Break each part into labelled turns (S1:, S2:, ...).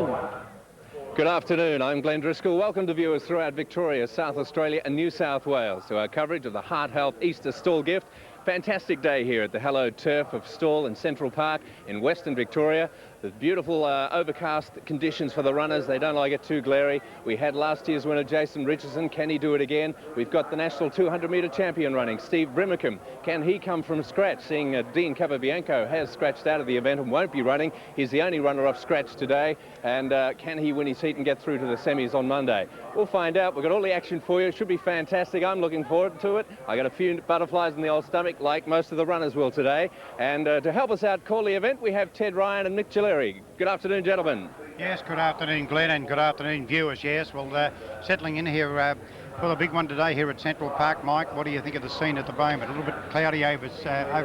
S1: 1.
S2: Good afternoon, I'm Glenn Driscoll. Welcome to viewers throughout Victoria, South Australia and New South Wales to our coverage of the Heart Health Easter Stall Gift. Fantastic day here at the hallowed turf of Stawell in Central Park in Western Victoria. The beautiful overcast conditions for the runners. They don't like it too glary. We had last year's winner Jason Richardson. Can he do it again? We've got the national 200-metre champion running, Steve Brimacombe. Can he come from scratch? Seeing Dean Capobianco has scratched out of the event and won't be running. He's the only runner off scratch today. And can he win his heat and get through to the semis on Monday? We'll find out. We've got all the action for you. It should be fantastic. I'm looking forward to it. I got a few butterflies in the old stomach, like most of the runners will today. And to help us out call the event, we have Ted Ryan and Nick Gilleri. Good afternoon, gentlemen.
S3: Yes, good afternoon, Glenn, and good afternoon, viewers. Yes, well, settling in here for the big one today here at Central Park. Mike, what do you think of the scene at the moment? A little bit cloudy over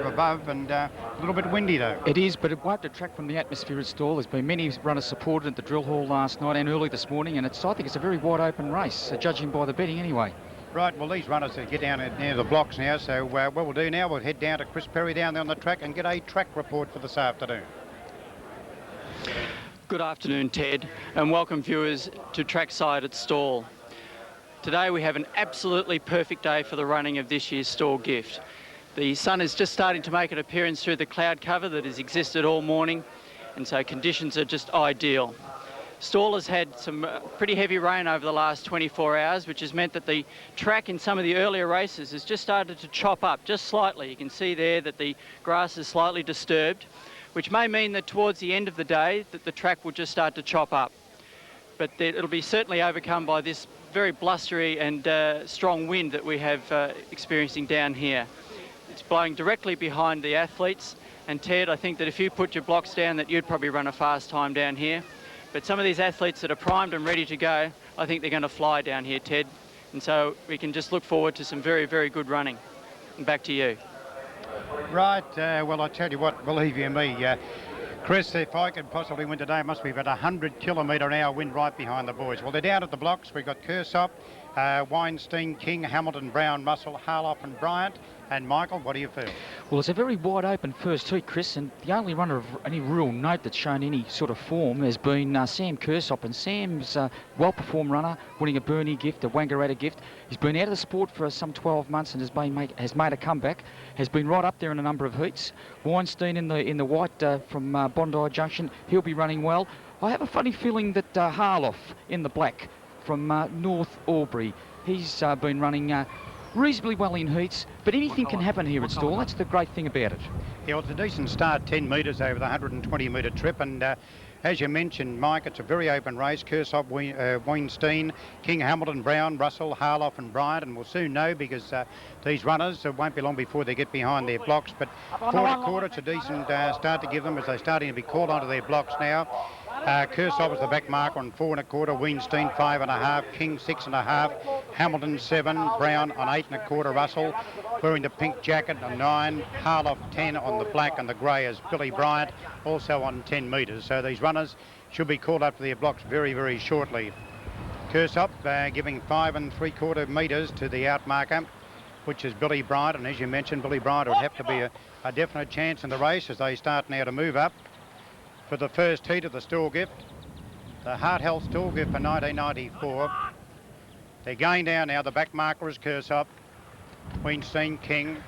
S3: above and a little bit windy, though.
S1: It is, but it won't detract from the atmosphere at Stawell. There's been many runners supported at the drill hall last night and early this morning, and I think it's a very wide open race, judging by the betting anyway.
S3: Right, well, these runners get down near the blocks now, so what we'll do now, we'll head down to Chris Perry down there on the track and get a track report for this afternoon.
S4: Good afternoon, Ted, and welcome viewers to trackside at Stawell. Today we have an absolutely perfect day for the running of this year's Stawell Gift. The sun is just starting to make an appearance through the cloud cover that has existed all morning, and so conditions are just ideal. Stawell has had some pretty heavy rain over the last 24 hours, which has meant that the track in some of the earlier races has just started to chop up just slightly. You can see there that the grass is slightly disturbed, which may mean that towards the end of the day that the track will just start to chop up. But it'll be certainly overcome by this very blustery and strong wind that we have experiencing down here. It's blowing directly behind the athletes, and Ted, I think that if you put your blocks down that you'd probably run a fast time down here. But some of these athletes that are primed and ready to go, I think they're going to fly down here, Ted. And so we can just look forward to some very, very good running. And back to you.
S3: Right, well, I tell you what, believe you me, Chris, if I could possibly win today, it must be about 100 km/h wind right behind the boys. Well, they're down at the blocks. We've got Kersop, Weinstein, King, Hamilton, Brown, Russell, Harloff and Bryant. And Michael, what do you feel?
S1: Well, it's a very wide open first heat, Chris, and the only runner of any real note that's shown any sort of form has been Sam Kersop, and Sam's a well-performed runner, winning a Burnie gift, a Wangaratta gift. He's been out of the sport for some 12 months and has made a comeback, has been right up there in a number of heats. Weinstein in the white from Bondi Junction, he'll be running well. I have a funny feeling that Harloff in the black from North Albury, he's been running reasonably well in heats, but anything can happen here at Stawell. That's the great thing about it.
S3: Yeah, well, it's a decent start, 10 metres over the 120-metre trip, and as you mentioned, Mike, it's a very open race. Kersop, Weinstein, King, Hamilton, Brown, Russell, Harloff and Bryant, and we'll soon know because these runners, it won't be long before they get behind their blocks, but 4 1/4, it's a decent start to give them as they're starting to be called onto their blocks now. Kersop is the back marker on 4 1/4, Weinstein 5 1/2, King 6 1/2, Hamilton 7, Brown on 8 1/4, Russell wearing the pink jacket on 9, Harloff 10 on the black, and the grey is Billy Bryant also on 10 metres. So these runners should be called up to their blocks very, very shortly. Kersop giving 5 3/4 metres to the outmarker, which is Billy Bryant, and as you mentioned, Billy Bryant would have to be a definite chance in the race as they start now to move up for the first heat of the Stawell Gift, the Heart Health Stawell Gift for 1994. They're going down now. The back marker is Kersop, Weinstein, King.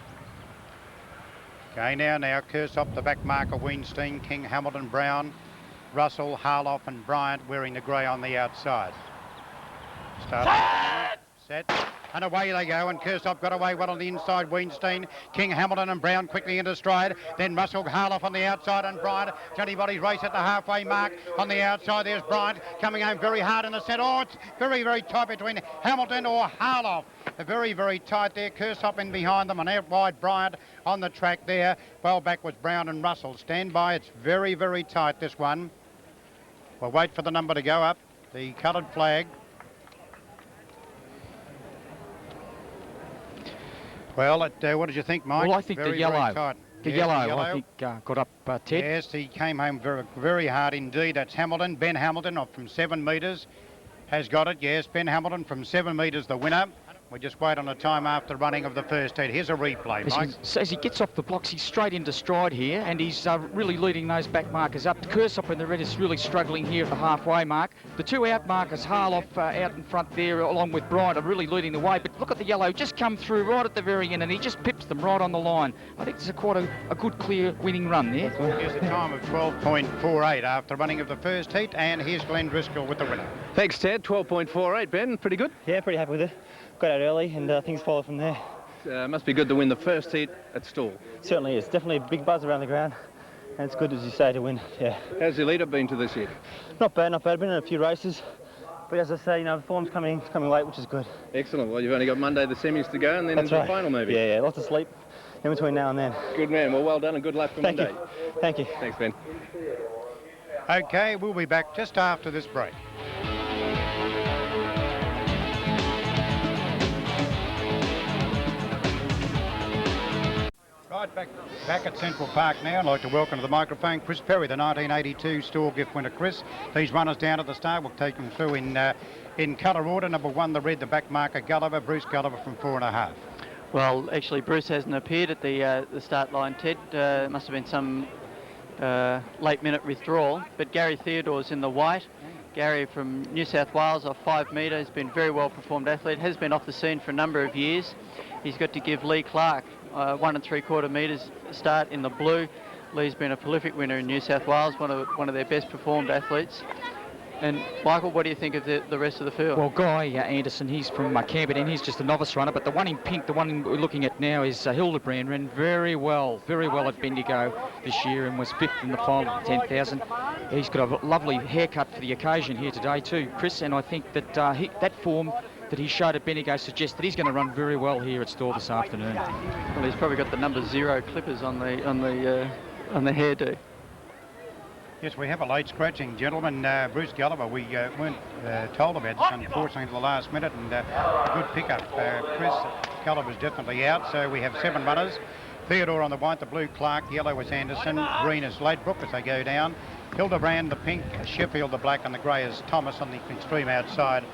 S3: Going down now, Kersop, the back marker, Weinstein, King, Hamilton, Brown, Russell, Harloff and Bryant wearing the grey on the outside. Start. Set. And away they go, and Kersop got away well on the inside. Weinstein, King, Hamilton and Brown quickly into stride. Then Russell, Harloff on the outside, and Bryant. Johnny Body's race at the halfway mark. On the outside, there's Bryant coming home very hard in the centre. Oh, it's very, very tight between Hamilton or Harloff. Very, very tight there. Kersop in behind them, and out wide Bryant on the track there. Well back was Brown and Russell. Stand by, it's very, very tight, this one. We'll wait for the number to go up. The coloured flag. Well, what did you think, Mike?
S1: Well, I think the yellow, I think, got up, Ted.
S3: Yes, he came home very, very hard indeed. That's Hamilton. Ben Hamilton from 7 metres has got it. Yes, Ben Hamilton from 7 metres, the winner. We just wait on the time after running of the first heat. Here's a replay, Mike.
S1: So as he gets off the blocks, he's straight into stride here, and he's really leading those back markers up. Kersop in the red is really struggling here at the halfway mark. The two out markers, Harloff out in front there, along with Bryant, are really leading the way. But look at the yellow, just come through right at the very end, and he just pips them right on the line. I think it's quite a good, clear winning run there.
S3: Here's a time of 12.48 after running of the first heat, and here's Glenn Driscoll with the winner.
S2: Thanks, Ted. 12.48, Ben. Pretty good.
S5: Yeah, pretty happy with it. Got out early and things followed from there.
S2: Must be good to win the first heat at Stawell.
S5: Certainly is. Definitely a big buzz around the ground. And it's good, as you say, to win. Yeah.
S2: How's your lead-up been to this year?
S5: Not bad, not bad. I've been in a few races. But as I say, the form's coming late, which is good.
S2: Excellent. Well, you've only got Monday the semis to go and then
S5: That's
S2: into
S5: right.
S2: the final maybe.
S5: Yeah, lots of sleep in between now and then.
S2: Good man. Well done and good luck for
S5: Thank
S2: Monday.
S5: you. Thank you.
S2: Thanks, Ben.
S3: Okay, we'll be back just after this break. Right, back at Central Park now. I'd like to welcome to the microphone Chris Perry, the 1982 Stawell gift winner. Chris, these runners down at the start, we'll take them through in colour order. Number 1, the red, the back marker, Gulliver, Bruce Gulliver from 4.5.
S4: Well, actually, Bruce hasn't appeared at the start line, Ted. Must have been some late-minute withdrawal. But Gary Theodore's in the white. Gary from New South Wales off 5 metres, been very well-performed athlete, has been off the scene for a number of years. He's got to give Lee Clark 1 3/4 metres start in the blue. Lee's been a prolific winner in New South Wales, one of their best performed athletes. And Michael, what do you think of the rest of the field?
S1: Well, Guy Anderson, he's from Camberden. He's just a novice runner, but the one in pink, the one we're looking at now, is Hildebrand. Ran very well at Bendigo this year and was 5th in the final of 10,000. He's got a lovely haircut for the occasion here today too, Chris, and I think that that form that he showed at Bendigo suggests that he's going to run very well here at Stawell this afternoon.
S4: Well, he's probably got the number 0 clippers on the hairdo.
S3: Yes, we have a late scratching, gentlemen. Bruce Gulliver, we weren't told about this, unfortunately, at the last minute, and a good pickup. Chris Gulliver's definitely out, so we have 7 runners. Theodore on the white, the blue Clark, yellow is Anderson, green is Ladbrook as they go down. Hildebrand, the pink, Sheffield, the black, and the grey is Thomas on the extreme outside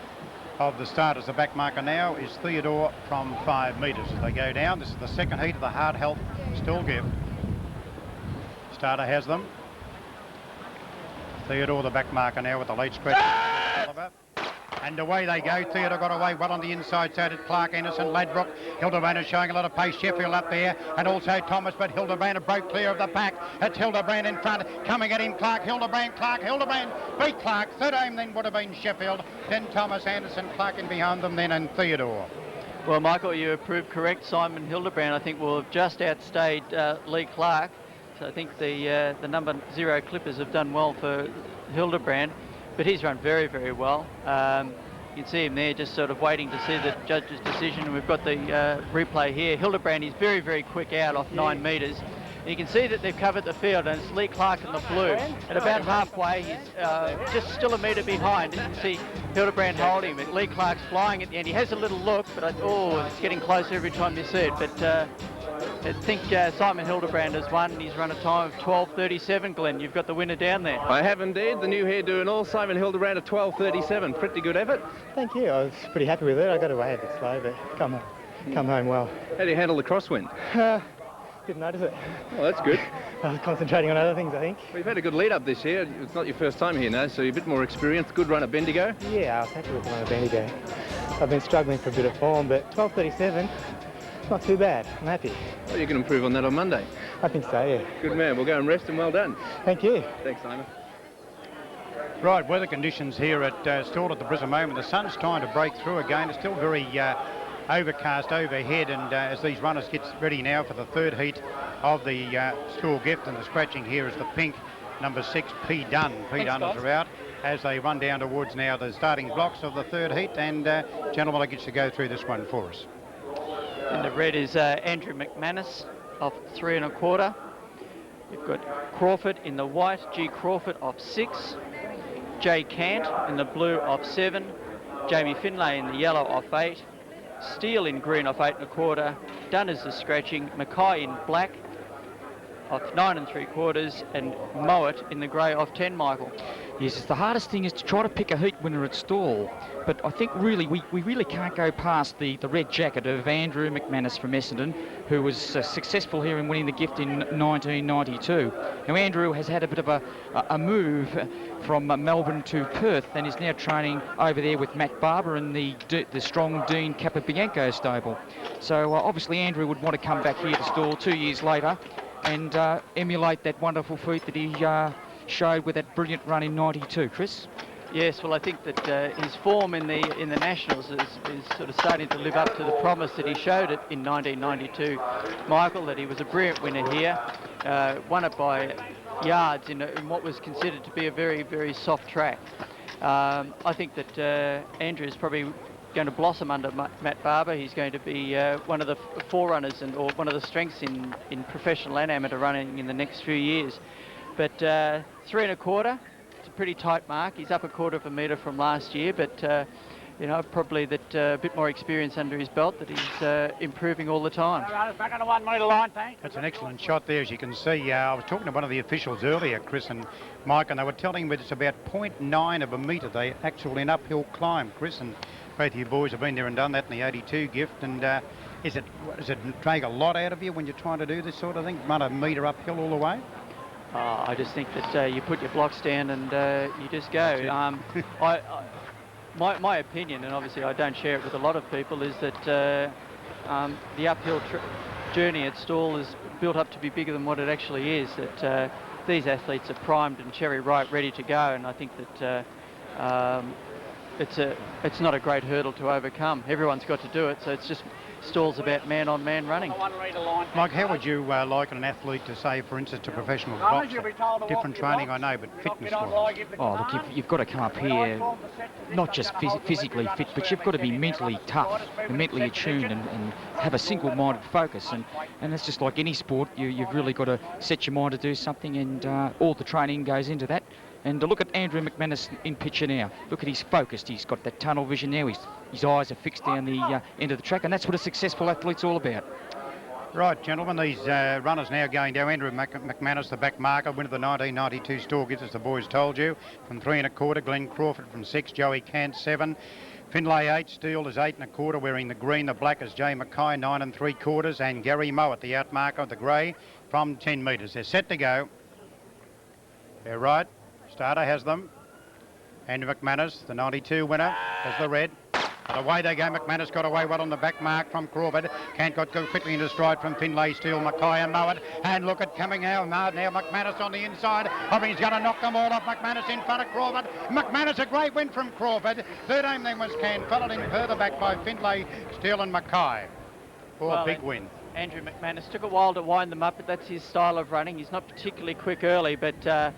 S3: of the starters. The back marker now is Theodore from 5 metres as they go down. This is the second heat of the Hard Health Stawell gift. Starter has them. Theodore, the back marker now with the late scratch. And away they go. Theodore got away well on the inside, so did Clark, Anderson, Ladbrook. Hildebrand is showing a lot of pace. Sheffield up there, and also Thomas, but Hildebrand broke clear of the pack. It's Hildebrand in front, coming at him, Clark, Hildebrand, beat Clark. Third aim then would have been Sheffield, then Thomas, Anderson, Clark in behind them then, and Theodore.
S4: Well, Michael, you have proved correct. Simon Hildebrand, I think, will have just outstayed Lee Clark. So I think the number 0 clippers have done well for Hildebrand, but he's run very, very well. You can see him there just sort of waiting to see the judge's decision, and we've got the replay here. Hildebrand is very, very quick out off 9 metres. And you can see that they've covered the field, and it's Lee Clark in the blue. At about halfway, he's just still a metre behind. You can see Hildebrand holding him, and Lee Clark's flying at the end. He has a little look, but it's getting closer every time you see it. But I think Simon Hildebrand has won. He's run a time of 12:37. Glenn, you've got the winner down there.
S2: I have indeed. The new hairdo and all. Simon Hildebrand at 12:37. Pretty good effort.
S5: Thank you. I was pretty happy with it. I got away a bit slow, but come home well.
S2: How do you handle the crosswind?
S5: Didn't notice it.
S2: Well, that's good.
S5: I was concentrating on other things, I think.
S2: We've had a good lead-up this year. It's not your first time here now, so you're a bit more experienced. Good run at Bendigo.
S5: Yeah, I was happy with the one at Bendigo. I've been struggling for a bit of form, but 12:37, not too bad. I'm happy.
S2: Well, you can improve on that on Monday.
S5: I think so, yeah.
S2: Good man. We'll go and rest, and well done.
S5: Thank you.
S2: Thanks, Simon.
S3: Right, weather conditions here at Stawell at the present moment. The sun's trying to break through again. It's still very overcast overhead, and as these runners get ready now for the third heat of the Stawell gift, and the scratching here is the pink, number 6, P. Dunn. P. Dunners are out as they run down towards now the starting blocks of the third heat, and gentlemen, I get you to go through this one for us.
S4: And the red is Andrew McManus off 3 1/4. You've got Crawford in the white, G. Crawford off 6. Jay Cant in the blue off 7. Jamie Finlay in the yellow off 8. Steele in green off 8 1/4. Dunn is the scratching. Mackay in black. off 9 3/4 and Mowat in the grey off 10, Michael.
S1: Yes, it's the hardest thing is to try to pick a heat winner at Stawell. But I think really we really can't go past the red jacket of Andrew McManus from Essendon, who was successful here in winning the gift in 1992. Now Andrew has had a bit of a move from Melbourne to Perth and is now training over there with Matt Barber in the strong Dean Capobianco stable. So obviously Andrew would want to come back here to Stawell 2 years later and emulate that wonderful feat that he showed with that brilliant run in 92. Chris?
S4: Yes, well, I think that his form in the Nationals is sort of starting to live up to the promise that he showed it in 1992. Michael, that he was a brilliant winner here, won it by yards in what was considered to be a very, very soft track. I think that Andrew is probably going to blossom under Matt Barber. He's going to be one of the forerunners or one of the strengths in professional and amateur running in the next few years. But 3 1/4, it's a pretty tight mark. He's up 1/4 metre from last year, but you know, probably that a bit more experience under his belt, that he's improving all the time.
S6: Back on the 1 metre line, thanks.
S3: That's an excellent shot there, as you can see. I was talking to one of the officials earlier, Chris and Mike, and they were telling me that it's about 0.9 of a metre. They actually an uphill climb, Chris, and both of you boys have been there and done that in the 82 gift. And does it take a lot out of you when you're trying to do this sort of thing, run a metre uphill all the way?
S4: I just think that you put your blocks down and you just go. My opinion, and obviously I don't share it with a lot of people, is that the uphill journey at Stawell is built up to be bigger than what it actually is. That these athletes are primed and cherry ripe, ready to go, and I think that it's not a great hurdle to overcome. Everyone's got to do it, so it's just Stawell's about man-on-man running.
S3: Mike, how would you liken an athlete to, say, for instance, a professional boxer? Different training, I know, but fitness-wise.
S1: Oh, look, you've got to come up here, not just physically fit, but you've got to be mentally tough and mentally attuned and have a single-minded focus. And it's just like any sport, you've really got to set your mind to do something, and all the training goes into that. And look at Andrew McManus in picture now. Look at he's focused. He's got that tunnel vision now. His eyes are fixed down the end of the track, and that's what a successful athlete's all about.
S3: Right, gentlemen, these runners now going down. Andrew McManus, the back marker, winner of the 1992 Stawell Gift, as the boys told you, from 3 1/4. Glenn Crawford from 6. Joey Cant 7. Finlay 8. Steele is 8 1/4, wearing the green. The black is Jay Mackay, 9 3/4. And Gary Mowat, the out marker, the grey, from 10 metres. They're set to go. They're right. Starter has them. Andrew McManus, the 92 winner, has the red. But away they go. McManus got away well on the back mark from Crawford. Kant got quickly into stride from Finlay, Steele, Mackay and Mowat. And look at coming out now McManus on the inside. I think he's going to knock them all off. McManus in front of Crawford. McManus, a great win from Crawford. Third aim then was Kant, followed in further back by Finlay, Steele and Mackay. Big win.
S4: Andrew McManus took a while to wind them up, but that's his style of running. He's not particularly quick early, but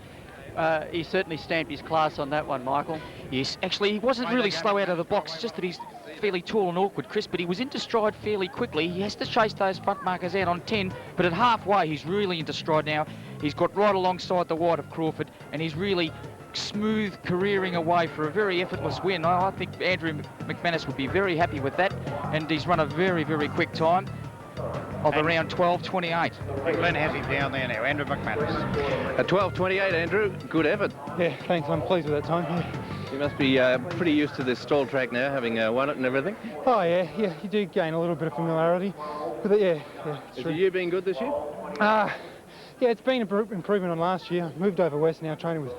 S4: he certainly stamped his class on that one, Michael.
S1: Yes, actually he wasn't really slow out of the box. It's just that he's fairly tall and awkward, Chris, but he was into stride fairly quickly. He has to chase those front markers out on 10, but at halfway he's really into stride now. He's got right alongside the white of Crawford, and he's really smooth careering away for a very effortless win. I think Andrew McManus would be very happy with that, and he's run a very, very quick time of around 12:28.
S3: Glenn has him down there now, Andrew McManus.
S2: At 12:28, Andrew, good effort.
S5: Yeah, thanks. I'm pleased with that time. Yeah.
S2: You must be pretty used to this Stawell track now, having won it and everything.
S5: Oh, yeah, you do gain a little bit of familiarity with it, yeah.
S2: Is the year been good this year?
S5: Yeah, it's been an improvement on last year. I moved over west now, training with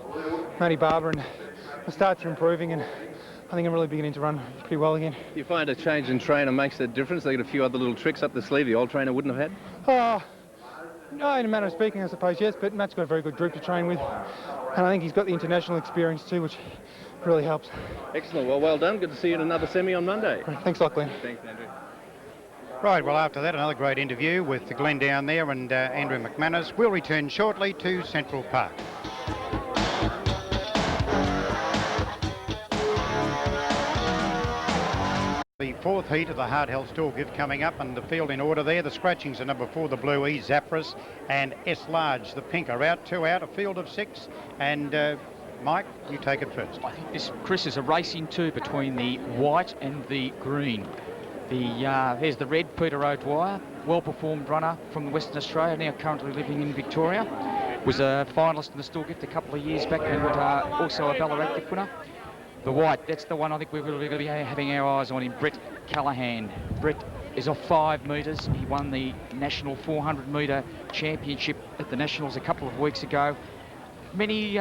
S5: Matty Barber, and my starts are improving, and I think I'm really beginning to run pretty well again.
S2: Do you find a change in trainer makes a difference? They get a few other little tricks up the sleeve the old trainer wouldn't have had?
S5: No, in a manner of speaking, I suppose, yes, but Matt's got a very good group to train with, and I think he's got the international experience too, which really helps.
S2: Excellent. Well done. Good to see you in another semi on Monday.
S5: Thanks a lot, Glenn.
S2: Thanks, Andrew.
S3: Right, well, after that, another great interview with Glenn down there and Andrew McManus. We'll return shortly to Central Park. The fourth heat of the hard-held Stawell Gift coming up, and the field in order there. The scratchings are number 4, the Blue E, Zapras, and S Large, the pink, are out, 2 out, a field of 6. And Mike, you take it first.
S1: I think this, Chris, is a racing two between the white and the green. There's the red, Peter O'Dwyer. well-performed runner from Western Australia, now currently living in Victoria. Was a finalist in the Stawell Gift a couple of years back, and also a Ballarat Gift winner. The white, that's the one I think we're really going to be having our eyes on him, Brett Callahan. Brett is off 5 metres. He won the national 400 metre championship at the Nationals a couple of weeks ago. Many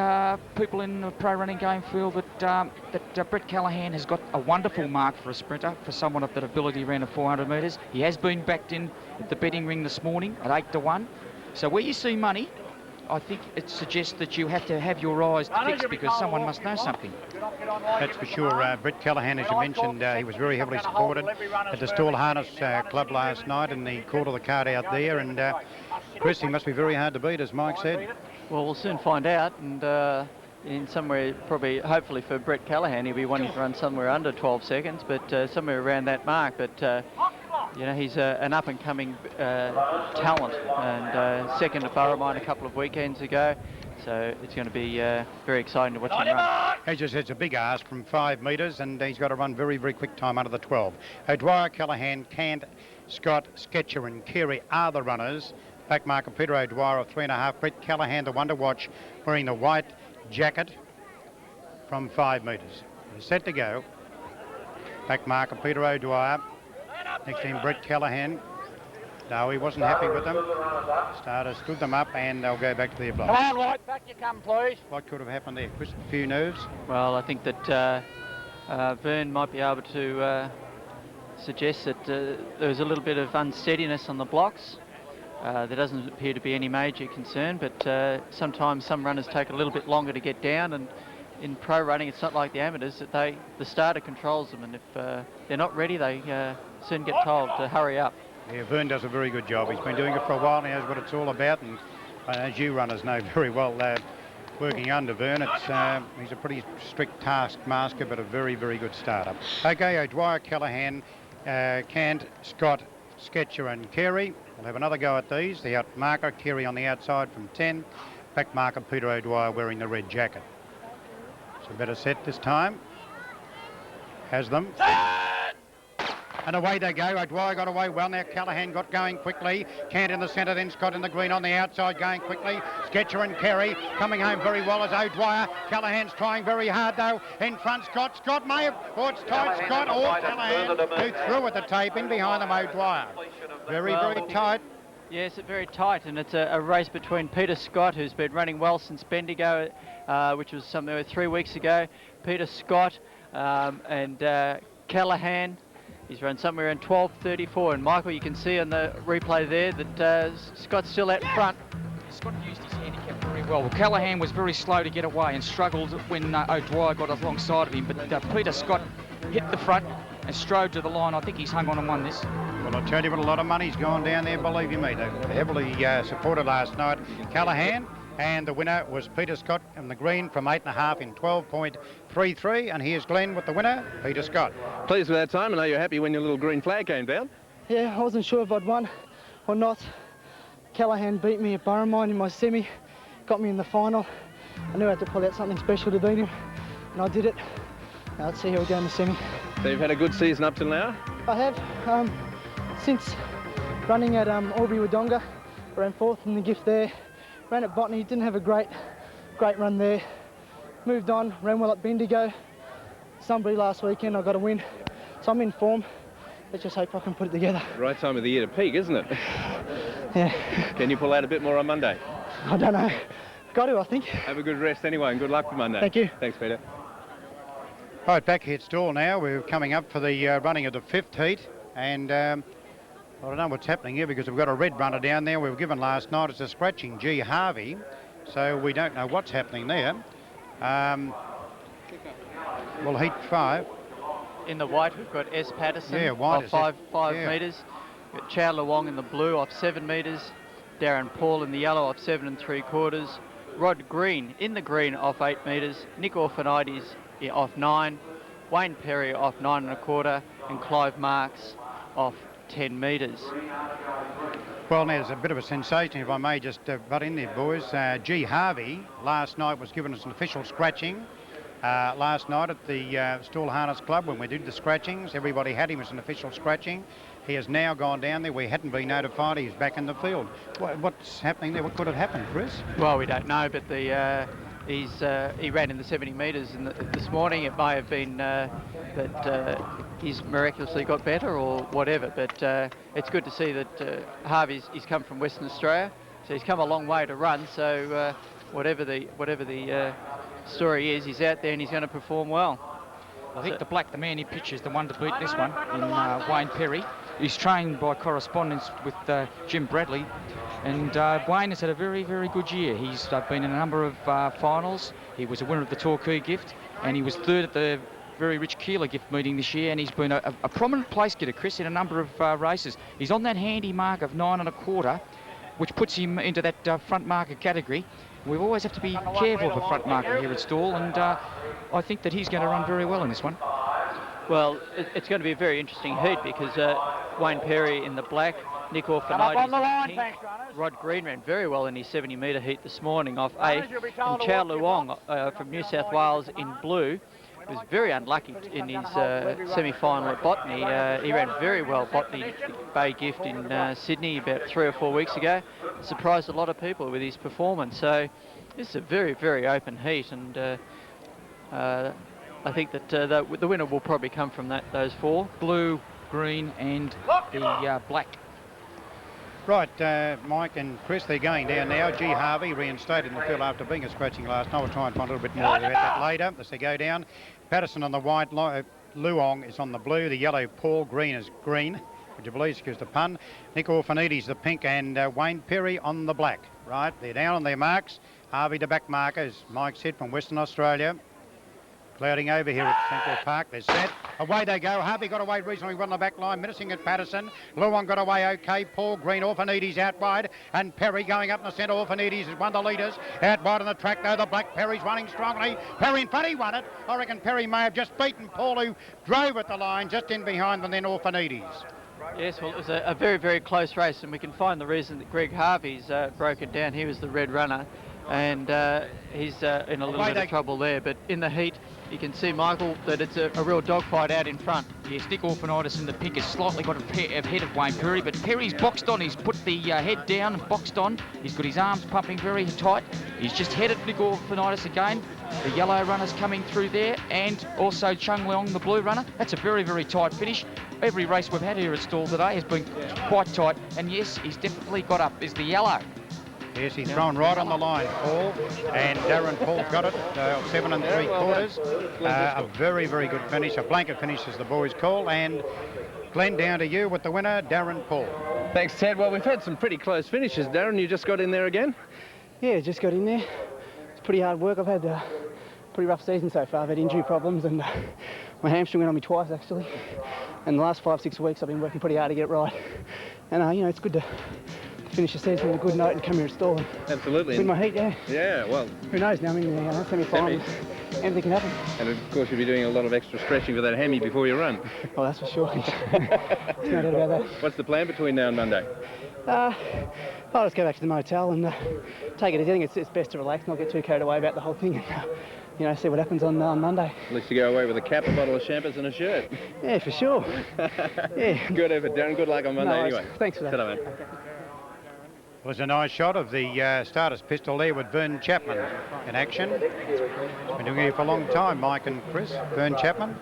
S1: people in the pro running game feel that Brett Callahan has got a wonderful mark for a sprinter, for someone of that ability around the 400 metres. He has been backed in at the betting ring this morning at 8 to 1. So where you see money, I think it suggests that you have to have your eyes fixed because someone must know something.
S3: That's for sure. Brett Callahan, as you mentioned, he was very heavily supported at the Stawell Harness Club last night in the court of the card out there. And Chris, he must be very hard to beat, as Mike said.
S4: Well, we'll soon find out, and in somewhere, probably, hopefully for Brett Callahan, he'll be wanting to run somewhere under 12 seconds, but somewhere around that mark. But you know, he's an up-and-coming talent, and second at Burramine a couple of weekends ago, so it's going to be very exciting to watch him run.
S3: As you said, it's a big ask from 5 metres, and he's got to run very, very quick time under the 12. O'Dwyer, Callahan, Cant, Scott, Sketcher and Carey are the runners. Back marker Peter O'Dwyer of 3.5. Brett Callahan, the one to watch, wearing the white jacket from 5 metres. They're set to go. Back marker Peter O'Dwyer. Next to him, Brett Callahan. No, he wasn't happy with them. Starter stood them up, and they'll go back to their block.
S6: Come on, White, back you come, please.
S3: What could have happened there, Chris? A few nerves?
S4: Well, I think that Vern might be able to suggest that there was a little bit of unsteadiness on the blocks. There doesn't appear to be any major concern, but sometimes some runners take a little bit longer to get down, and in pro running it's not like the amateurs, that the starter controls them, and if they're not ready, they soon get told to hurry up.
S3: Yeah, Vern does a very good job. He's been doing it for a while, and he knows what it's all about, and as you runners know very well, working under Vern, he's a pretty strict taskmaster, but a very, very good starter. Okay, O'Dwyer, Callahan, Cant, Scott, Sketcher and Carey. We'll have another go at these. The out marker, Carey on the outside from 10. Back marker, Peter O'Dwyer wearing the red jacket. So better set this time. Has them. And away they go. O'Dwyer got away well. Now Callahan got going quickly. Cant in the centre, then Scott in the green on the outside going quickly. Sketcher and Carey coming home very well as O'Dwyer. Callahan's trying very hard though. In front, Scott. Scott may have... Oh, it's tight, Scott. Oh, Callahan who threw at the tape. In behind them, O'Dwyer. Very, very tight.
S4: Yes, it's very tight, and it's a race between Peter Scott, who's been running well since Bendigo, which was somewhere 3 weeks ago. Peter Scott and Callahan. He's run somewhere in 12:34, and Michael, you can see on the replay there that Scott's still out front.
S1: Scott used his handicap very well. Callahan was very slow to get away and struggled when O'Dwyer got alongside of him, but Peter Scott hit the front and strode to the line. I think he's hung on and won this.
S3: Well, I tell you what, a lot of money's gone down there, believe you me. They were heavily supported last night. Callahan, and the winner was Peter Scott in the green from 8.5 in 12.33. And here's Glenn with the winner, Peter Scott.
S2: Pleased with that time, and are you happy when your little green flag came down?
S7: Yeah, I wasn't sure if I'd won or not. Callahan beat me at Burramine in my semi, got me in the final. I knew I had to pull out something special to beat him, and I did it. Now let's see how we go in the semi.
S2: So you've had a good season up till now?
S7: I have. Since running at Albury Wodonga, ran 4th in the gift there. Ran at Botany, didn't have a great run there. Moved on, ran well at Bendigo. Sunbury last weekend, I got a win. So I'm in form. Let's just hope I can put it together.
S2: Right time of the year to peak, isn't it?
S7: Yeah.
S2: Can you pull out a bit more on Monday?
S7: I don't know. Got to, I think.
S2: Have a good rest anyway, and good luck for Monday.
S7: Thank you.
S2: Thanks, Peter.
S3: Right, back here at Stawell now. We're coming up for the running of the 5th heat, and I don't know what's happening here because we've got a red runner down there. We were given last night as a scratching G. Harvey, so we don't know what's happening there. Well, heat 5.
S4: In the white, we've got S. Patterson,
S3: Yeah, white
S4: off
S3: is
S4: 5
S3: yeah.
S4: metres. We've got Chandler Wong in the blue off 7 metres. Darren Paul in the yellow off 7 3/4. Rod Green in the green off 8 metres. Nick Orphanides off 9. Wayne Perry off 9 1/4. And Clive Marks off 10 metres.
S3: Well, now there's a bit of a sensation, if I may just butt in there, boys. G. Harvey last night was given us an official scratching. Last night at the Stawell Harness Club when we did the scratchings, everybody had him as an official scratching. He has now gone down there. We hadn't been notified. He's back in the field. What's happening there? What could have happened, Chris?
S4: Well, we don't know, but he ran in the 70 metres this morning. It may have been that he's miraculously got better or whatever, but it's good to see that Harvey's come from Western Australia, so he's come a long way to run. So whatever the story is, he's out there and he's going to perform well.
S1: I think the man he pitches the one to beat this one in Wayne Perry. He's trained by correspondence with Jim Bradley, and Wayne has had a very, very good year. He's been in a number of finals. He was a winner of the Torquay Gift, and he was third at the Very Rich Keeler Gift meeting this year, and he's been a prominent place getter, Chris, in a number of races. He's on that handy mark of 9 1/4, which puts him into that front marker category. We always have to be careful of a front marker here at Stawell, and I think that he's going to run very well in this one.
S4: Well, it's going to be a very interesting heat because Wayne Perry in the black, Nick Orphanidis in the pink, Rod Green ran very well in his 70-metre heat this morning off 8, and Chow Luong from New South Wales in blue was very unlucky in his semi-final at Botany. He ran very well Botany Bay Gift in Sydney about 3 or 4 weeks ago. Surprised a lot of people with his performance. So this is a very, very open heat, and I think that the winner will probably come from those 4.
S1: Blue, green and the black.
S3: Right, Mike and Chris, they're going down now. G. Harvey reinstated in the field after being a scratching last night. We'll try and find a little bit more about that later as they go down. Patterson on the white, Luong is on the blue, the yellow Paul, green is green, would you believe, excuse the pun. Nick Orphanidis the pink, and Wayne Perry on the black. Right, they're down on their marks. Harvey the back marker, as Mike said, from Western Australia. Clouding over here at Central Park. They're set. Away they go. Harvey got away reasonably well on the back line. Menacing at Patterson. Luong got away okay. Paul Green, Orphanidis out wide. And Perry going up in the centre. Orphanidis is one of the leaders. Out wide on the track though. The black Perry's running strongly. Perry in front. He won it. I reckon Perry may have just beaten Paul, who drove at the line just in behind them, then Orphanidis.
S4: Yes, well, it was a very, very close race, and we can find the reason that Greg Harvey's broken down. He was the red runner, and he's in a little bit of trouble there. But in the heat, you can see, Michael, that it's a real dogfight out in front.
S1: Yes, Nick Orphanidis in the pink has slightly got ahead of Wayne Perry, but Perry's boxed on. He's put the head down and boxed on. He's got his arms pumping very tight. He's just headed Nick Orphanidis again. The yellow runner's coming through there, and also Chung Leong, the blue runner. That's a very, very tight finish. Every race we've had here at Stawell today has been quite tight, and yes, he's definitely got up. Is the yellow.
S3: Yes, he's thrown right on the line, Paul, and Darren Paul's got it, 7 3/4. A very, very good finish, a blanket finish as the boys call, and Glenn, down to you with the winner, Darren Paul.
S2: Thanks, Ted. Well, we've had some pretty close finishes. Darren, you just got in there again?
S7: Yeah, just got in there. It's pretty hard work. I've had a pretty rough season so far. I've had injury problems, and my hamstring went on me twice actually. And the last 5-6 weeks I've been working pretty hard to get it right. And you know, it's good to finish the season with a good note and come here to Stawell.
S2: Absolutely.
S7: Win my heat, yeah.
S2: Yeah, well.
S7: Who knows now? I mean, semi-finals, anything can happen.
S2: And of course you'll be doing a lot of extra stretching for that hammy before you run.
S7: Oh, that's for sure. There's no doubt about that.
S2: What's the plan between now and Monday?
S7: I'll just go back to the motel and take it easy. I think it's best to relax, not get too carried away about the whole thing, and you know, see what happens on Monday.
S2: At least you go away with a cap, a bottle of champers and a shirt.
S7: Yeah, for sure. Yeah.
S2: Good effort, Darren. Good luck on Monday anyway.
S7: Thanks for that.
S2: Ta-da, man.
S3: It was a nice shot of the starter's pistol there with Vern Chapman in action. He's been doing it for a long time, Mike and Chris. Vern Chapman.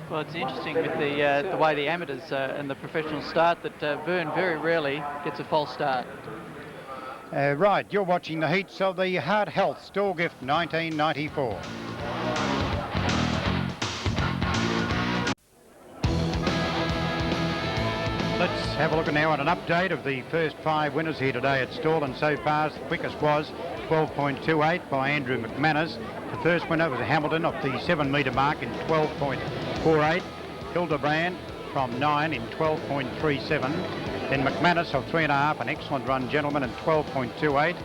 S4: Well, it's interesting with the way the amateurs and the professionals start that Vern very rarely gets a false start.
S3: Right, you're watching the heats of the Heart Health Stawell Gift 1994. Let's have a look now at an update of the first 5 winners here today at Stawell, and so far the quickest was 12.28 by Andrew McManus. The first winner was Hamilton off the 7-metre mark in 12.48. Hildebrand from 9 in 12.37. Then McManus of 3.5, an excellent run gentleman, in 12.28.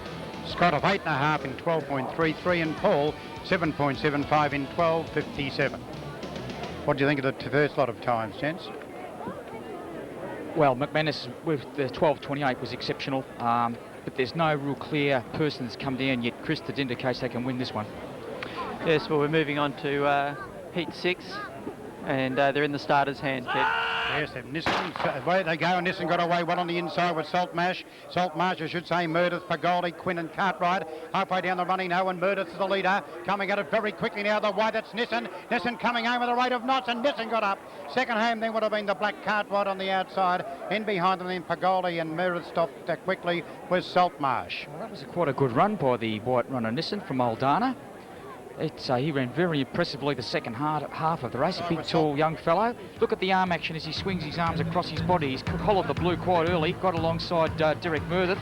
S3: Scott of 8.5 in 12.33, and Paul 7.75 in 12.57. What do you think of the first lot of times, gents?
S1: Well, McManus with the 12.28 was exceptional, but there's no real clear person that's come down yet, Chris, that indicates they can win this one.
S4: Yes, well, we're moving on to Heat 6, and they're in the starter's hand, Ted.
S3: Yes, Nissen, away they go. Nissen got away well on the inside with Saltmarsh. Saltmarsh, I should say, Meredith, Pagoldi, Quinn and Cartwright. Halfway down the running now, and Meredith is the leader. Coming at it very quickly now, the white, that's Nissen. Nissen coming home at the rate of knots, and Nissen got up. Second home then would have been the black Cartwright on the outside. In behind them then Pagoldi, and Meredith stopped quickly with Saltmarsh.
S1: Well, that was quite a good run by the white runner Nissen from Aldana. He ran very impressively the second half of the race. A big, tall, young fellow. Look at the arm action as he swings his arms across his body. He's collared the blue quite early, got alongside Derek Meredith,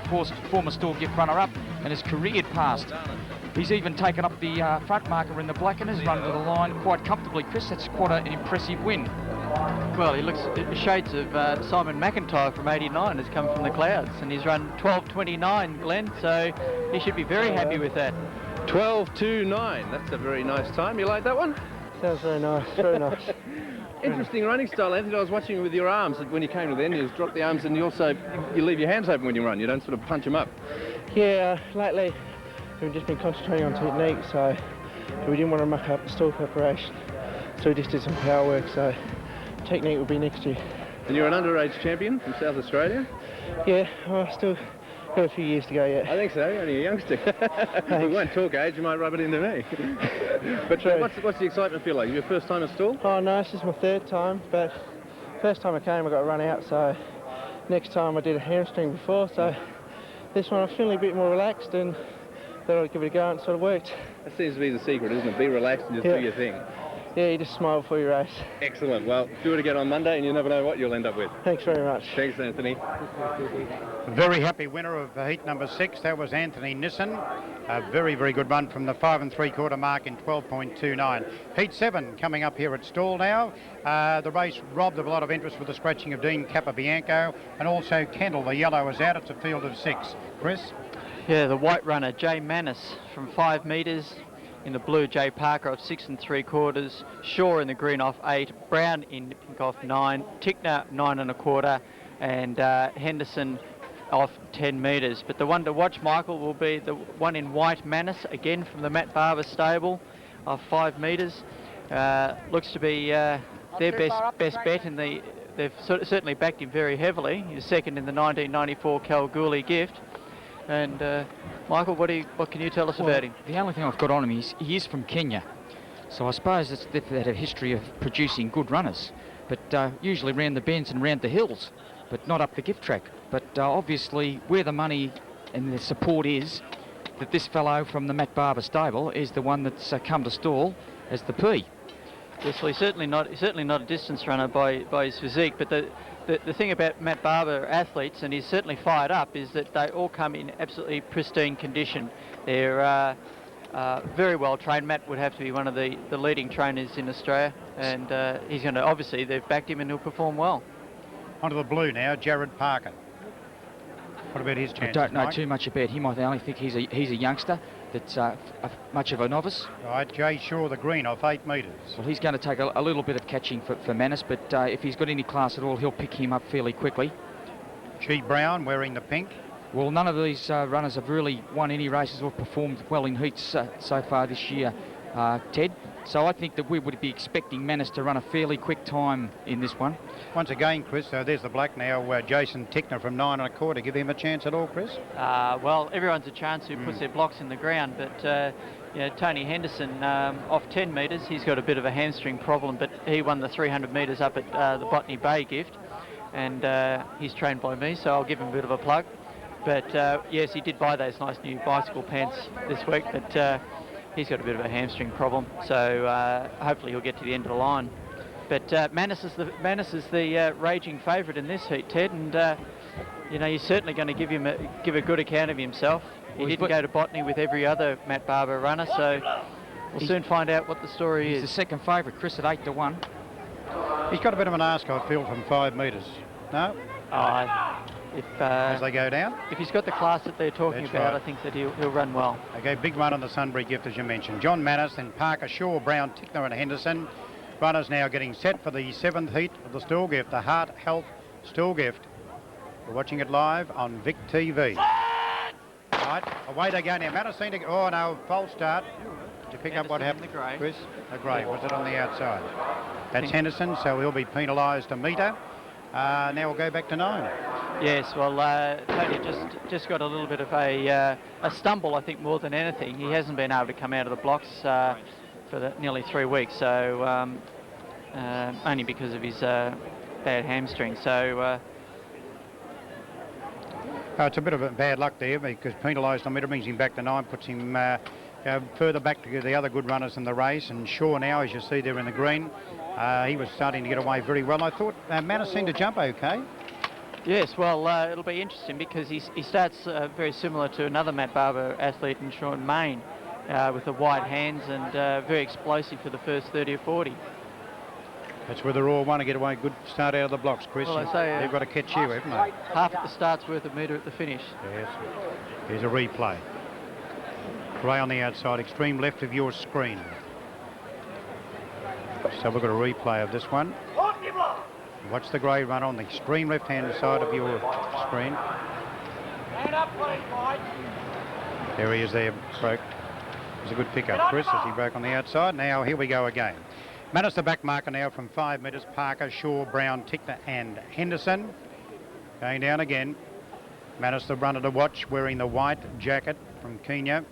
S1: former Stawell Gift runner-up, and has careered past. He's even taken up the front marker in the black and has run to the line quite comfortably. Chris, that's quite an impressive win.
S4: Well, he looks shades of Simon McIntyre from '89 has come from the clouds, and he's run 12:29, Glenn, so he should be very happy with that.
S2: 12:29. That's a very nice time. You like that one?
S7: Sounds very nice, very nice.
S2: Interesting running style, Anthony. I was watching you with your arms. When you came to the end, you just drop the arms, and you leave your hands open when you run. You don't sort of punch them up.
S7: Yeah, lately we've just been concentrating on technique, so we didn't want to muck up the stall preparation. So we just did some power work, so technique will be next year.
S2: And you're an underage champion from South Australia?
S7: Yeah, well, still got a few years to go yet.
S2: I think so, you're only a youngster. If we won't talk age, you might rub it into me. But what's the excitement feel like? Your first time at Stawell?
S7: Oh no, this is my third time, but first time I came I got run out, so next time I did a hamstring before, so this one I'm feeling a bit more relaxed and thought I'd give it a go and it sort of worked.
S2: That seems to be the secret, isn't it? Be relaxed and just do your thing.
S7: Yeah, you just smile before you race.
S2: Excellent. Well, do it again on Monday and you never know what you'll end up with.
S7: Thanks very much.
S2: Thanks, Anthony.
S3: Very happy winner of heat number 6. That was Anthony Nissen. A very, very good run from the 5 3/4 mark in 12.29. Heat 7 coming up here at Stawell now. The race robbed of a lot of interest with the scratching of Dean Capobianco, and also Kendall, the yellow, is out. It's a field of 6. Chris?
S4: Yeah, the white runner, Jay Manus, from 5 metres. In the blue, Jay Parker off 6 3/4, Shaw in the green off 8, Brown in pink off 9, Tickner 9 1/4, and Henderson off 10 metres. But the one to watch, Michael, will be the one in white, Manus, again from the Matt Barber stable, off 5 metres. Looks to be their best bet, and they've certainly backed him very heavily. He was second in the 1994 Kalgoorlie Gift. And Michael, what can you tell us about him?
S1: The only thing I've got on him is he is from Kenya, so I suppose they've had a history of producing good runners, but usually round the bends and round the hills, but not up the gift track. But obviously where the money and the support is, that this fellow from the Matt Barber stable is the one that's come to Stawell as the P.
S4: Yes, well, he's certainly not a distance runner by his physique, but the thing about Matt Barber athletes, and he's certainly fired up, is that they all come in absolutely pristine condition. They're very well trained. Matt would have to be one of the leading trainers in Australia, and he's going to, obviously they've backed him and he'll perform well.
S3: Onto the blue now, Jared Parker. What about his chances,
S1: I don't know
S3: Mike?
S1: too much about him. I only think he's a youngster that's much of a novice.
S3: Right, Jay Shaw, the green, off 8 metres.
S1: Well, he's going to take a little bit of catching for Manus, but if he's got any class at all, he'll pick him up fairly quickly.
S3: G Brown wearing the pink.
S1: Well, none of these runners have really won any races or performed well in heats so far this year, Ted. So I think that we would be expecting Manus to run a fairly quick time in this one.
S3: Once again, Chris, so there's the black now, Jason Tickner from 9 1/4. Give him a chance at all, Chris?
S4: Well, everyone's a chance who puts their blocks in the ground, but Tony Henderson off 10 metres, he's got a bit of a hamstring problem, but he won the 300 metres up at the Botany Bay Gift, and he's trained by me, so I'll give him a bit of a plug. But yes, he did buy those nice new bicycle pants this week, but he's got a bit of a hamstring problem, so hopefully he'll get to the end of the line. But Manus is the raging favourite in this heat, Ted, and you're certainly going to give a good account of himself. He didn't go to Botany with every other Matt Barber runner, so we'll soon find out what the story is.
S1: He's the second favourite, Chris, at 8 1.
S3: He's got a bit of an ask, I feel, from 5 metres. No? As they go down?
S4: If he's got the class that they're talking
S3: That's
S4: about,
S3: right.
S4: I think that he'll run well.
S3: Okay, big run on the Sunbury Gift, as you mentioned. John Manus, then Parker, Shaw, Brown, Tickner and Henderson. Runners now getting set for the 7th heat of the Stawell Gift, the Heart Health Stawell Gift. We're watching it live on Vic TV. Right, away they go now. Manus seemed to... Oh, no, false start. Did you pick up what happened,
S4: the grey.
S3: Chris? The grey. Was it on the outside? That's Henderson, so he'll be penalised a metre. Now we'll go back to 9.
S4: Yes, well, Tony just got a little bit of a stumble, I think, more than anything. He hasn't been able to come out of the blocks for nearly 3 weeks, so only because of his bad hamstring. So
S3: it's a bit of a bad luck there because penalised on it brings him back to 9, puts him further back to the other good runners in the race. And Shaw now, as you see there in the green, he was starting to get away very well. I thought Manus seemed to jump okay.
S4: Yes, well, it'll be interesting because he starts very similar to another Matt Barber athlete in Sean Main with the wide hands and very explosive for the first 30 or 40.
S3: That's where they're all want to get away. Good start out of the blocks, Chris.
S4: Well, I say,
S3: they've got to catch you, haven't they?
S4: Half at the start's worth a metre at the finish.
S3: Yes. Here's a replay. Grey on the outside, extreme left of your screen. So we've got a replay of this one. Watch the grey run on the extreme left-hand side of your screen. There he is there, broke. It was a good pick-up, Chris, as he broke on the outside. Now, here we go again. Manus the back marker now from 5 metres. Parker, Shaw, Brown, Tickner and Henderson. Going down again. Manus the runner to watch, wearing the white jacket from Kenya.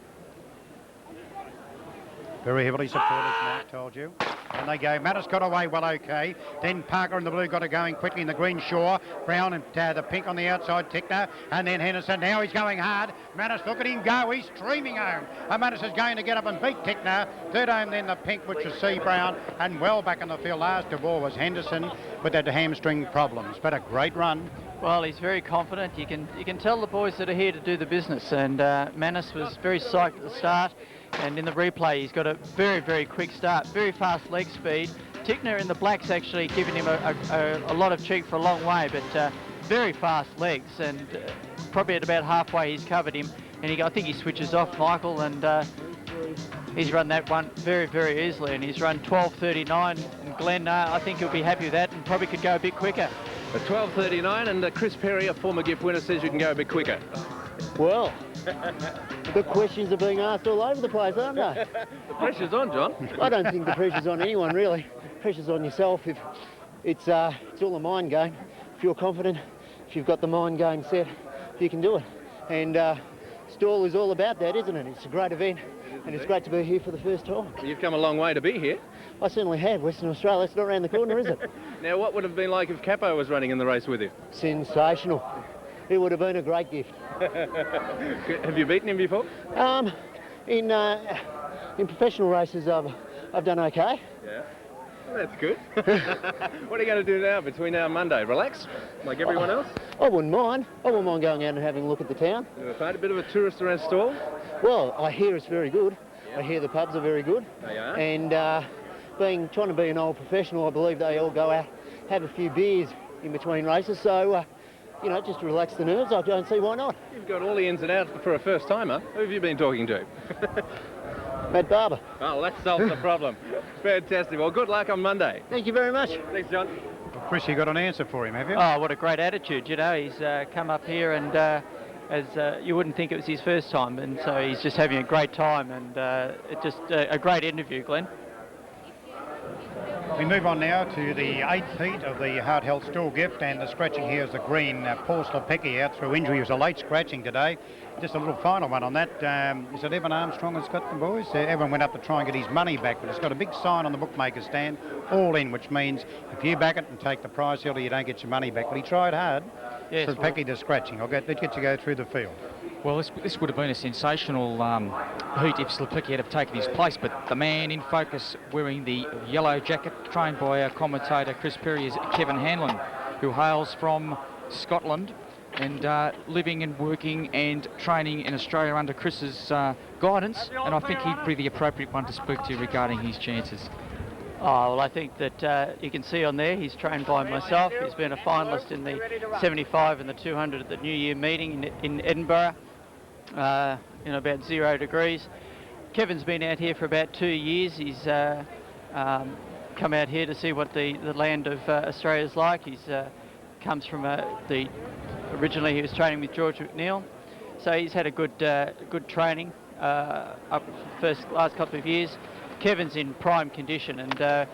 S3: Very heavily supported, Mark told you. And they go. Manus got away well, okay. Then Parker and the blue got it going quickly in the green. Shaw, Brown and the pink on the outside, Tickner. And then Henderson. Now he's going hard. Manus, look at him go. He's streaming home. And Manus is going to get up and beat Tickner. Third home then the pink, which was C. Brown. And well back in the field. Last of all was Henderson with that hamstring problems. But a great run.
S4: Well, he's very confident. You can tell the boys that are here to do the business. And Manus was very psyched at the start. And in the replay, he's got a very, very quick start, very fast leg speed. Tickner in the black's actually giving him a lot of cheek for a long way, but very fast legs. And probably at about halfway, he's covered him. And I think he switches off, Michael, and he's run that one very, very easily. And he's run 12.39. And Glenn, I think he'll be happy with that and probably could go a bit quicker.
S2: At 12.39, and Chris Perry, a former gift winner, says you can go a bit quicker.
S8: Well, the questions are being asked all over the place, aren't they?
S2: The pressure's on, John.
S8: I don't think the pressure's on anyone, really. Pressure's on yourself. If it's all a mind game. If you're confident, if you've got the mind game set, you can do it. And Stawell is all about that, isn't it? It's a great event, and it's great to be here for the first time.
S2: You've come a long way to be here.
S8: I certainly have. Western Australia, it's not around the corner, is it?
S2: Now, what would have been like if Capo was running in the race with you?
S8: Sensational. It would have been a great gift.
S2: Have you beaten him before?
S8: In professional races, I've done okay.
S2: Yeah. Well, that's good. What are you going to do now between now and Monday? Relax, like everyone else?
S8: I wouldn't mind. I wouldn't mind going out and having a look at the town.
S2: A bit of a tourist around Stawell?
S8: Well, I hear it's very good. Yeah. I hear the pubs are very good.
S2: They are.
S8: And trying to be an old professional, I believe they all go out, have a few beers in between races. So, just to relax the nerves, I don't see why not.
S2: You've got all the ins and outs for a first-timer. Who have you been talking to?
S8: Matt Barber.
S2: Oh, that solves the problem. Fantastic. Well, good luck on Monday.
S8: Thank you very much.
S2: Thanks, John.
S3: Well, Chris, you got an answer for him, have you?
S4: Oh, what a great attitude. He's come up here and as you wouldn't think it was his first time, and so he's just having a great time, and it's just a great interview, Glenn.
S3: We move on now to the 8th heat of the Heart Health Stawell Gift, and the scratching here is the green. Paul Slepecki out through injury. It was a late scratching today. Just a little final one on that. Is it Evan Armstrong has got the boys? Evan went up to try and get his money back, but it's got a big sign on the bookmaker's stand, all in, which means if you back it and take the prize early, you don't get your money back. But he tried hard.
S4: Yes,
S3: Slepecki to scratching. That gets to go through the field.
S1: Well, this would have been a sensational heat if Slepecki had have taken his place, but the man in focus wearing the yellow jacket, trained by our commentator Chris Perry, is Kevin Hanlon, who hails from Scotland and living and working and training in Australia under Chris's guidance, and I think he'd be the appropriate one to speak to regarding his chances.
S4: Oh, well, I think that you can see on there he's trained by myself. He's been a finalist in the 75 and the 200 at the New Year meeting in Edinburgh in about 0 degrees. Kevin's been out here for about 2 years. He's come out here to see what the land of Australia's like. He's comes from originally he was training with George McNeil, so he's had a good training up last couple of years. Kevin's in prime condition, and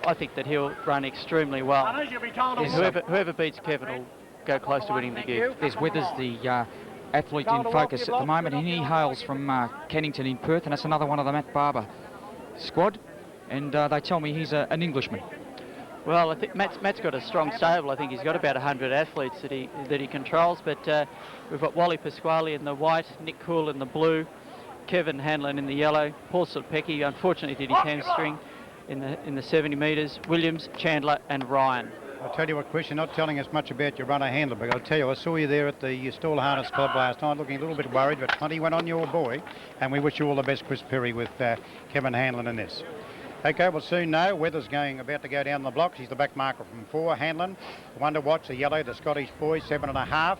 S4: I think that he'll run extremely well.
S6: Runners, you'll be told to
S4: And whoever beats Kevin will go close to winning the gift.
S1: There's Withers, the athlete in focus at the moment, and he hails from Kennington in Perth, and that's another one of the Matt Barber squad, and they tell me he's an Englishman.
S4: Well, I think Matt's got a strong stable. I think he's got about 100 athletes that he controls, but we've got Wally Pasquale in the white, Nick Cool in the blue, Kevin Hanlon in the yellow, Paul Silpecki unfortunately did his hamstring in the 70 metres, Williams, Chandler and Ryan.
S3: I'll tell you what, Chris, you're not telling us much about your runner handler, but I'll tell you, I saw you there at the Stawell Harness Club last night looking a little bit worried, but plenty went on your boy, and we wish you all the best, Chris Perry, with Kevin Hanlon in this. Okay, we'll soon know. Weather's about to go down the blocks. He's the back marker from 4. Hanlon, the one to watch, the yellow, the Scottish boy, 7.5.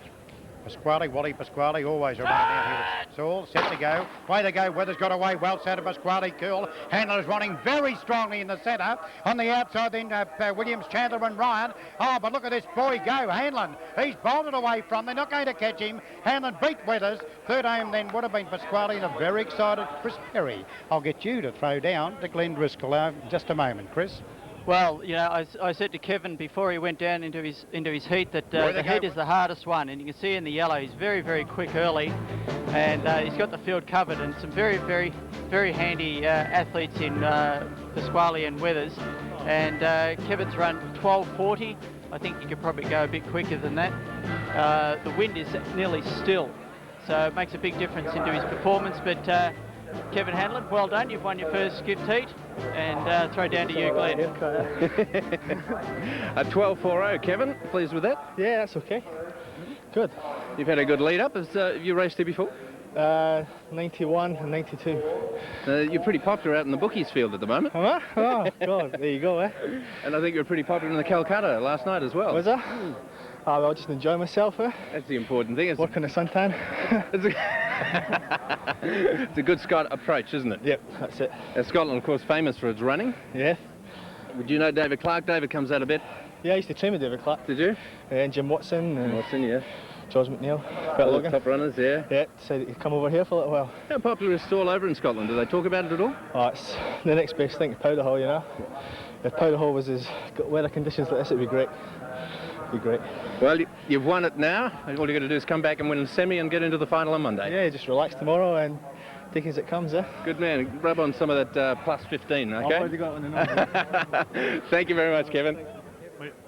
S3: Pasquale, Wally Pasquale, always around down here at Stawell, set to go. Way to go, Weather's got away well, so to Pasquale, cool. Handler is running very strongly in the centre. On the outside then, Williams, Chandler and Ryan. Oh, but look at this boy go, Hanlon. He's bolted away from, they're not going to catch him. Hanlon beat Weathers. Third aim then would have been Pasquale and a very excited Chris Perry. I'll get you to throw down to Glenn Driscoll in just a moment, Chris.
S4: Well, you know, I said to Kevin before he went down into his heat that the heat is the hardest one, and you can see in the yellow he's very, very quick early, and he's got the field covered, and some very, very, very handy athletes in Pasquale and Weathers, and Kevin's run 12:40. I think he could probably go a bit quicker than that. The wind is nearly still, so it makes a big difference into his performance, but Kevin Hanlon, well done, you've won your first gift heat, and throw down to you, Glenn.
S2: A 12.40, Kevin, pleased with that?
S7: Yeah, that's okay. Good.
S2: You've had a good lead up. Have you raced here before?
S7: 91 and 92.
S2: You're pretty popular out in the bookies field at the moment.
S7: Huh? Oh, God, there you go, eh?
S2: And I think you were pretty popular in the Calcutta last night as well.
S7: Was I? Oh, well, just enjoy myself, eh?
S2: That's the important thing.
S7: Work on the suntan.
S2: It's a good Scott approach, isn't it?
S7: Yep, that's it.
S2: Scotland, of course, famous for its running.
S7: Yeah.
S2: Would you know David Clark? David comes out a bit.
S7: Yeah, I used to train with David Clark.
S2: Did you?
S7: And Jim Watson. And
S2: Watson, yeah.
S7: George McNeil.
S2: All the top runners, yeah.
S7: Yeah, decided to come over here for a little while.
S2: How popular is Stawell over in Scotland? Do they talk about it at all?
S7: Oh, it's the next best thing to Powder Hall, you know. If Powder Hall was got weather conditions like this, it'd be great. It'd be great.
S2: Well, you've won it now. All you got to do is come back and win a semi and get into the final on Monday.
S7: Yeah, just relax tomorrow and take it as it comes, eh?
S2: Good man. Rub on some of that plus 15, okay?
S7: I've already got one in the
S2: Thank you very much, Kevin.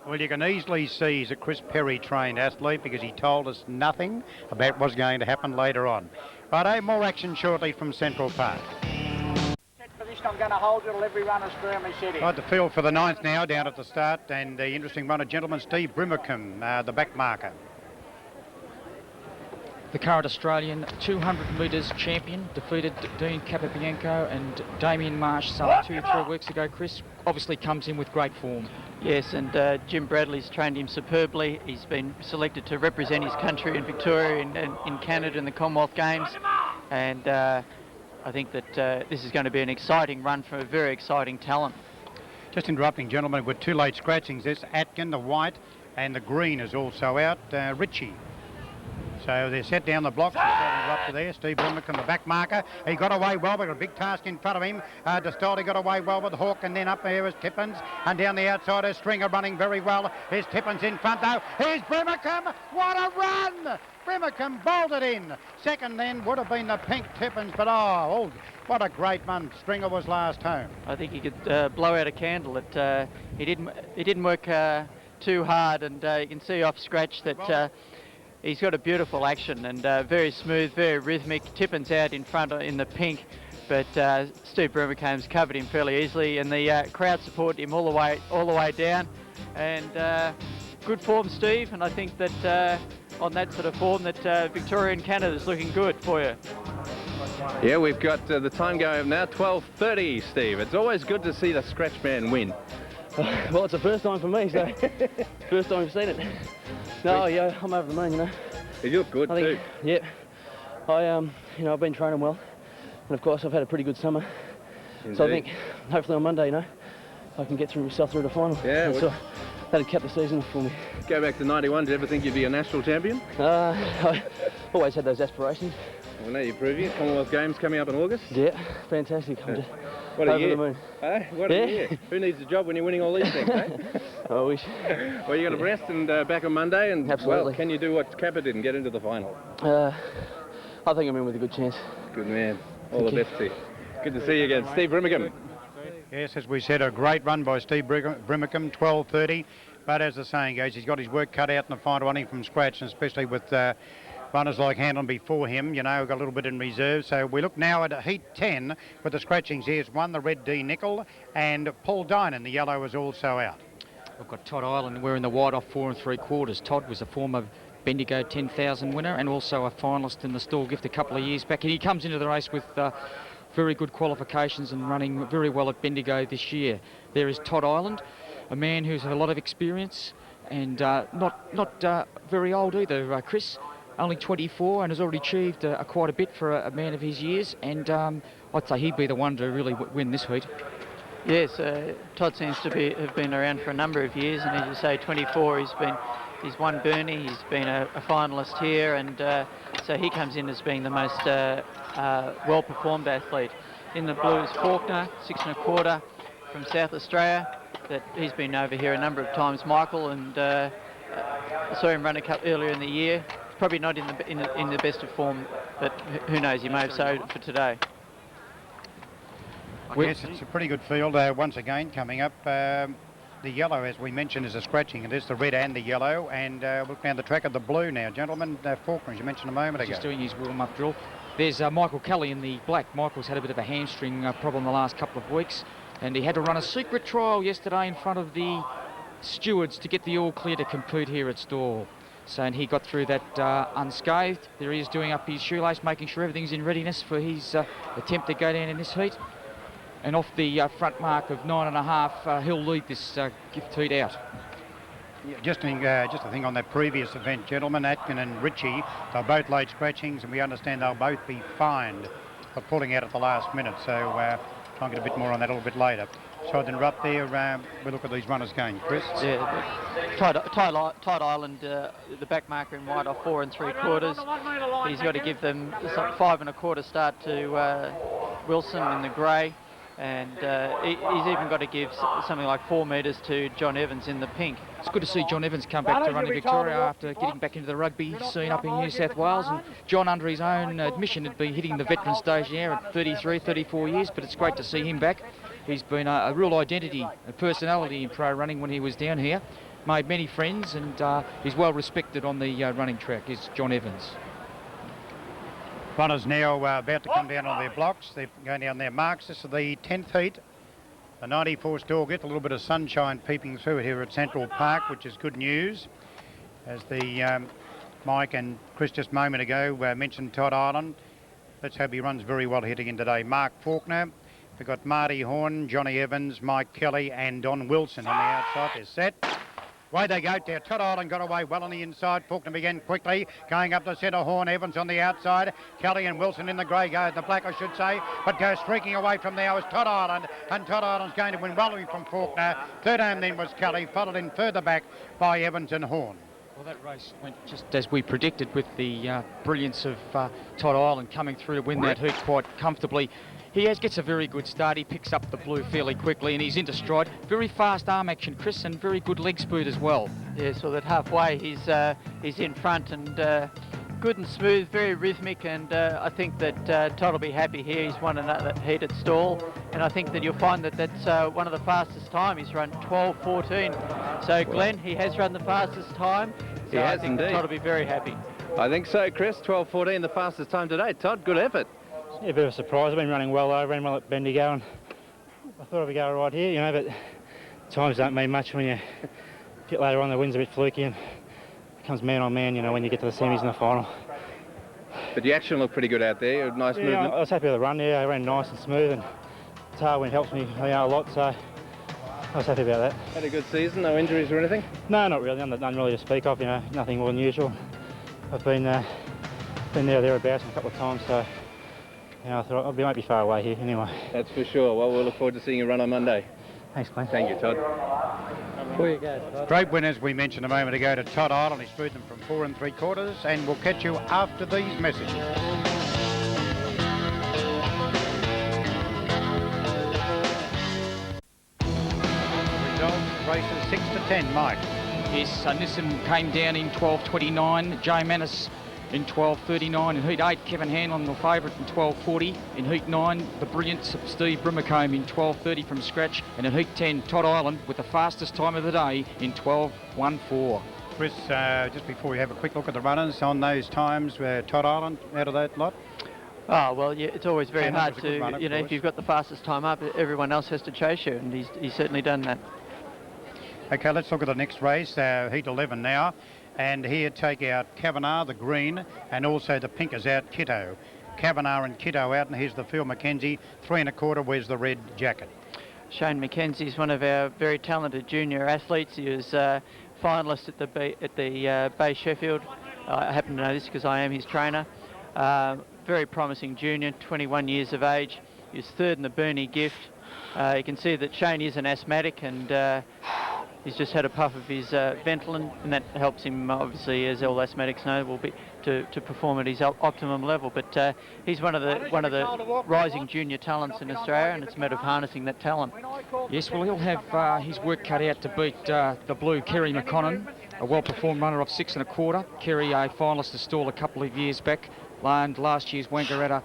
S3: Well, you can easily see he's a Chris Perry trained athlete because he told us nothing about what's going to happen later on. Righto, more action shortly from Central Park.
S6: Position, I'm going to hold till every runner's firmly set in.
S3: Right, the field for the 9th now down at the start, and the interesting runner, gentleman, Steve Brimacombe, the back marker.
S1: The current Australian 200 metres champion defeated Dean Capobianco and Damien Marsh some 2-3 weeks ago. Chris obviously comes in with great form.
S4: Yes, and Jim Bradley's trained him superbly. He's been selected to represent his country in Victoria in Canada in the Commonwealth Games, and I think that this is going to be an exciting run for a very exciting talent.
S3: Just interrupting, gentlemen, with 2 late scratchings. This Atkin, the white, and the green is also out. Ritchie. So they're set down the blocks. Up to there. Steve Brimacombe, the back marker. He got away well. We've got a big task in front of him. Distoldi got away well with Hawke, and then up there is Tippins. And down the outside is Stringer running very well. Here's Tippins in front though. Here's Brimacombe. What a run! Brimacombe bolted in. Second then would have been the pink Tippins, but oh, what a great run Stringer was last home.
S4: I think he could blow out a candle. He didn't work too hard, and you can see off scratch that he's got a beautiful action and very smooth, very rhythmic. Tippins out in front in the pink, but Steve Brimacombe's covered him fairly easily, and the crowd supported him all the way down. And good form, Steve, and I think that on that sort of form that Victoria and Canada is looking good for you.
S2: Yeah, we've got the time going now, 12:30, Steve. It's always good to see the scratch man win.
S9: Well, it's the first time for me, so first time I've seen it. No, yeah, I'm over the moon, you know.
S2: You look good too.
S9: Yeah, I've been training well, and of course I've had a pretty good summer.
S2: Indeed.
S9: So I think hopefully on Monday, I can get myself through the final.
S2: Yeah,
S9: so that'd cap the season for me.
S2: Go back to 91. Did you ever think you'd be a national champion?
S9: I always had those aspirations.
S2: Well, now you're proving it. Commonwealth Games coming up in August.
S9: Yeah, fantastic. I'm just
S2: What a
S9: over
S2: year.
S9: the moon.
S2: Eh? What a year. Who needs a job when you're winning all these things, eh?
S9: I wish.
S2: Well, you got to rest and back on Monday, and
S9: Absolutely.
S2: well, can you do what Kappa did and get into the final?
S9: I think I'm in with a good chance.
S2: Good man. All the best to you. Good to see you again. Steve Brimacombe.
S3: Yes, as we said, a great run by Steve Brimacombe, 12:30. But as the saying goes, he's got his work cut out in the final, running from scratch, and especially with runners like Hanlon before him, you know, got a little bit in reserve. So we look now at Heat 10 with the scratchings. Here's one, the red D Nickel, and Paul Dynan, the yellow, is also out.
S1: We've got Todd Ireland wearing the white off 4 3/4. Todd was a former Bendigo 10,000 winner and also a finalist in the Stawell Gift a couple of years back. And he comes into the race with very good qualifications and running very well at Bendigo this year. There is Todd Ireland, a man who's had a lot of experience and not very old either, Chris. Only 24 and has already achieved quite a bit for a man of his years. And I'd say he'd be the one to really win this heat.
S4: Yes, Todd seems to have been around for a number of years, and as you say, 24. He's won Burnie. He's been a finalist here, and so he comes in as being the most well-performed athlete. In the blues, Faulkner, 6 1/4 from South Australia. That he's been over here a number of times. Michael, and I saw him run a cup earlier in the year. He's probably not in the best of form, but who knows? He may have sowed for today.
S3: Yes, it's a pretty good field once again coming up. The yellow, as we mentioned, is a scratching. It is the red and the yellow. And we'll look down the track of the blue now. Gentlemen, Faulkner, as you mentioned a moment ago.
S1: He's doing his warm-up drill. There's Michael Kelly in the black. Michael's had a bit of a hamstring problem the last couple of weeks. And he had to run a secret trial yesterday in front of the stewards to get the all clear to compete here at Stawell. So, and he got through that unscathed. There he is doing up his shoelace, making sure everything's in readiness for his attempt to go down in this heat. And off the front mark of 9.5, he'll lead this gift heat out.
S3: Yeah, just a thing on that previous event, gentlemen, Atkin and Ritchie, they're both late scratchings, and we understand they'll both be fined for pulling out at the last minute. So try and get a bit more on that a little bit later. So I'd interrupt there. We'll look at these runners going. Chris?
S4: Yeah, Todd Ireland, the back marker in white off 4 3/4. He's got to give them 5 1/4 start to Wilson in the grey. And he's even got to give something like 4 metres to John Evans in the pink.
S1: It's good to see John Evans come back to running Victoria after getting back into the rugby scene up in New South Wales. And John, under his own admission, had been hitting the veteran stage now at 33, 34 years, but it's great to see him back. He's been a real identity, a personality in pro running when he was down here. Made many friends, and he's well respected on the running track, is John Evans.
S3: Runners now about to come down on their blocks. They're going down their marks. This is the 10th heat. The 94 Stawell Gift, a little bit of sunshine peeping through it here at Central Park, which is good news. As the Mike and Chris just a moment ago mentioned Todd Ireland. Let's hope he runs very well hitting in today. Mark Faulkner. We've got Marty Horn, Johnny Evans, Mike Kelly and Don Wilson on the outside. They're set. Away they go there. Todd Ireland got away well on the inside. Faulkner began quickly. Going up the centre, Horn, Evans on the outside. Kelly and Wilson in the grey, the black I should say. But goes streaking away from there was Todd Ireland. And Todd Ireland's going to win well from Faulkner. Third home then was Kelly, followed in further back by Evans and Horn.
S1: Well, that race went just as we predicted with the brilliance of Todd Ireland coming through to win that heat quite comfortably. He gets a very good start. He picks up the blue fairly quickly and he's into stride. Very fast arm action, Chris, and very good leg speed as well.
S4: Yeah, so that halfway he's in front and good and smooth, very rhythmic, and I think that Todd will be happy here. He's won another heat at Stawell, and I think that you'll find that that's one of the fastest time. He's run 12:14. So Glenn, he has run the fastest time. So
S2: He
S4: I
S2: has
S4: think that
S2: indeed.
S4: Todd will be very happy.
S2: I think so, Chris. 12:14, the fastest time today. Todd, good effort.
S10: Yeah, a bit of a surprise. I've been running well. I ran well at Bendigo and I thought I'd go right here, you know, but times don't mean much when you get later on. The wind's a bit fluky and it becomes man on man, you know, when you get to the semis and the final.
S2: But the action looked pretty good out there. Nice
S10: Yeah,
S2: movement.
S10: I was happy with the run, yeah. I ran nice and smooth and tailwind helps me a lot, so I was happy about that.
S2: Had a good season, no injuries or anything?
S10: No, not really. None really to speak of, you know, nothing more than usual. I've been there or thereabouts a couple of times, so yeah, I thought I might be far away here anyway.
S2: That's for sure. Well, we'll look forward to seeing you run on Monday.
S10: Thanks, Glenn.
S2: Thank you, Todd.
S3: Great win, as we mentioned a moment ago, to Todd Ireland. He screwed them from 4 3/4, and we'll catch you after these messages. races 6 to 10, Mike.
S1: Yes, Nissan came down in 12.29. Jay Manis in 12.39. In Heat 8, Kevin Hanlon, the favourite, in 12.40. In Heat 9, the brilliance of Steve Brimacombe in 12.30 from scratch. And in Heat 10, Todd Island with the fastest time of the day in 12.14.
S3: Chris, just before we have a quick look at the runners on those times, Todd Island out of that lot?
S4: Oh, well, yeah, it's always very hard to,
S3: runner,
S4: you know, if you've got the fastest time up, everyone else has to chase you, and he's certainly done that.
S3: Okay, let's look at the next race, Heat 11 now. And here take out Kavanagh, the green, and also the pink is out, Kitto. Kavanagh and Kitto out, and here's the Phil McKenzie, 3 1/4, wears the red jacket.
S4: Shane McKenzie is one of our very talented junior athletes. He was finalist at the Bay Sheffield. I happen to know this because I am his trainer. Very promising junior, 21 years of age. He was 3rd in the Bernie gift. You can see that Shane is an asthmatic, and he's just had a puff of his Ventolin, and that helps him, obviously, as all asthmatics know, will be to perform at his optimum level. But he's one of the rising junior talents in Australia, and it's a matter of harnessing that talent.
S1: Yes, well, he'll have his work cut out to beat the blue Kerry McConnon, a well-performed runner of 6 1/4. Kerry, a finalist to Stawell a couple of years back, and last year's Wangaratta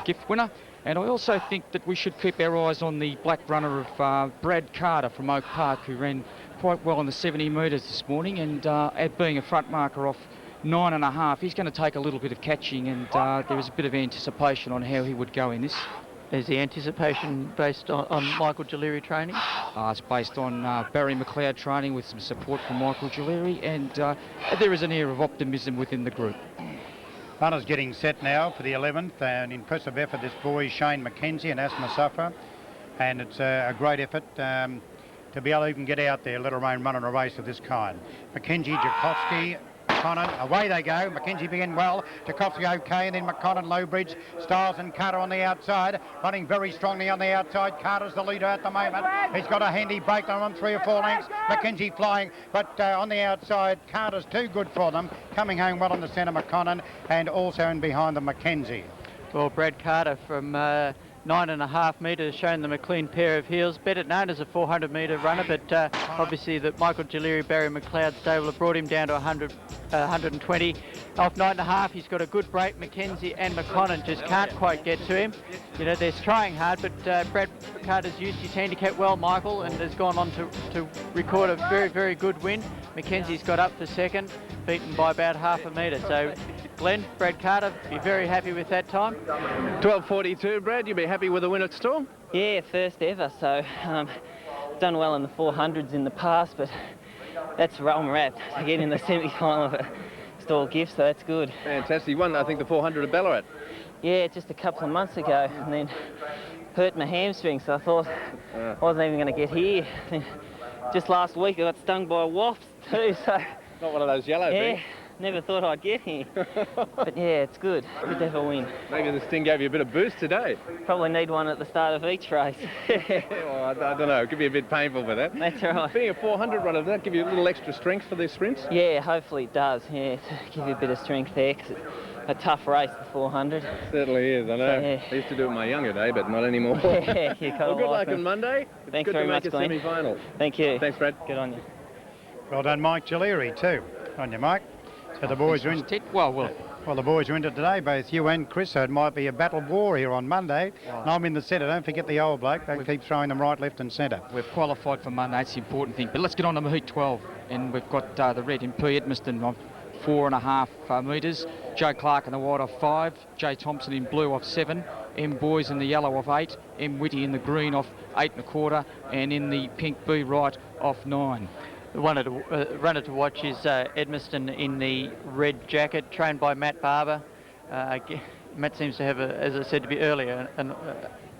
S1: gift winner. And I also think that we should keep our eyes on the black runner of Brad Carter from Oak Park, who ran quite well in the 70 metres this morning, and at being a front marker off 9 1/2, he's going to take a little bit of catching, and there is a bit of anticipation on how he would go in this.
S4: Is the anticipation based on Michael Gileri training?
S1: It's based on Barry McLeod training with some support from Michael Gileri, and there is an air of optimism within the group.
S3: Runners getting set now for the 11th, an impressive effort, this boy Shane McKenzie, an asthma sufferer, and it's a great effort to be able to even get out there, let alone running a race of this kind. McKenzie, Jakovsky, McConnon, away they go. McKenzie began well, Jakovsky okay, and then McConnon, Lowbridge, Stiles and Carter on the outside, running very strongly on the outside. Carter's the leader at the moment. He's got a handy break on 3 or 4 lengths. McKenzie flying, but on the outside, Carter's too good for them. Coming home well in the centre, McConnon, and also in behind them, McKenzie.
S4: Well, Brad Carter from 9 1/2 metres, shown them a clean pair of heels. Better known as a 400 metre runner, but obviously that Michael Gileri, Barry McLeod stable have brought him down to 120. Off 9 1/2, he's got a good break. McKenzie and McConnon just can't quite get to him. You know, they're trying hard, but Brad Carter's used his handicap well, Michael, and has gone on to record a very, very good win. McKenzie's got up for second, beaten by about half a metre. So Glenn, Brad Carter, be very happy with that time.
S2: 12.42, Brad, you'll be happy with the win at Stawell?
S11: Yeah, first ever, so done well in the 400s in the past, but that's rum wrapped to get in the semi-final of a Stawell gift, so that's good.
S2: Fantastic. You won, I think, the 400 at Ballarat.
S11: Yeah, just a couple of months ago, and then hurt my hamstring, so I thought I wasn't even going to get here. Just last week I got stung by a wasp too, so...
S2: Not one of those yellow things?
S11: Yeah. Never thought I'd get here. But yeah, it's good. Good to have a win.
S2: Maybe this thing gave you a bit of boost today.
S11: Probably need one at the start of each race.
S2: Well, I don't know. It could be a bit painful for that.
S11: That's right.
S2: Being a 400 runner, does that give you a little extra strength for these sprints?
S11: Yeah, hopefully it does. Yeah, to give you a bit of strength there, because it's a tough race, the 400.
S2: It certainly is, I know. So, yeah. I used to do it in my younger day, but not anymore.
S11: Yeah, you
S2: well, good luck on Monday.
S11: Thanks
S2: good
S11: very
S2: to
S11: much,
S2: make a
S11: Glenn.
S2: semi-final.
S11: Thank you.
S2: Thanks, Brad.
S11: Good on you.
S3: Well done, Mike Gileri, too. On you, Mike. So the boys are in. Well, the boys are into today, both you and Chris, so it might be a battle of war here on Monday. Wow. And I'm in the centre. Don't forget the old bloke. They keep throwing them right, left and centre.
S1: We've qualified for Monday. That's the important thing. But let's get on to Heat 12. And we've got the red MP Edmiston on 4 1/2 metres. Joe Clark in the white off 5. Jay Thompson in blue off 7. M Boys in the yellow off 8. M Whitty in the green off 8 1/4. And in the pink B right off 9.
S4: The runner to watch is Edmiston in the red jacket, trained by Matt Barber. Matt seems to have, as I said to be earlier,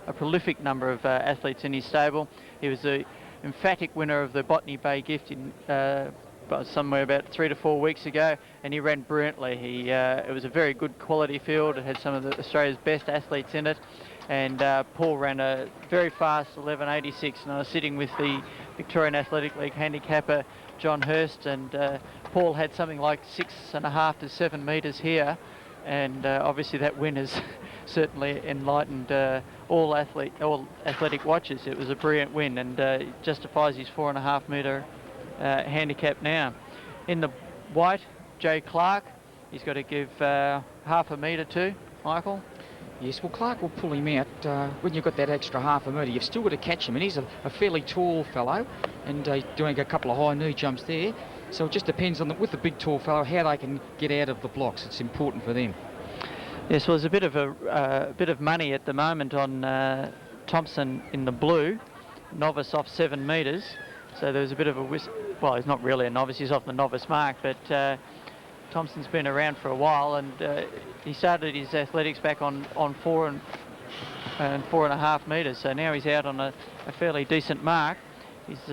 S4: a prolific number of athletes in his stable. He was the emphatic winner of the Botany Bay gift in somewhere about 3 to 4 weeks ago, and he ran brilliantly. It was a very good quality field. It had some of Australia's best athletes in it. And Paul ran a very fast 11.86, and I was sitting with the Victorian Athletic League handicapper John Hurst, and Paul had something like 6.5 to 7 metres here, and obviously that win has certainly enlightened all athletic watchers. It was a brilliant win, and justifies his 4.5 metre handicap now. In the white, Jay Clark, he's got to give half a metre to Michael.
S1: Yes, well, Clark will pull him out. When you've got that extra half a metre, you've still got to catch him, and he's a fairly tall fellow, and doing a couple of high knee jumps there. So it just depends on, with the big tall fellow, how they can get out of the blocks. It's important for them.
S4: Yes, well, there's a bit of money at the moment on Thompson in the blue, novice off 7 metres. So there's a bit of a well, he's not really a novice, he's off the novice mark, but Thompson's been around for a while, and he started his athletics back on 4 and 4.5 metres. So now he's out on a fairly decent mark. He's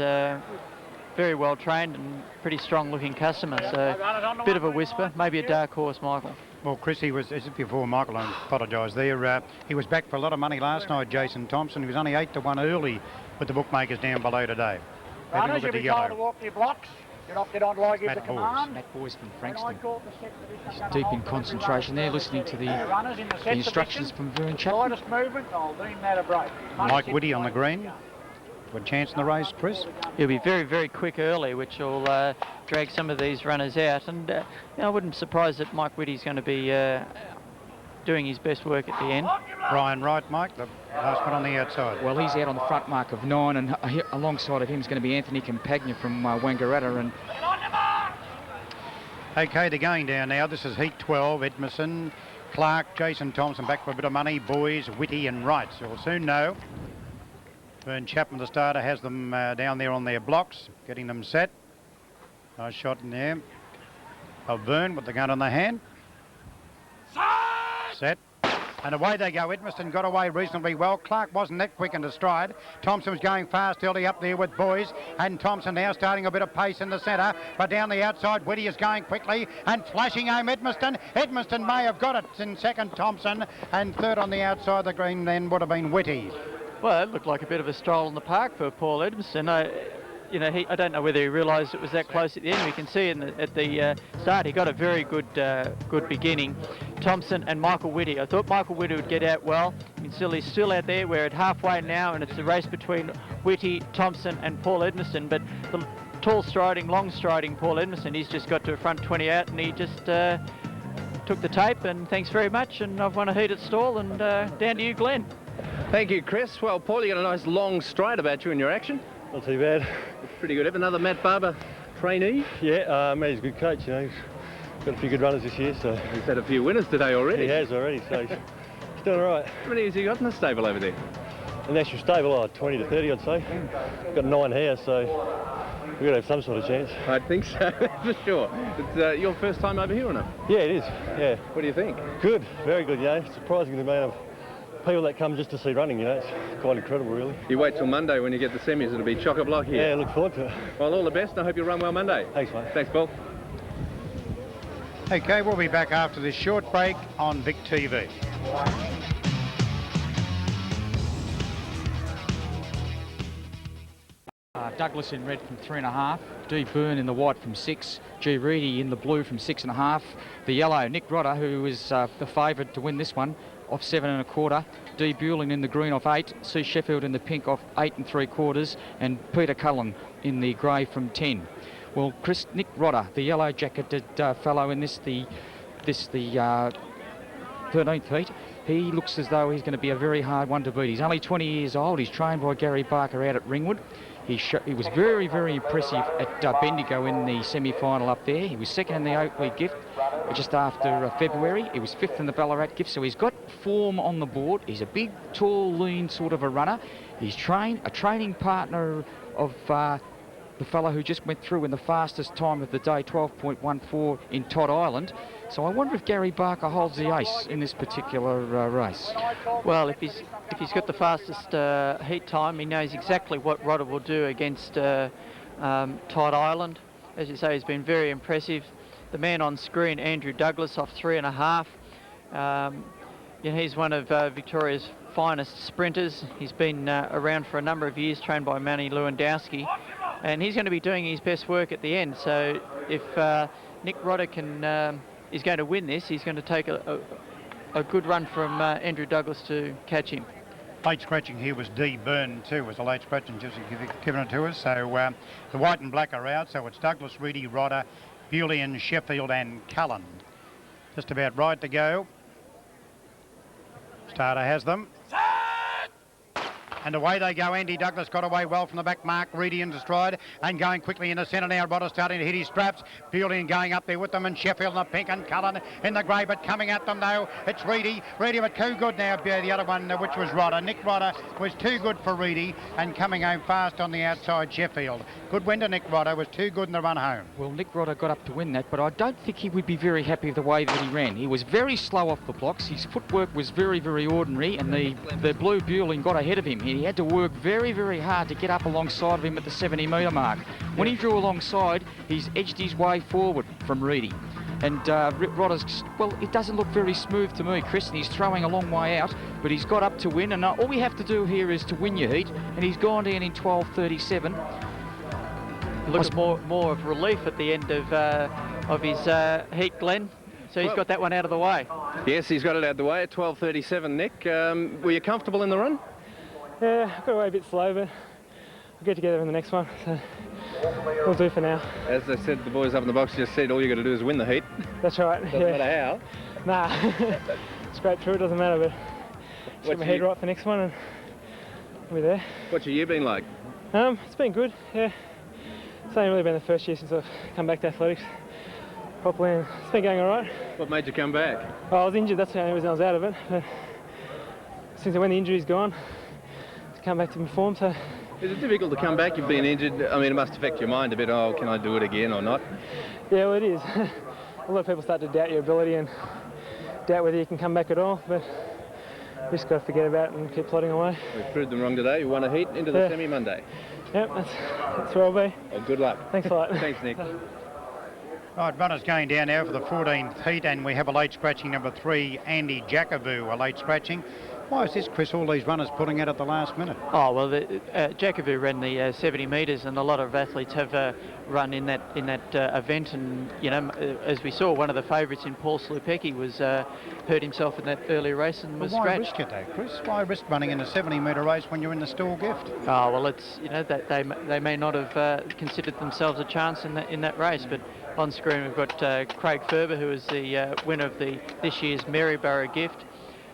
S4: very well trained and pretty strong looking customer. So a bit of a whisper, maybe a dark horse, Michael.
S3: Well, Chris, he was, as before Michael, I apologise there, he was back for a lot of money last night, Jason Thompson. He was only 8-1 early with the bookmakers down below today.
S6: Runners, you'll be told to walk to your blocks. You're not get on till I give the command.
S1: Matt Boyce from Frankston. He's deep in concentration there, listening to the instructions from Vern Chapman.
S6: Lightest movement, I'll deem that a break.
S3: Mike Whitty on the green. Good chance in the race, Chris.
S4: He'll be very, very quick early, which will drag some of these runners out. And I wouldn't be surprised that Mike Whitty's going to be doing his best work at the end.
S3: Brian Wright, Mike, the last one on the outside.
S1: Well, he's out on the front mark of 9, and alongside of him is going to be Anthony Campagna from Wangaratta. And
S3: okay, they're going down now. This is Heat 12, Edmondson, Clark, Jason Thompson back for a bit of money, Boys, Whitty and Wright. So we'll soon know. Vern Chapman, the starter, has them down there on their blocks, getting them set. Nice shot in there of Vern with the gun on the hand. Set. And away they go. Edmiston got away reasonably well. Clark wasn't that quick into stride. Thompson was going fast early up there with Boys. And Thompson now starting a bit of pace in the centre. But down the outside, Whitty is going quickly and flashing home Edmiston. Edmiston may have got it in second, Thompson. And third on the outside the green then would have been Whitty.
S4: Well, it looked like a bit of a stroll in the park for Paul Edmiston. I don't know whether he realised it was that close at the end. We can see at the start he got a very good beginning. Thompson and Michael Whitty. I thought Michael Whitty would get out well. You can see he's still out there. We're at halfway now, and it's a race between Whitty, Thompson and Paul Edmiston. But the tall striding, long striding Paul Edmiston, he's just got to a front 20 out, and he just took the tape. And thanks very much. And I've won a heat at Stawell, and down to you, Glenn.
S2: Thank you, Chris. Well, Paul, you got a nice long stride about you in your action.
S9: Not too bad.
S2: Pretty good. Have another Matt Barber trainee?
S9: Yeah, Matt's a good coach, you know. He's got a few good runners this year, so...
S2: He's had a few winners today already.
S9: He has already, so he's doing all right.
S2: How many has he got in the stable over there?
S9: In the actual stable, 20 to 30, I'd say. Got 9 here, so we've got to have some sort of chance.
S2: I think so, for sure. It's your first time over here or not?
S9: Yeah, it is, yeah.
S2: What do you think?
S9: Good, very good, you know. Surprising the amount of people that come just to see running, you know. It's quite incredible, really.
S2: You wait till Monday when you get the semis, it'll be chock-a-block here.
S9: Yeah, look forward to it.
S2: Well, all the best, and I hope you run well Monday.
S9: Thanks, mate.
S2: Thanks, Paul.
S3: Okay, we'll be back after this short break on Vic TV.
S1: Douglas in red from 3.5, D. Byrne in the white from 6, G. Reedy in the blue from 6.5, the yellow Nick Rodder, who is the favourite to win this one, off 7.25, D. Bewling in the green off 8, C. Sheffield in the pink off 8.75, and Peter Cullen in the grey from 10. Well, Nick Rodder, the yellow jacketed fellow in the 13th heat, he looks as though he's going to be a very hard one to beat. He's only 20 years old. He's trained by Gary Barker out at Ringwood. He was very, very impressive at Bendigo in the semi-final up there. He was second in the Oakley Gift just after February. He was fifth in the Ballarat Gift, so he's got form on the board. He's a big, tall, lean sort of a runner. He's a training partner of the fellow who just went through in the fastest time of the day, 12.14 in Todd Island. So I wonder if Gary Barker holds the ace in this particular race.
S4: Well, if he's got the fastest heat time, he knows exactly what Rodder will do against Todd Island. As you say, he's been very impressive. The man on screen, Andrew Douglas, off 3.5. He's one of Victoria's finest sprinters. He's been around for a number of years, trained by Manny Lewandowski, and he's going to be doing his best work at the end. So if Nick Rodder can is going to win this, he's going to take a good run from Andrew Douglas to catch him.
S3: Late scratching here was D. Byrne too, was the late scratching just given it to us. So the white and black are out, so it's Douglas, Reedy, Rodder, Bulian, Sheffield and Cullen. Just about right to go. Starter has them. And away they go. Andy Douglas got away well from the back. Mark Reedy into stride and going quickly in the centre now. Rodder starting to hit his straps. Bulian going up there with them, and Sheffield in the pink and Cullen in the grey, but coming at them though. It's Reedy, but too good now. The other one, which was Rodder. Nick Rodder was too good for Reedy and coming home fast on the outside. Sheffield. Good win to Nick Rodder, was too good in the run home.
S1: Well, Nick Rodder got up to win that, but I don't think he would be very happy with the way that he ran. He was very slow off the blocks. His footwork was very, very ordinary, and the blue Bulian got ahead of him. He had to work very, very hard to get up alongside of him at the 70-metre mark. When he drew alongside, he's edged his way forward from Reedy. And Rodder's, well, it doesn't look very smooth to me, Chris, and he's throwing a long way out, but he's got up to win, and all we have to do here is to win your heat, and he's gone down in 12.37.
S4: Look at more of relief at the end of his heat, Glenn. So he's got that one out of the way.
S2: Yes, he's got it out of the way at 12.37, Nick. Were you comfortable in the run?
S5: Yeah, I got away a bit slow, but we'll get together in the next one, so we'll do for now.
S2: As I said, the boys up in the box just said all you got to do is win the heat.
S5: That's right.
S2: Doesn't matter how.
S5: Nah, scrape through, it doesn't matter, but just get my head right for next one and we're there.
S2: What's your year been like?
S5: It's been good, yeah. It's only really been the first year since I've come back to athletics properly, and it's been going all right.
S2: What made you come back?
S5: Well, I was injured, that's the only reason I was out of it. But since when the injury's gone, to come back to my form, so...
S2: Is it difficult to come back? You've been injured. I mean, it must affect your mind a bit. Oh, can I do it again or not?
S5: Yeah, well, it is. A lot of people start to doubt your ability and doubt whether you can come back at all, but you just got to forget about it and keep plodding away.
S2: We've proved them wrong today. You won a heat into the semi Monday.
S5: Yep, that's where I'll be.
S2: Well, good luck.
S5: Thanks a lot.
S2: Thanks, Nick.
S3: Right, runners going down now for the 14th heat, and we have a late scratching number 3, Andy Jacobou, a late scratching. Why is this, Chris, all these runners pulling out at the last minute?
S4: Oh, well, Jacobou ran the 70 metres, and a lot of athletes have run in that event. And, you know, as we saw, one of the favourites in Paul Slupecki was hurt himself in that earlier race and was scratched.
S3: Why risk it though, Chris? Why risk running in a 70-metre race when you're in the Stawell gift?
S4: Oh, well, it's, you know, that they may not have considered themselves a chance in that race, but on screen we've got Craig Ferber, who is the winner of this year's Maryborough gift.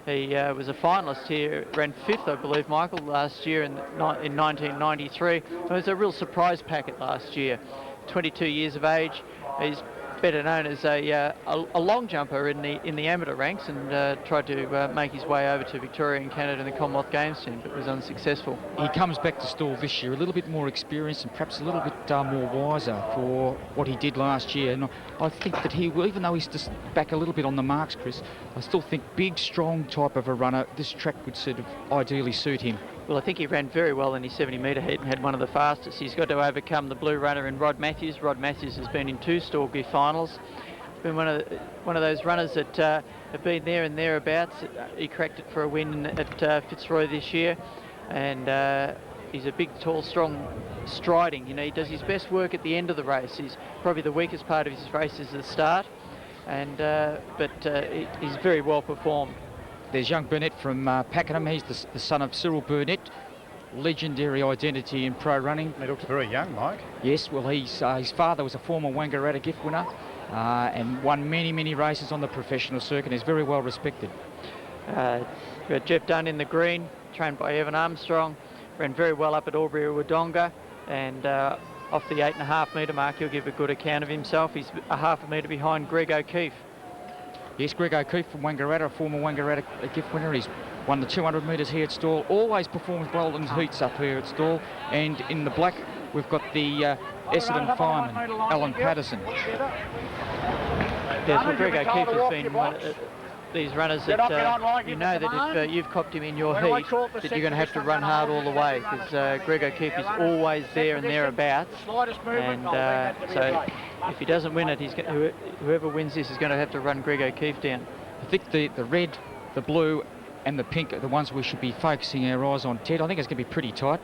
S4: He was a finalist here, ran 5th, I believe, Michael, last year in 1993. It was a real surprise packet last year. 22 years of age. He's better known as a long jumper in the amateur ranks, and tried to make his way over to Victoria and Canada in the Commonwealth Games team, but was unsuccessful.
S1: He comes back to Stawell this year a little bit more experienced and perhaps a little bit more wiser for what he did last year. And I think that he will, even though he's just back a little bit on the marks, Chris, I still think big, strong type of a runner, this track would sort of ideally suit him.
S4: Well, I think he ran very well in his 70-metre heat and had one of the fastest. He's got to overcome the blue runner in Rod Matthews. Rod Matthews has been in 2 Stawell gift finals. He's been one of those runners that have been there and thereabouts. He cracked it for a win at Fitzroy this year, and he's a big, tall, strong, striding. You know, he does his best work at the end of the race. He's probably the weakest part of his race is the start, and but he's very well performed.
S1: There's young Burnett from Pakenham. He's the son of Cyril Burnett, legendary identity in pro running.
S3: He looks very young, Mike.
S1: Yes, well, his father was a former Wangaratta gift winner and won many, many races on the professional circuit. He's very well respected.
S4: We've got Jeff Dunn in the green, trained by Evan Armstrong. Ran very well up at Albury-Wodonga, and off the 8.5 metre mark, he'll give a good account of himself. He's a half a metre behind Greg O'Keefe.
S1: Yes, Greg O'Keefe from Wangaratta, a former Wangaratta gift winner. He's won the 200 metres here at Stawell. Always performs well in heats up here at Stawell. And in the black, we've got the Essendon fireman, Alan Patterson.
S4: Yes, well, Greg O'Keefe has been one of these runners that you know that if you've copped him in your heat, that you're going to have to run hard all the way, because Greg O'Keefe is always there and thereabouts. And so if he doesn't win it, whoever wins this is going to have to run Greg O'Keefe down.
S1: I think the red, the blue and the pink are the ones we should be focusing our eyes on, Ted. I think it's going to be pretty tight,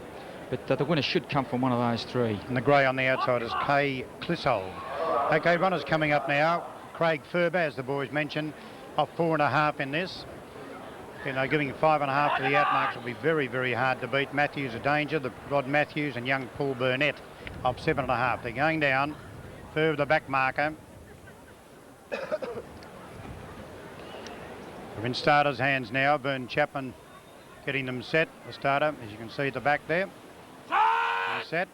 S1: but the winner should come from one of those 3.
S3: And the grey on the outside is Kay Clissold. Okay, runners coming up now. Craig Ferber, as the boys mentioned, off 4.5 in this. You know, giving 5.5 to the outmarks will be very, very hard to beat. Matthews a danger, the Rod Matthews and young Paul Burnett off 7.5. They're going down. Ferber the back marker. We're in starters' hands now. Vern Chapman getting them set. The starter, as you can see at the back there. Set,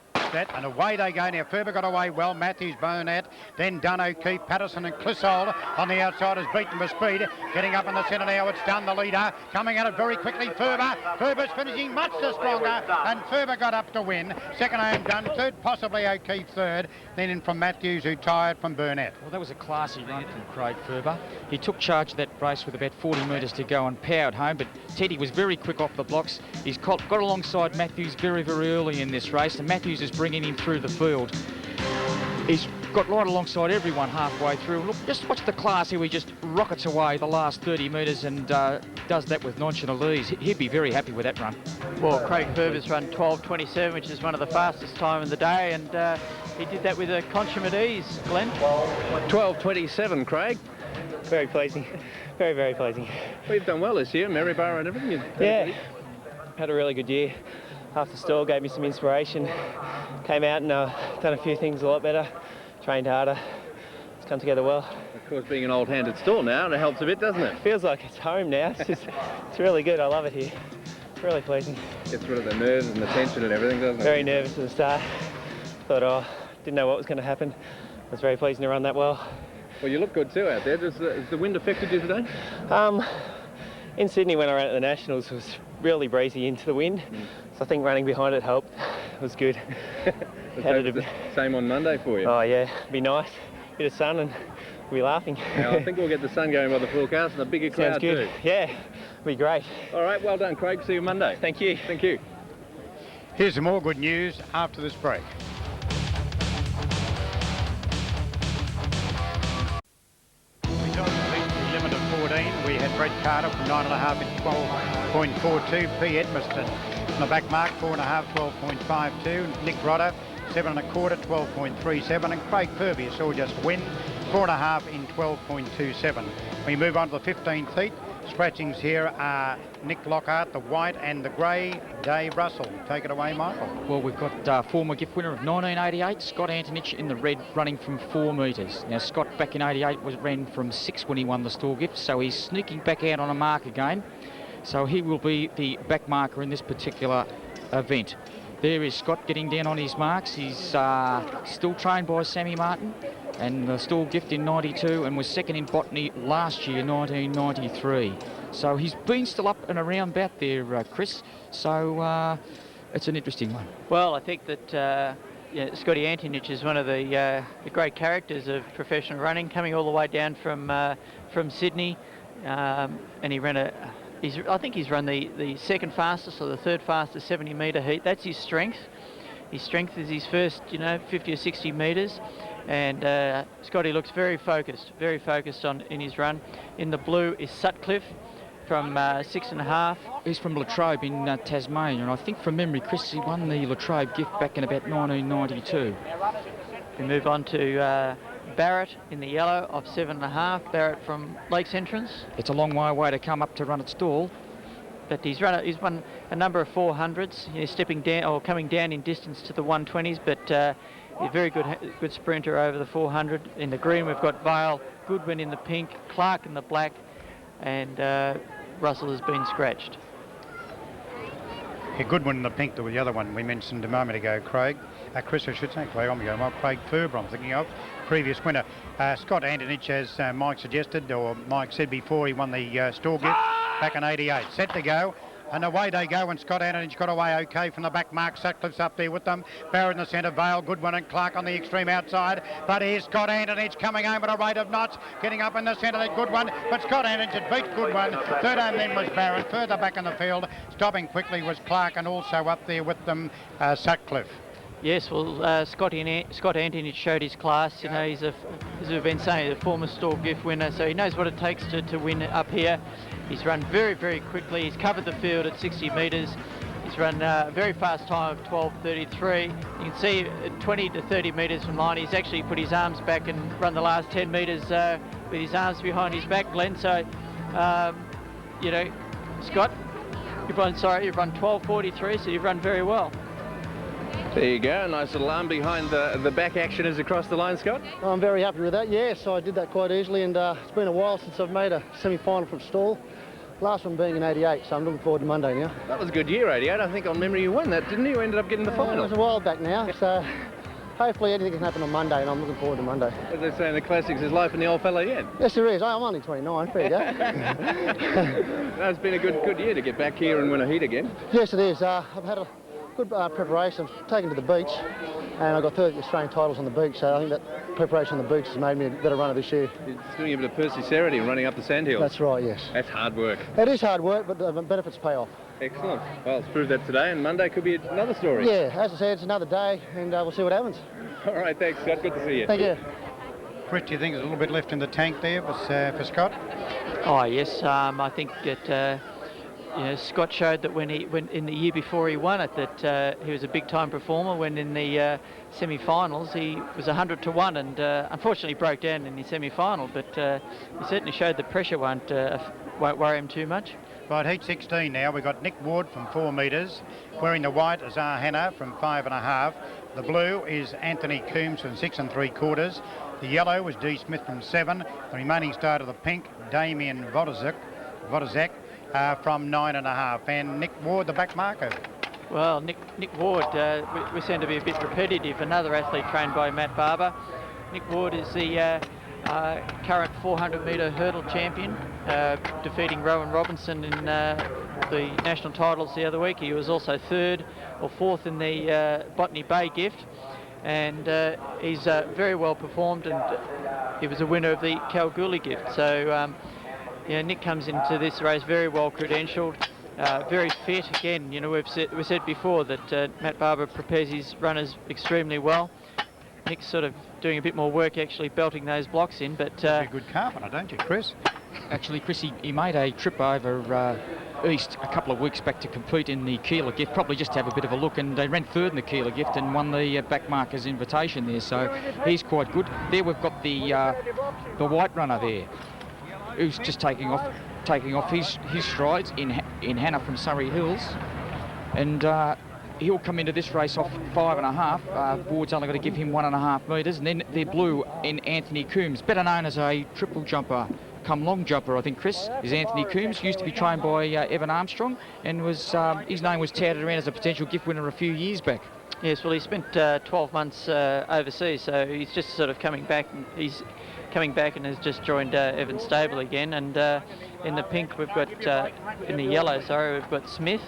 S3: and away they go now. Ferber got away well. Matthews, Burnett, then Dunn, O'Keefe, Patterson and Clissold on the outside is beaten for speed. Getting up in the centre now, it's Dunn, the leader. Coming at it very quickly, Ferber. Ferber's finishing much the stronger, and Ferber got up to win. Second home Dunn, third possibly O'Keefe third. Then in from Matthews, who tired from Burnett.
S1: Well, that was a classy run from Craig Ferber. He took charge of that race with about 40 metres to go and powered home, but Teddy was very quick off the blocks. He's got alongside Matthews very, very early in this race, and Matthews is bringing him through the field. He's got right alongside everyone halfway through. Look, just watch the class here. He just rockets away the last 30 metres and does that with nonchalant ease. He'd be very happy with that run.
S4: Well, Craig Ferber's run 12.27, which is one of the fastest time in the day, and he did that with a consummate ease, Glenn.
S2: 12.27, Craig.
S9: Very pleasing. Very, very pleasing.
S2: Well, you've done well this year, Maryborough and everything.
S9: Yeah, had a really good year. After Stawell gave me some inspiration. Came out and done a few things a lot better. Trained harder. It's come together well.
S2: Of course, being an old hand at Stawell now, it helps a bit, doesn't it?
S9: Feels like it's home now. It's really good. I love it here. Really pleasing.
S2: Gets rid of the nerves and the tension and everything, doesn't it?
S9: Very nervous at the start. Thought, didn't know what was going to happen. It was very pleasing to run that well.
S2: Well, you look good too out there. Has the wind affected you today?
S9: In Sydney when I ran at the Nationals, it was really breezy into the wind. So I think running behind it helped. It was good.
S2: Same on Monday for you?
S9: Oh yeah, be nice. Bit of sun and we'll be laughing.
S2: Now, I think we'll get the sun going by the forecast and a bigger cloud
S9: Sounds good.
S2: too.
S9: Yeah, be great.
S2: All right, well done, Craig. See you Monday.
S9: Thank you.
S2: Thank you.
S3: Here's some more good news after this break. We had Brett Carter from 9.5 at 12.42. P. Edmiston on the back mark, 4.5, 12.52. Nick Rodder, 7.25, 12.37. And Craig Ferber, you saw just win, 4.5 in 12.27. We move on to the 15th heat. Scratchings here are Nick Lockhart, the white, and the grey, Dave Russell. Take it away, Michael.
S1: Well, we've got former gift winner of 1988, Scott Antonich, in the red, running from 4 metres. Now, Scott back in 88 ran from 6 when he won the Stawell gift, so he's sneaking back out on a mark again. So he will be the back marker in this particular event. There is Scott getting down on his marks. He's still trained by Sammy Martin and the Stawell gift in 92 and was second in botany last year, 1993. So he's been still up and around about there, Chris. So it's an interesting one.
S4: Well, I think that Scotty Antonich is one of the great characters of professional running, coming all the way down from Sydney, and he ran I think he's run the second fastest or the third fastest 70-metre heat. That's his strength. His strength is his first, 50 or 60 metres. And Scotty looks very focused in his run. In the blue is Sutcliffe from 6.5.
S1: He's from Latrobe in Tasmania, and I think from memory, Chris, he won the Latrobe gift back in about 1992.
S4: We move on to Barrett in the yellow of 7.5. Barrett from Lakes Entrance.
S1: It's a long way to come up to run at Stawell.
S4: But he's won a number of 400s. He's stepping down or coming down in distance to the 120s, but he's a very good sprinter over the 400. In the green, we've got Vale, Goodwin in the pink, Clark in the black, and Russell has been scratched.
S3: A good one in the pink, there was the other one we mentioned a moment ago, Craig. Chris, I should say, Craig, Craig Ferber, I'm thinking of, previous winner. Scott Antonich, as Mike suggested, or Mike said before, he won the Stawell gift back in 88. Set to go. And away they go, and Scott Antonich got away okay from the back mark. Sutcliffe's up there with them. Barrett in the centre, Vale, Goodwin and Clark on the extreme outside. But here's Scott Antonich coming home at a rate of knots, getting up in the centre, that Goodwin. But Scott Antonich had beat Goodwin. Third home then was Barrett. Further back in the field, stopping quickly was Clark, and also up there with them, Sutcliffe.
S4: Yes, well, Scott Antonich showed his class. He's as we've been saying, a former Stawell gift winner, so he knows what it takes to win up here. He's run very, very quickly. He's covered the field at 60 metres. He's run a very fast time of 12.33. You can see at 20 to 30 metres from line, he's actually put his arms back and run the last 10 metres with his arms behind his back, Glenn. So, you know, Scott, you've run 12:43, so you've run very well.
S2: There you go, a nice little arm behind the back action is across the line, Scott.
S8: I'm very happy with that. Yes, I did that quite easily, and it's been a while since I've made a semi-final from Stawell. Last one being in '88, so I'm looking forward to Monday now.
S2: That was a good year, '88. I think on memory you won that, didn't you? You ended up getting the final.
S8: It was a while back now, so hopefully anything can happen on Monday, and I'm looking forward to Monday.
S2: As they say in the classics, there's life in the old fella yet.
S8: Yes, there is. I'm only 29. There you go.
S2: No, it's been a good year to get back here and win a heat again.
S8: Yes, it is. I've had a good preparation. I've taken to the beach, and I got 30 Australian titles on the beach, so I think that preparation on the beach has made me a better runner this year.
S2: It's doing a bit of perseverity and running up the sandhills.
S8: That's right, yes.
S2: That's hard work.
S8: It is hard work, but the benefits pay off.
S2: Excellent. Well, it's proved that today, and Monday could be another story.
S8: Yeah, as I said, it's another day, and we'll see what happens.
S2: All right, thanks, Scott. Good to see you.
S8: Thank you.
S3: Chris, do you think there's a little bit left in the tank there for Scott?
S4: Oh yes, I think that you know, Scott showed that when in the year before he won it, that he was a big time performer. When in the semi-finals he was 100 to 1, and unfortunately broke down in the semi-final. But he certainly showed that pressure won't worry him too much.
S3: Right, heat 16 now. We've got Nick Ward from 4 metres. Wearing the white is Hannah from 5.5. The blue is Anthony Coombs from 6 3/4. The yellow is D. Smith from 7. The remaining start of the pink, Damien Vodozek from 9.5. And Nick Ward, the back marker.
S4: Well, Nick Ward, we seem to be a bit repetitive. Another athlete trained by Matt Barber. Nick Ward is the current 400-metre hurdle champion, defeating Rowan Robinson in the national titles the other week. He was also 3rd or 4th in the Botany Bay gift, and he's very well performed, and he was a winner of the Kalgoorlie gift. So yeah, Nick comes into this race very well credentialed, very fit. Again, you know, we've said before that Matt Barber prepares his runners extremely well. Nick's sort of doing a bit more work actually belting those blocks in, but
S3: a good carpenter, don't you, Chris?
S1: Actually, Chris, he made a trip over east a couple of weeks back to compete in the Keeler gift, probably just to have a bit of a look, and they ran 3rd in the Keeler gift and won the backmarkers invitation there, so he's quite good. There we've got the white runner there, who's just taking off his strides in Hannah from Surrey Hills, and he'll come into this race off 5.5. Ward's only got to give him 1.5 metres, and then they're blue in Anthony Coombs, better known as a triple jumper come long jumper, I think, Chris, is Anthony Coombs. Used to be trained by Evan Armstrong, and was his name was touted around as a potential gift winner a few years back.
S4: Yes, well, he spent 12 months overseas, so he's just sort of coming back. He's coming back and has just joined Evan Stable again. And in the pink, we've got in the yellow, sorry, we've got Smith,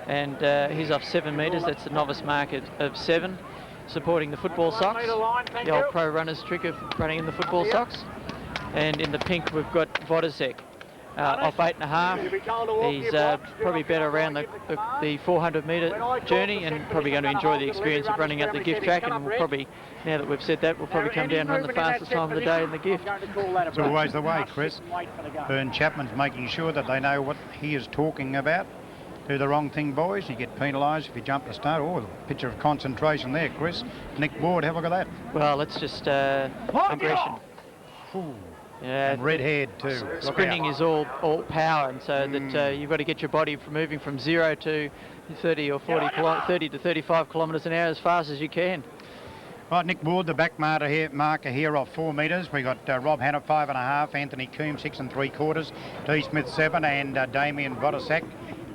S4: and he's off 7 metres. That's the novice mark of 7, supporting the football socks. The old pro runner's trick of running in the football socks. And in the pink, we've got Vodozek off 8.5. He's probably better around the 400-metre journey, and probably going to enjoy the experience of running up the gift track. And we'll probably, now that we've said that, we'll probably come down and run the fastest time of the day in the gift.
S3: It's always the way, Chris. Bern Chapman's making sure that they know what he is talking about. Do the wrong thing, boys, you get penalised if you jump the start. Oh, a picture of concentration there, Chris. Nick Ward, have a look at that.
S4: Well, it's just aggression.
S3: Ooh.
S4: Yeah,
S3: and red-haired too.
S4: Sprinting is all power, and so that you've got to get your body from moving from 0 to 30 or 30 to 35 kilometres an hour as fast as you can.
S3: Right, Nick Ward, the back marker here off 4 metres. We got Rob Hannah 5.5, Anthony Coombs 6 3/4, D. Smith 7, and Damien Vodozek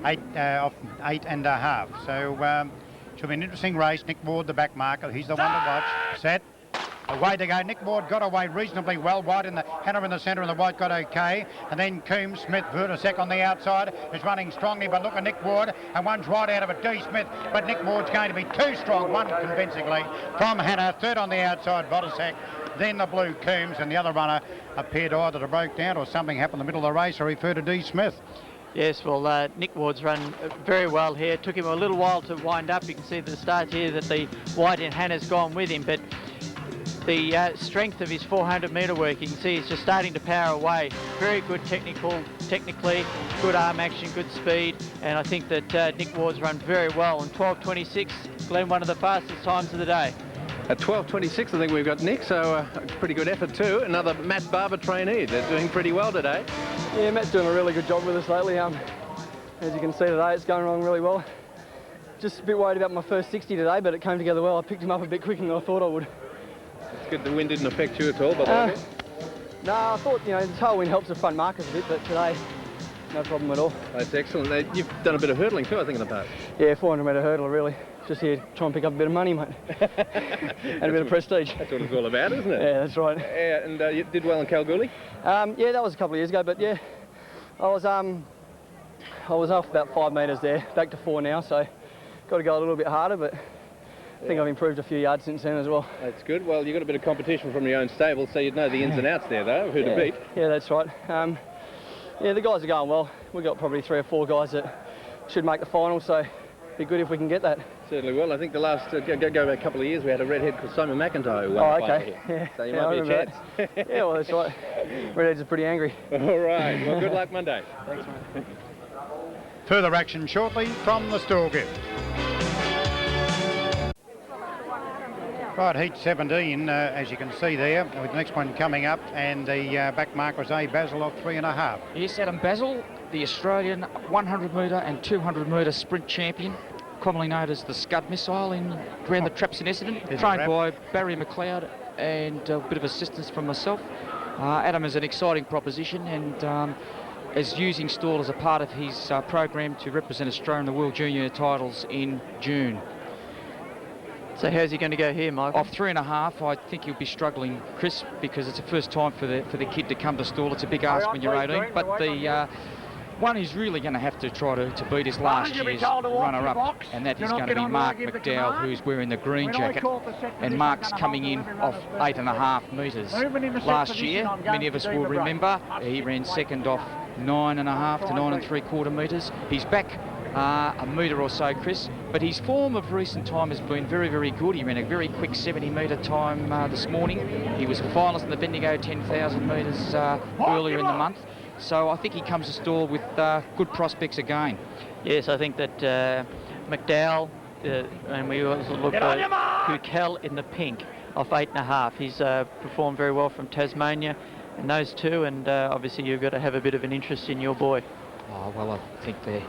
S3: 8 off 8.5. So should be an interesting race. Nick Ward, the back marker, he's the one to watch. Set. Away to go. Nick Ward got away reasonably well. White in the Hannah in the centre, and the white got okay. And then Coombs, Smith, Vodozek on the outside is running strongly. But look at Nick Ward, and one's right out of it, D. Smith. But Nick Ward's going to be too strong. One convincingly from Hannah. 3rd on the outside, Vodozek. Then the blue Coombs, and the other runner appeared either to break down or something happened in the middle of the race. I refer to D. Smith.
S4: Yes, well, Nick Ward's run very well here. It took him a little while to wind up. You can see at the start here that the white in Hannah's gone with him, but the strength of his 400-metre work, you can see he's just starting to power away. Very good technically, good arm action, good speed, and I think that Nick Ward's run very well. And 12.26, Glenn, one of the fastest times of the day.
S2: At 12.26, I think we've got Nick, so a pretty good effort too. Another Matt Barber trainee. They're doing pretty well today.
S12: Yeah, Matt's doing a really good job with us lately. As you can see today, it's going along really well. Just a bit worried about my first 60 today, but it came together well. I picked him up a bit quicker than I thought I would.
S2: It's good the wind didn't affect you at all, by the way.
S12: No, I thought, the tailwind helps the front markers a bit, but today, no problem at all.
S2: That's excellent. You've done a bit of hurdling too, I think, in the past.
S12: Yeah, 400-metre hurdle, really. Just here to try and pick up a bit of money, mate. And a bit of prestige.
S2: That's what it's all about, isn't it?
S12: Yeah, that's right.
S2: Yeah, and you did well in Kalgoorlie?
S12: Yeah, that was a couple of years ago, but yeah, I was off about 5 metres there, back to 4 now, so got to go a little bit harder, but I think I've improved a few yards since then as well.
S2: That's good. Well, you've got a bit of competition from your own stable, so you'd know the ins and outs there, though, who to beat.
S12: Yeah, that's right. Yeah, the guys are going well. We've got probably 3 or 4 guys that should make the final, so it'd be good if we can get that.
S2: Certainly will. I think the last go back a couple of years, we had a redhead called Simon McIntyre who won
S12: the
S2: final
S12: okay.
S2: here.
S12: Yeah.
S2: So you
S12: yeah,
S2: might be a chance.
S12: Yeah, well, that's right. Redheads are pretty angry.
S2: All right. Well, good luck Monday.
S12: Thanks, mate.
S3: Further action shortly from the Stawell gift. Right, heat 17, as you can see there, with the next one coming up, and the back mark was A. Basil of 3.5.
S1: Yes, Adam Basil, the Australian 100 metre and 200 metre sprint champion, commonly known as the Scud Missile around the Trapson incident, trained by Barry McLeod and a bit of assistance from myself. Adam is an exciting proposition and is using Stawell as a part of his program to represent Australia in the World Junior titles in June.
S4: So how's he going to go here, Michael?
S1: Off 3.5, I think he'll be struggling, Chris, because it's the first time for the kid to come to Stawell. It's a big ask when you're 18, but the one he's really going to have to try to beat his last year's runner-up, and that is going to be Mark McDowell, who's wearing the green jacket, and Mark's coming in off 8.5 metres. Last year, many of us will remember, he ran second off 9.5 to 9.75 metres. He's back a metre or so, Chris, but his form of recent time has been very, very good. He ran a very quick 70-metre time this morning. He was a finalist in the Bendigo 10,000 metres earlier in the month. So I think he comes to Stawell with good prospects again.
S4: Yes, I think that McDowell, and we also look at Kukell in the pink off 8.5. He's performed very well from Tasmania and those two, and obviously you've got to have a bit of an interest in your boy.
S1: Oh, well, I think the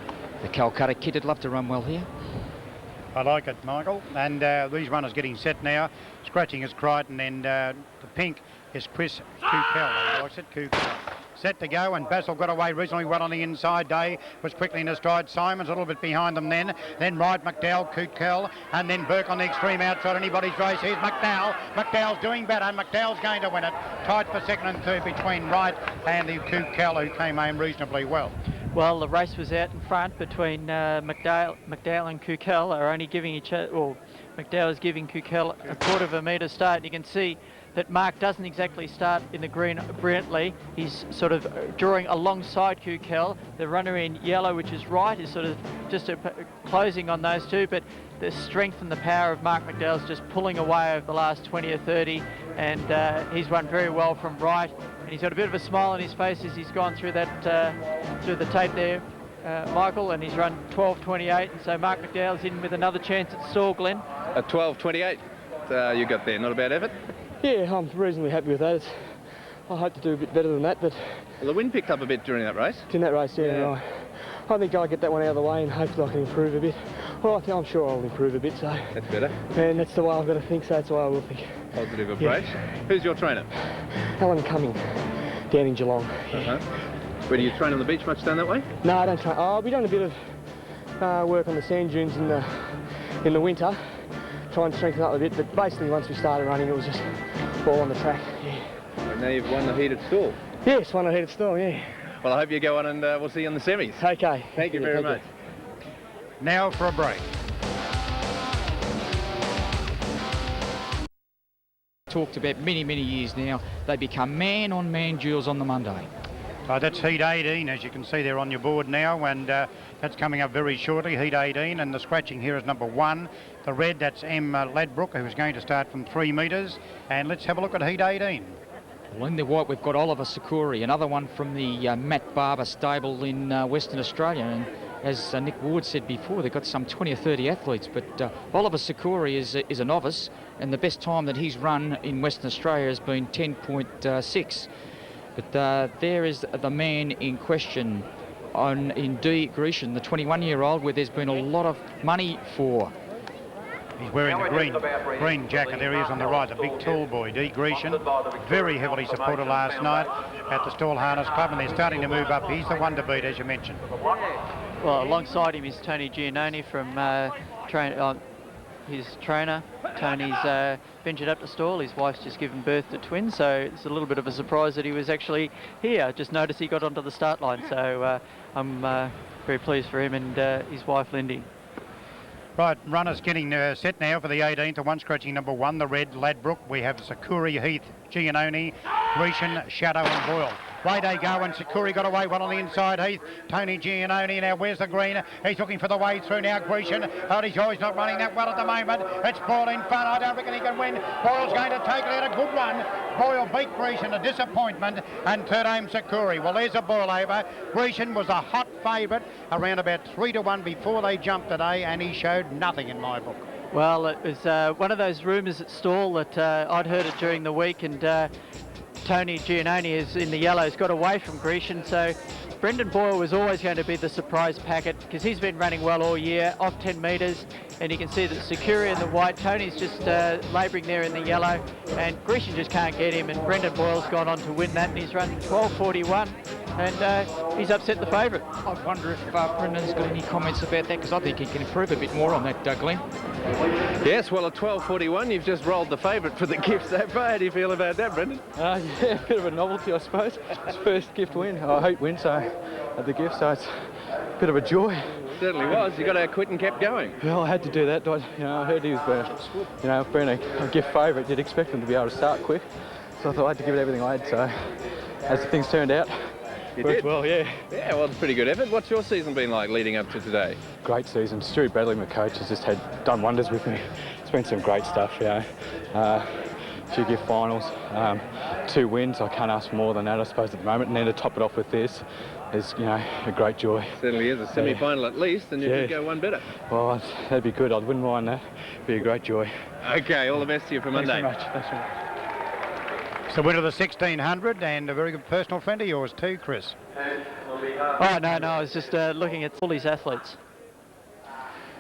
S1: Calcutta kid would love to run well here.
S3: I like it, Michael. And these runners getting set now. Scratching is Crichton, and the pink is Chris Kukell. I said Kukell. Set to go, and Basil got away reasonably well on the inside. Day was quickly in his stride. Simon's a little bit behind them then. Then Wright, McDowell, Kukell, and then Burke on the extreme outside. Anybody's race. Here's McDowell. McDowell's doing better. McDowell's going to win it. Tied for second and third between Wright and the Kukell, who came home reasonably well.
S4: Well, the race was out in front between McDowell and Kukell are only giving each other, well, McDowell is giving Kukell a quarter of a metre start. And you can see that Mark doesn't exactly start in the green brilliantly. He's sort of drawing alongside Kukell. The runner in yellow, which is Wright, is sort of just closing on those two, but the strength and the power of Mark McDowell is just pulling away over the last 20 or 30, and he's run very well from Wright, and he's got a bit of a smile on his face as he's gone through that through the tape there, Michael, and he's run 12.28, and so Mark McDowell's in with another chance at Stawell, Glen.
S2: At 12.28 you got there, not a bad effort?
S12: Yeah, I'm reasonably happy with that. I hope to do a bit better than that, but...
S2: Well, the wind picked up a bit during that race.
S12: In that race, yeah. Right. I think I'll get that one out of the way and hopefully I can improve a bit. Well, I'm sure I'll improve a bit, so...
S2: That's better.
S12: And that's the way I've got to think, so that's the way I will think.
S2: Positive approach. Yeah. Who's your trainer?
S12: Alan Cumming, down in Geelong.
S2: Yeah. Where do you train on the beach much down that way?
S12: No, I don't train. Oh, we've done a bit of work on the sand dunes in the winter, try and strengthen up a bit, but basically once we started running it was just all on the track. Yeah.
S2: And now you've won the heat at Stawell.
S12: Yes, won the heat at Stawell, yeah.
S2: Well, I hope you go on and we'll see you on the semis.
S12: Okay.
S2: Thank you very much.
S3: Now for a break.
S1: Talked about many years now. They become man-on-man duels on the Monday.
S3: That's heat 18, as you can see there on your board now, and that's coming up very shortly, heat 18, and the scratching here is number 1. The red, that's M. Ladbrook, who's going to start from 3 metres, and let's have a look at heat 18.
S1: Well, in the white, we've got Oliver Sakuri, another one from the Matt Barber stable in Western Australia, and as Nick Ward said before, they've got some 20 or 30 athletes, but Oliver Sakuri is a novice, and the best time that he's run in Western Australia has been 10.6. But there is the man in question in D. Grecian, the 21-year-old, where there's been a lot of money for.
S3: He's wearing the green jacket. There he is on the right, the big tall boy, D. Grecian. Very heavily supported last night at the Stawell Harness Club, and they're starting to move up. He's the one to beat, as you mentioned.
S4: Well, alongside him is Tony Giannoni from his trainer. Tony's ventured up to Stawell. His wife's just given birth to twins, so it's a little bit of a surprise that he was actually here. Just noticed he got onto the start line, so I'm very pleased for him and his wife, Lindy.
S3: Right, runners getting set now for the 18th. The one scratching number 1, the red Ladbroke. We have Sakuri, Heath, Giannoni, Grecian, Shadow and Boyle. Way they go, and Sakuri got away one on the inside, Heath. Tony Giannoni now, where's the green? He's looking for the way through now, Grecian. Oh, he's always not running that well at the moment. It's Boyle in front. I don't reckon he can win. Boyle's going to take it out, a good run. Boyle beat Grecian, a disappointment, and third aim Sakuri. Well, there's a Boyle over. Grecian was a hot favourite, around about 3-1 before they jumped today, and he showed nothing in my book.
S4: Well, it was one of those rumours at Stawell that I'd heard it during the week, and Tony Giannoni is in the yellows, got away from Grecian, so Brendan Boyle was always going to be the surprise packet because he's been running well all year, off 10 metres, and you can see that Sakura in the white, Tony's just labouring there in the yellow, and Grecian just can't get him, and Brendan Boyle's gone on to win that, and he's run 12.41, and he's upset the favourite.
S1: I wonder if Brendan's got any comments about that, because I think he can improve a bit more on that, Glenn.
S2: Yes, well, at 12.41, you've just rolled the favourite for the gift so far. How do you feel about that, Brendan?
S12: Yeah, a bit of a novelty, I suppose. It's first gift win. I hate win, so at the gift, so it's a bit of a joy.
S2: Certainly was. You got out quick and kept going.
S12: Well, I had to do that. I heard he was, being a gift favourite, you'd expect him to be able to start quick. So I thought I had to give it everything I had. So as things turned out,
S2: you
S12: worked
S2: did
S12: well, yeah.
S2: Yeah, well, it's a pretty good effort. What's your season been like leading up to today?
S12: Great season. Stuart Bradley, my coach, has just done wonders with me. It's been some great stuff, a few gift finals, 2 wins. I can't ask for more than that, I suppose, at the moment. And then to top it off with this is, a great joy.
S2: Certainly is a semi-final at least, and you could go one better.
S12: Well, that'd be good. I wouldn't mind that. It'd be a great joy.
S2: Okay, all the best to you for Monday.
S12: Thanks very much. Thanks very much.
S3: It's the winner of the 1600 and a very good personal friend of yours too, Chris.
S4: Oh, no, I was just looking at all these athletes.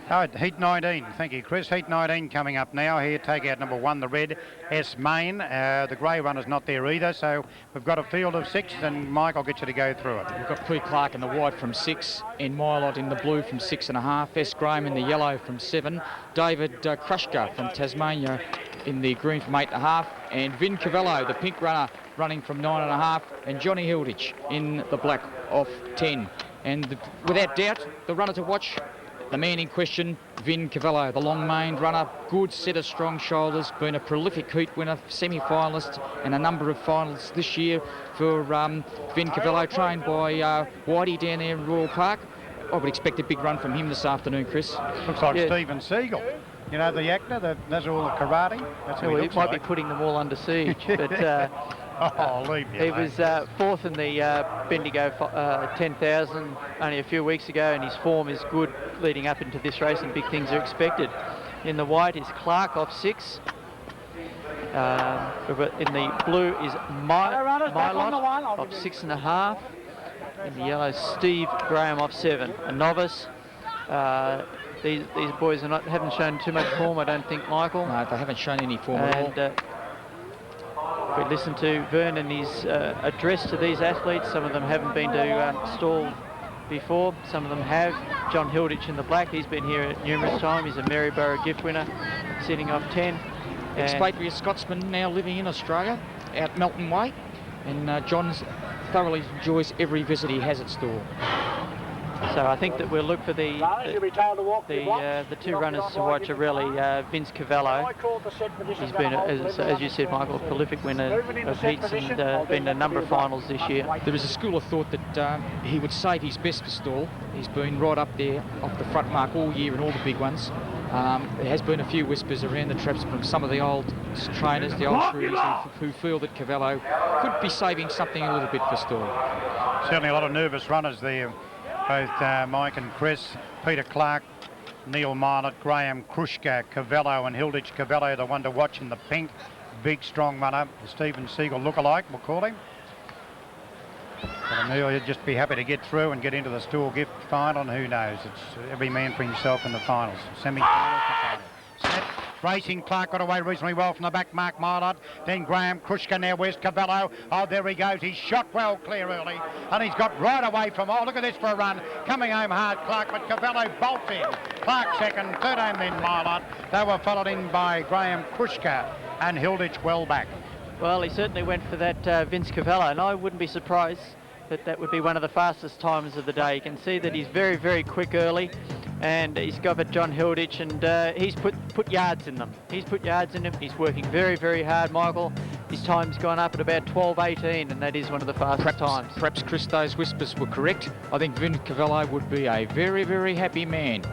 S3: Oh, Heat 19, thank you, Chris. Heat 19 coming up now. Here, take out number 1, the red S Main. The grey runner's not there either, so we've got a field of 6, and Mike, I'll get you to go through it.
S1: We've got Pooh Clark in the white from 6, and Milot in the blue from 6.5, S Graham in the yellow from 7, David Krushka from Tasmania in the green from 8.5, and Vin Cavello, the pink runner, running from 9.5, and Johnny Hilditch in the black off 10. And without doubt, the runner to watch, the man in question, Vin Cavello, the long-maned runner, good set of strong shoulders, been a prolific heat winner, semi-finalist and a number of finals this year for Vin Cavello, trained by Whitey down there in Royal Park. I would expect a big run from him this afternoon, Chris.
S3: Looks like Steven Seagal. You know, the actor that does all the karate. That's what he
S4: might be putting them all under siege, but he was 4th in the Bendigo 10,000 only a few weeks ago, and his form is good leading up into this race, and big things are expected. In the white is Clark off 6. In the blue is Milot off 6.5. In the yellow, Steve Graham off 7. A novice. These boys haven't shown too much form, I don't think, Michael.
S1: No, they haven't shown any form at all.
S4: If we listen to Vern and his address to these athletes, some of them haven't been to Stawell before, some of them have. John Hilditch in the black, he's been here numerous times. He's a Maryborough gift winner, sitting off 10.
S1: Expatriate Scotsman now living in Australia, out Melton Way, and John thoroughly enjoys every visit he has at Stawell.
S4: So I think that we'll look for the 2 runners to watch are really Vince Cavello. He's been, as you said, Michael, a prolific winner of heats and been in a number of finals this year.
S1: There was a school of thought that he would save his best for Stawell. He's been right up there off the front mark all year in all the big ones. There has been a few whispers around the traps from some of the old trainers, the old shrews, who feel that Cavello could be saving something a little bit for Stawell.
S3: Certainly a lot of nervous runners there. Both Mike and Chris, Peter Clark, Neil Marlott, Graham Krushka, Cavello and Hilditch Cavello, the one to watch in the pink. Big, strong runner, the Stephen Siegel lookalike, we'll call him. But Amelia just be happy to get through and get into the Stawell Gift final, and who knows, it's every man for himself in the finals. Semi-finals and finals. Set. Racing Clark got away reasonably well from the back, Mark Marlott. Then Graham Krushka now west, Cavello. Oh, there he goes. He's shot well clear early. And he's got right away from, oh, look at this for a run. Coming home hard, Clark, but Cavello bolts in. Clark second, third home then Marlott. They were followed in by Graham Krushka and Hilditch well back.
S4: Well, he certainly went for that Vince Cavello, and I wouldn't be surprised that would be one of the fastest times of the day. You can see that he's very, very quick early, and he's covered John Hilditch, and he's put yards in them. He's put yards in them. He's working very, very hard, Michael. His time's gone up at about 12:18, and that is one of the fastest times.
S1: Perhaps Chris, those whispers were correct. I think Vince Cavello would be a very, very happy man.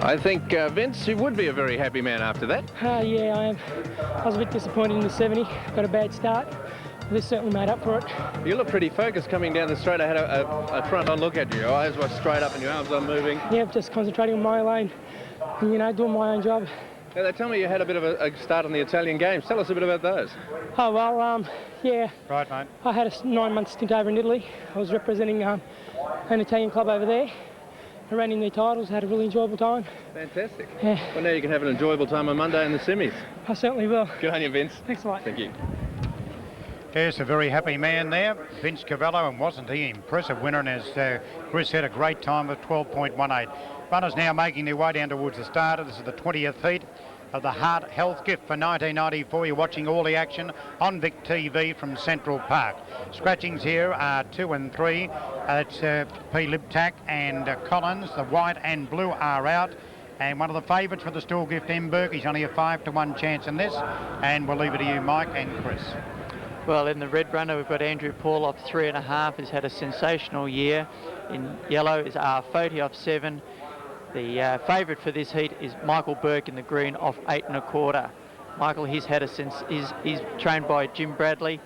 S2: I think Vince, you would be a very happy man after that.
S13: Yeah, I am. I was a bit disappointed in the 70. Got a bad start. This certainly made up for it.
S2: You look pretty focused coming down the straight. I had a front-on look at you. Your eyes were straight up and your arms are moving.
S13: Yeah, just concentrating on my lane and, you know, doing my own job.
S2: Now, they tell me you had a bit of a start on the Italian games. Tell us a bit about those.
S13: Oh, well, yeah.
S3: Right, mate.
S13: I had a 9-month stint over in Italy. I was representing an Italian club over there. I ran in their titles, had a really enjoyable time.
S2: Fantastic.
S13: Yeah.
S2: Well, now you can have an enjoyable time on Monday in the semis.
S13: I certainly will.
S2: Good on you, Vince.
S13: Thanks a lot.
S2: Thank you.
S3: Yes, a very happy man there, Vince Cavello, and wasn't he impressive winner? And as Chris had a great time with 12.18. Runners now making their way down towards the starter. This is the 20th heat of the Heart Health Gift for 1994. You're watching all the action on Vic TV from Central Park. Scratchings here are 2 and 3. It's P. Liptak and Collins. The white and blue are out. And one of the favourites for the Stawell Gift, M. Burke. He's only a 5-1 chance in this. And we'll leave it to you, Mike and Chris.
S4: Well, in the red runner, we've got Andrew Paul off 3.5. He's had a sensational year. In yellow is Foti off 7. The favourite for this heat is Michael Burke in the green off 8.25. Michael, he's trained by Jim Bradley.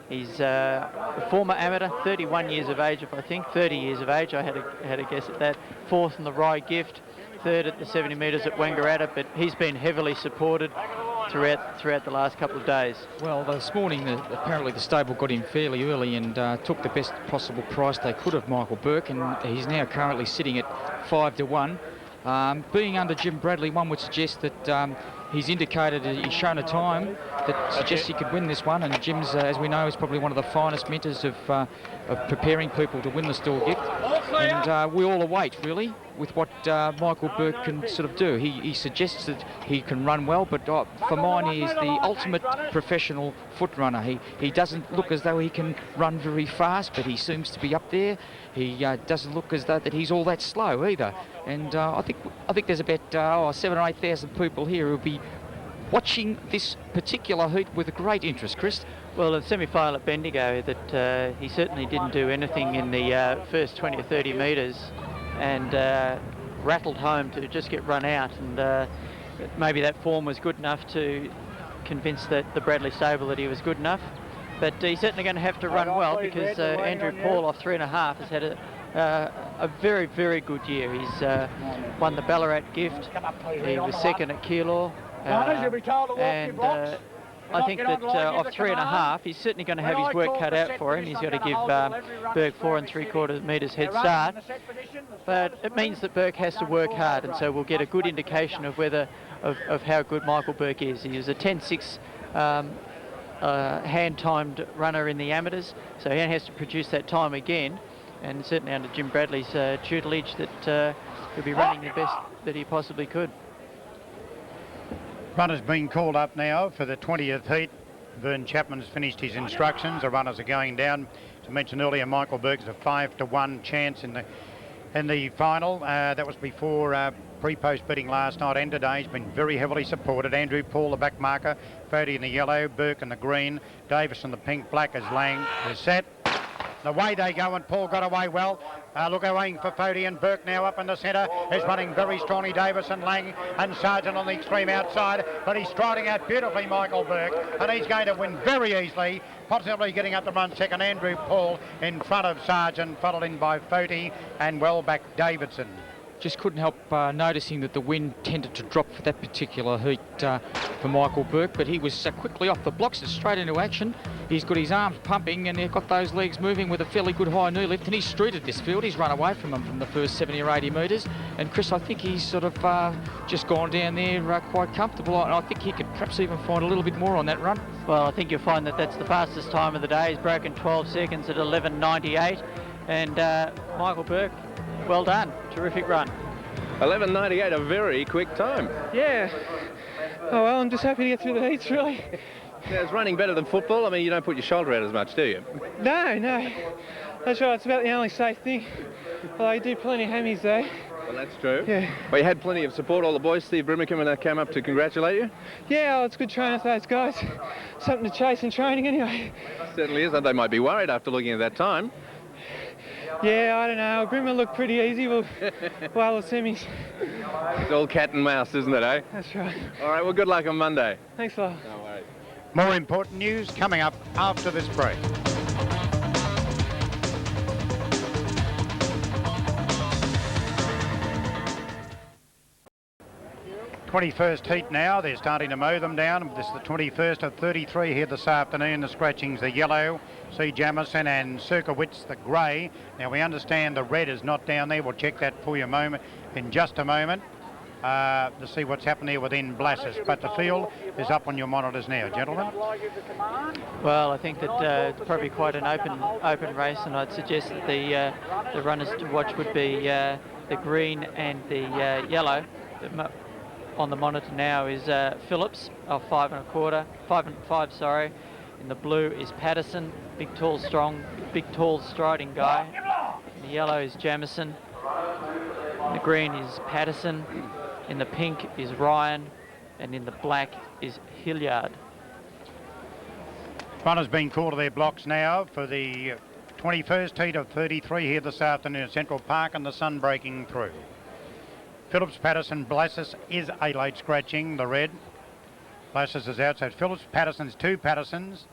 S4: He's a former amateur, 31 years of age, if I think, 30 years of age. I had a guess at that. 4th in the Rye Gift, 3rd at the 70 metres at Wangaratta, but he's been heavily supported throughout the last couple of days.
S1: Well, this morning, apparently the stable got him fairly early and took the best possible price they could of Michael Burke, and he's now currently sitting at 5-1. Being under Jim Bradley, one would suggest that he's indicated, he's shown a time that suggests he could win this one, and Jim's, as we know, is probably one of the finest mentors of preparing people to win the Stawell Gift, and we all await, really, with what Michael Burke can sort of do. He suggests that he can run well, but for mine, he is the ultimate professional foot runner. He doesn't look as though he can run very fast, but he seems to be up there. He doesn't look as though that he's all that slow either. And I think there's about 7,000 or 8,000 people here who'll be watching this particular heat with a great interest, Chris.
S4: Well, in the semi-final at Bendigo, that he certainly didn't do anything in the first 20 or 30 metres, and rattled home to just get run out. And maybe that form was good enough to convince the Bradley stable that he was good enough. But he's certainly going to have to run well, because Andrew Paul off 3.5 has had a very, very good year. He's won the Ballarat Gift. He was second at Keilor. And I think that off 3.5, he's certainly going to have his work cut out for him. He's got to give Burke 4 3/4 metres head start. But it means that Burke has to work hard, and so we'll get a good indication of of how good Michael Burke is. He was a 10.6 hand-timed runner in the amateurs, so he has to produce that time again, and certainly under Jim Bradley's tutelage that he'll be running the best that he possibly could.
S3: Runners being called up now for the 20th heat. Vern Chapman's finished his instructions. The runners are going down. As I mentioned earlier, Michael Burke's a 5-1 chance in the final. That was before pre-post bidding last night and today. He's been very heavily supported. Andrew Paul, the back marker, Foti in the yellow, Burke in the green, Davis in the pink, black as Lang is set. The way they go, and Paul got away well. Look, away for Foti, and Burke now up in the centre is running very strongly. Davis and Lang and Sargent on the extreme outside, but he's striding out beautifully, Michael Burke, and he's going to win very easily, possibly getting up to run second. Andrew Paul in front of Sargent, followed in by Foti and well back Davidson.
S1: just couldn't help noticing that the wind tended to drop for that particular heat for Michael Burke, but he was quickly off the blocks and straight into action. He's got his arms pumping and he's got those legs moving with a fairly good high knee lift, and he's streeted this field. He's run away from him from the first 70 or 80 metres, and Chris, I think he's sort of just gone down there quite comfortable, and I think he could perhaps even find a little bit more on that run.
S4: Well, I think you'll find that that's the fastest time of the day. He's broken 12 seconds at 11.98, and Michael Burke, well done, terrific run.
S2: 11.98, a very quick time.
S13: Yeah. Oh well, I'm just happy to get through the heats, really.
S2: Now, is running better than football? I mean, you don't put your shoulder out as much, do you?
S13: No, that's right. It's about the only safe thing. Although I do plenty of hammies though.
S2: Well, that's true.
S13: Yeah.
S2: Well, you had plenty of support. All the boys, Steve Brimacombe, and they came up to congratulate you.
S13: Yeah, well, it's good training for those guys. Something to chase in training anyway.
S2: Certainly is, and they might be worried after looking at that time.
S13: Yeah, I don't know. Brimmer looked pretty easy while the semis.
S2: It's all cat and mouse, isn't it, eh?
S13: That's right.
S2: All right, well, good luck on Monday.
S13: Thanks a lot.
S2: No worries.
S3: More important news coming up after this break. 21st heat now. They're starting to mow them down. This is the 21st of 33 here this afternoon. The scratchings, the yellow, C. Jamison, and Cirkowitz, the grey. Now we understand the red is not down there. We'll check that for you in just a moment to see what's happened here within Blassus. But the field is up on your monitors now, gentlemen.
S4: Well, I think that it's probably quite an open race, and I'd suggest that the runners to watch would be the green and the yellow. On the monitor now is Phillips of 5 and 5, sorry. In the blue is Patterson, big tall striding guy. In the yellow is Jamison. In the green is Patterson. In the pink is Ryan, and in the black is Hilliard.
S3: Runners being called to their blocks now for the 21st heat of 33 here this afternoon at Central Park, and the sun breaking through. Phillips, Patterson, Blassus is a late scratching, the red. Blassus is out, so it's Phillips, Patterson's two Pattersons.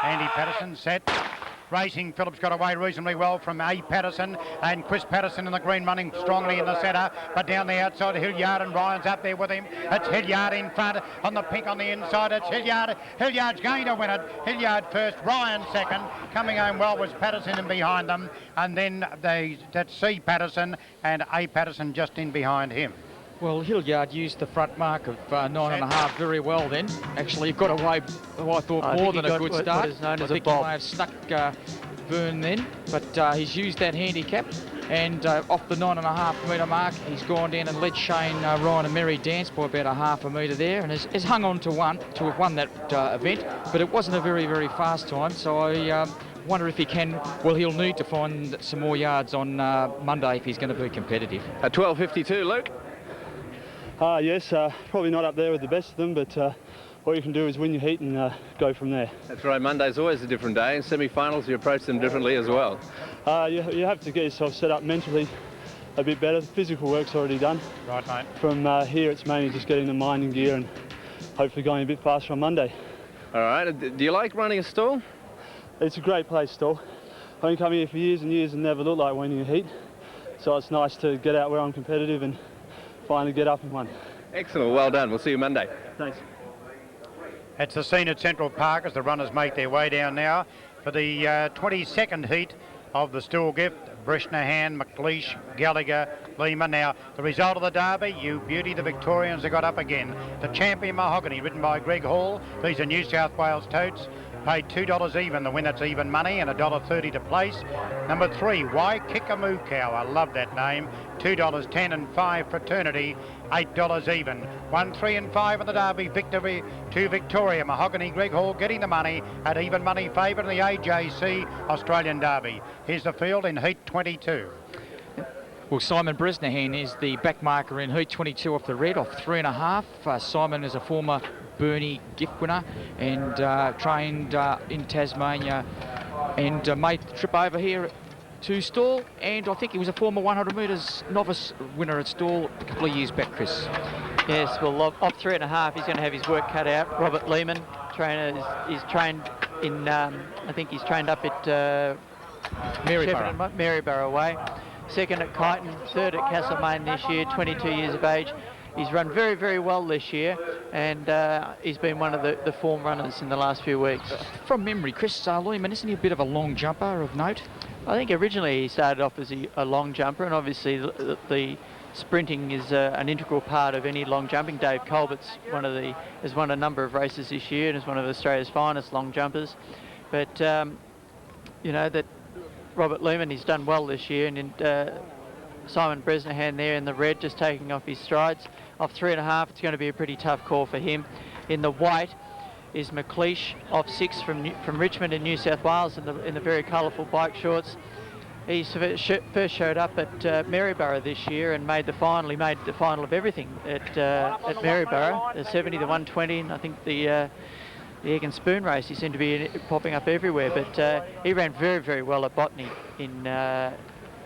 S3: Andy Patterson set. Racing, Phillips got away reasonably well from A. Patterson, and Chris Patterson in the green running strongly in the centre, but down the outside Hilliard, and Ryan's up there with him. It's Hilliard in front, on the pink on the inside, it's Hilliard. Hilliard's going to win it. Hilliard first, Ryan second. Coming home well was Patterson in behind them, and then that's C. Patterson and A. Patterson just in behind him.
S1: Well, Hilliard used the front mark of 9.5 very well then. Actually, he got away, I thought, more than a good start.
S4: What is known as
S1: I think
S4: a bob.
S1: he may have stuck Vern then, but he's used that handicap, and off the 9.5 metre mark, he's gone down and led Shane, Ryan and Mary Dance by about a half a metre there, and has hung on to have won that event, but it wasn't a very, very fast time, so I wonder if he can. Well, he'll need to find some more yards on Monday if he's going to be competitive.
S2: At 12.52, Luke.
S14: Yes, probably not up there with the best of them, but all you can do is win your heat and go from there.
S2: That's right, Monday's always a different day. In semi-finals, you approach them differently as well.
S14: You have to get yourself set up mentally a bit better. The physical work's already done.
S3: Right, mate.
S14: From here, it's mainly just getting the mind in gear and hopefully going a bit faster on Monday.
S2: All right, do you like running a stall?
S14: It's a great place, Stawell. I've been coming here for years and years and never looked like winning a heat. So it's nice to get out where I'm competitive and finally get up and one.
S2: Excellent, well done. We'll see you Monday.
S14: Thanks.
S3: It's the scene at Central Park as the runners make their way down now for the 22nd heat of the Stawell Gift. Brishnahan, McLeish, Gallagher, Lehman. Now, the result of the derby, You Beauty, the Victorians have got up again. The Champion Mahogany, ridden by Greg Hall. These are New South Wales totes. Paid $2 even. The winner's even money and $1.30 to place. Number 3, Waikikamu Cow. I love that name. $2.10 and 5 Fraternity. $8 even. 1, 3 and 5 in the derby. Victory to Victoria. Mahogany, Greg Hall getting the money at even money favourite in the AJC Australian Derby. Here's the field in Heat 22.
S1: Well, Simon Bresnahan is the back marker in Heat 22 off the red, off 3.5. Simon is a former Bernie gift winner and trained in Tasmania and made the trip over here to Stawell, and I think he was a former 100 metres novice winner at Stawell a couple of years back, Chris.
S4: Yes, well, off 3.5, he's going to have his work cut out. Robert Lehman, trainer, is trained in, I think he's trained up at Maryborough way. second at Kyneton, third at Castlemaine this year, 22 years of age. He's run very, very well this year, and he's been one of the form runners in the last few weeks.
S1: From memory, Chris Lehman, isn't he a bit of a long jumper of note?
S4: I think originally he started off as a long jumper, and obviously the sprinting is an integral part of any long jumping. Dave Colbert's has won a number of races this year and is one of Australia's finest long jumpers. But you know that Robert Lehman, he's done well this year, and Simon Bresnahan there in the red, just taking off his strides. Off 3.5, it's going to be a pretty tough call for him. In the white is McLeish, off 6 from Richmond in New South Wales in the very colourful bike shorts. He first showed up at Maryborough this year and made the final. He made the final of everything at Maryborough, the 70, the 120, and I think the egg and spoon race. He seemed to be popping up everywhere, but he ran very, very well at Botany in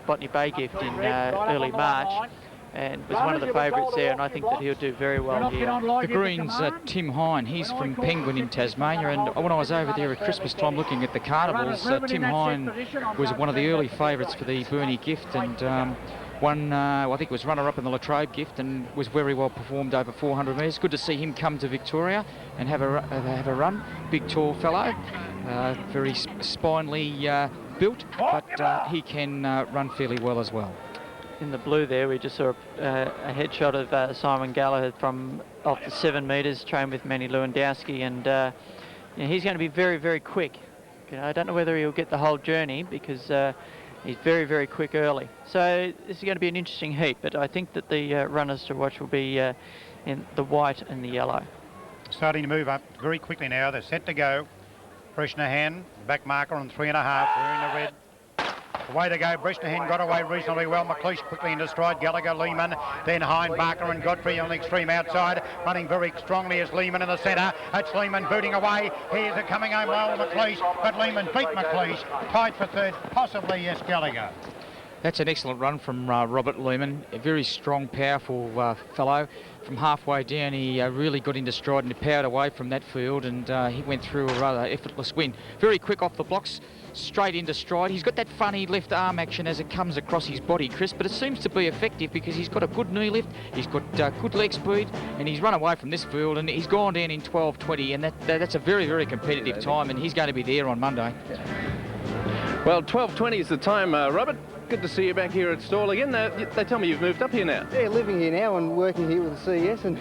S4: Botany Bay Gift in early March, and was one of the favourites there, and I think that he'll do very well here.
S1: The Greens, Tim Hine, he's from Penguin in Tasmania, and when I was over there at Christmas time looking at the carnivals, Tim Hine was one of the early favourites for the Burnie Gift, and I think it was runner-up in the Latrobe Gift, and was very well performed over 400 metres. Good to see him come to Victoria and have a run. Big, tall fellow, very spinely built, but he can run fairly well as well.
S4: In the blue there, we just saw a headshot of Simon Gallagher from off the 7 metres, trained with Manny Lewandowski, and you know, he's going to be very, very quick. You know, I don't know whether he'll get the whole journey because he's very, very quick early. So this is going to be an interesting heat, but I think that the runners to watch will be in the white and the yellow.
S3: Starting to move up very quickly now. They're set to go. Bresnahan, back marker on 3.5, wearing the red. Away they go. Bresnahan got away reasonably well. McLeish quickly into stride. Gallagher, Lehman, then Hine, Barker and Godfrey on the extreme outside. Running very strongly is Lehman in the centre. It's Lehman booting away. Here's it coming home well, McLeish, but Lehman beat McLeish. Tied for third, possibly yes, Gallagher.
S1: That's an excellent run from Robert Lehman, a very strong, powerful fellow. From halfway down, he really got into stride and powered away from that field, and he went through a rather effortless win. Very quick off the blocks, straight into stride. He's got that funny left arm action as it comes across his body, Chris, but it seems to be effective because he's got a good knee lift, he's got good leg speed, and he's run away from this field, and he's gone down in 12.20, and that's a very, very competitive time, and he's going to be there on Monday.
S2: Well, 12.20 is the time, Robert. Good to see you back here at Stawell again. They tell me you've moved up here now.
S8: Yeah, living here now and working here with the CES, and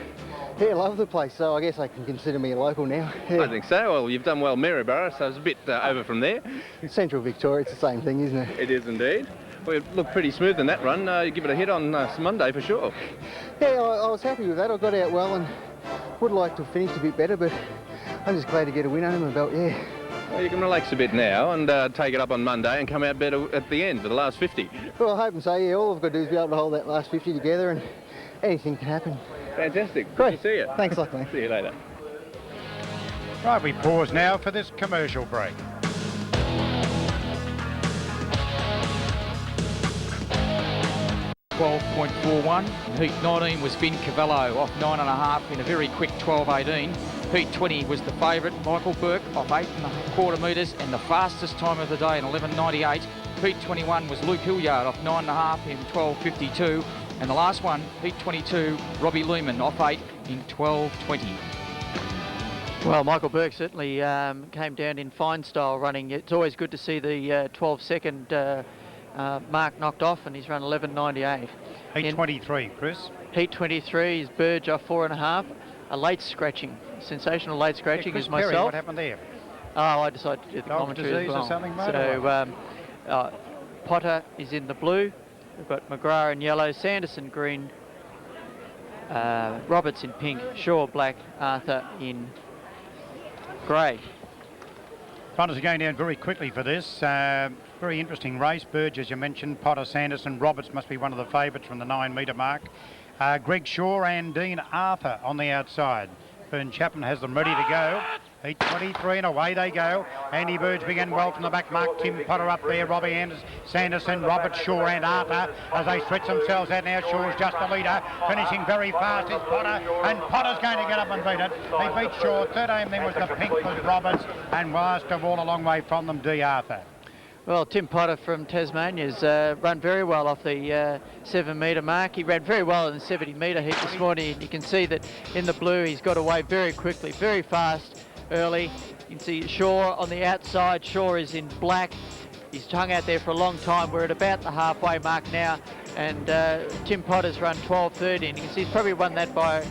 S8: yeah, love the place, so I guess I can consider me a local now. Yeah.
S2: I think so. Well, you've done well Maryborough, so it's a bit over from there.
S8: In Central Victoria, it's the same thing, isn't it?
S2: It is indeed. Well, it looked pretty smooth in that run. You give it a hit on Monday for sure.
S8: Yeah, I was happy with that. I got out well and would like to have finished a bit better, but I'm just glad to get a win under my belt, yeah.
S2: Well, you can relax a bit now and take it up on Monday and come out better at the end for the last 50.
S8: Well, I hope and so, yeah. All I've got to do is be able to hold that last 50 together, and anything can happen.
S2: Fantastic.
S8: Great.
S2: Good to see you.
S8: Thanks a lot, mate.
S2: See you later.
S3: Right, we pause now for this commercial break.
S1: .41. Heat 19 was Vin Cavallo off 9.5 in a very quick 12.18. Heat 20 was the favourite, Michael Burke, off 8.25 metres, and the fastest time of the day in 11.98. Heat 21 was Luke Hilliard off 9.5 in 12.52. And the last one, Heat 22, Robbie Lehman off 8 in 12.20.
S4: Well, Michael Burke certainly came down in fine style running. It's always good to see the 12-second mark knocked off, and he's run 11.98.
S3: Heat 23, Chris.
S4: Heat 23 is Burge off 4.5. A late scratching, sensational late scratching is myself.
S3: Perry, what happened there?
S4: Oh, I decided to do the commentary as well.
S3: Or something,
S4: so Potter is in the blue. We've got McGrath in yellow, Sanderson green, Roberts in pink, Shaw black, Arthur in grey.
S3: Runners are going down very quickly for this. Very interesting race. Burge, as you mentioned, Potter, Sanderson, Roberts must be one of the favourites from the 9 metre mark. Greg Shaw and Dean Arthur on the outside. Bern Chapman has them ready to go. Heat 23 and away they go. Andy Burge began well from the back mark. Tim Potter up there. Robbie Anders, Sanderson, Robert Shaw and Arthur as they stretch themselves out now. Shaw's just the leader. Finishing very fast is Potter, and Potter's going to get up and beat it. He beat Shaw. Third aim then was the pink was Roberts, and last of all a long way from them, D. Arthur.
S4: Well, Tim Potter from Tasmania's run very well off the 7 metre mark. He ran very well in the 70 metre heat this morning, and you can see that in the blue he's got away very quickly, very fast early. You can see Shaw on the outside. Shaw is in black. He's hung out there for a long time. We're at about the halfway mark now, and Tim Potter's run 12.30, and you can see he's probably won that by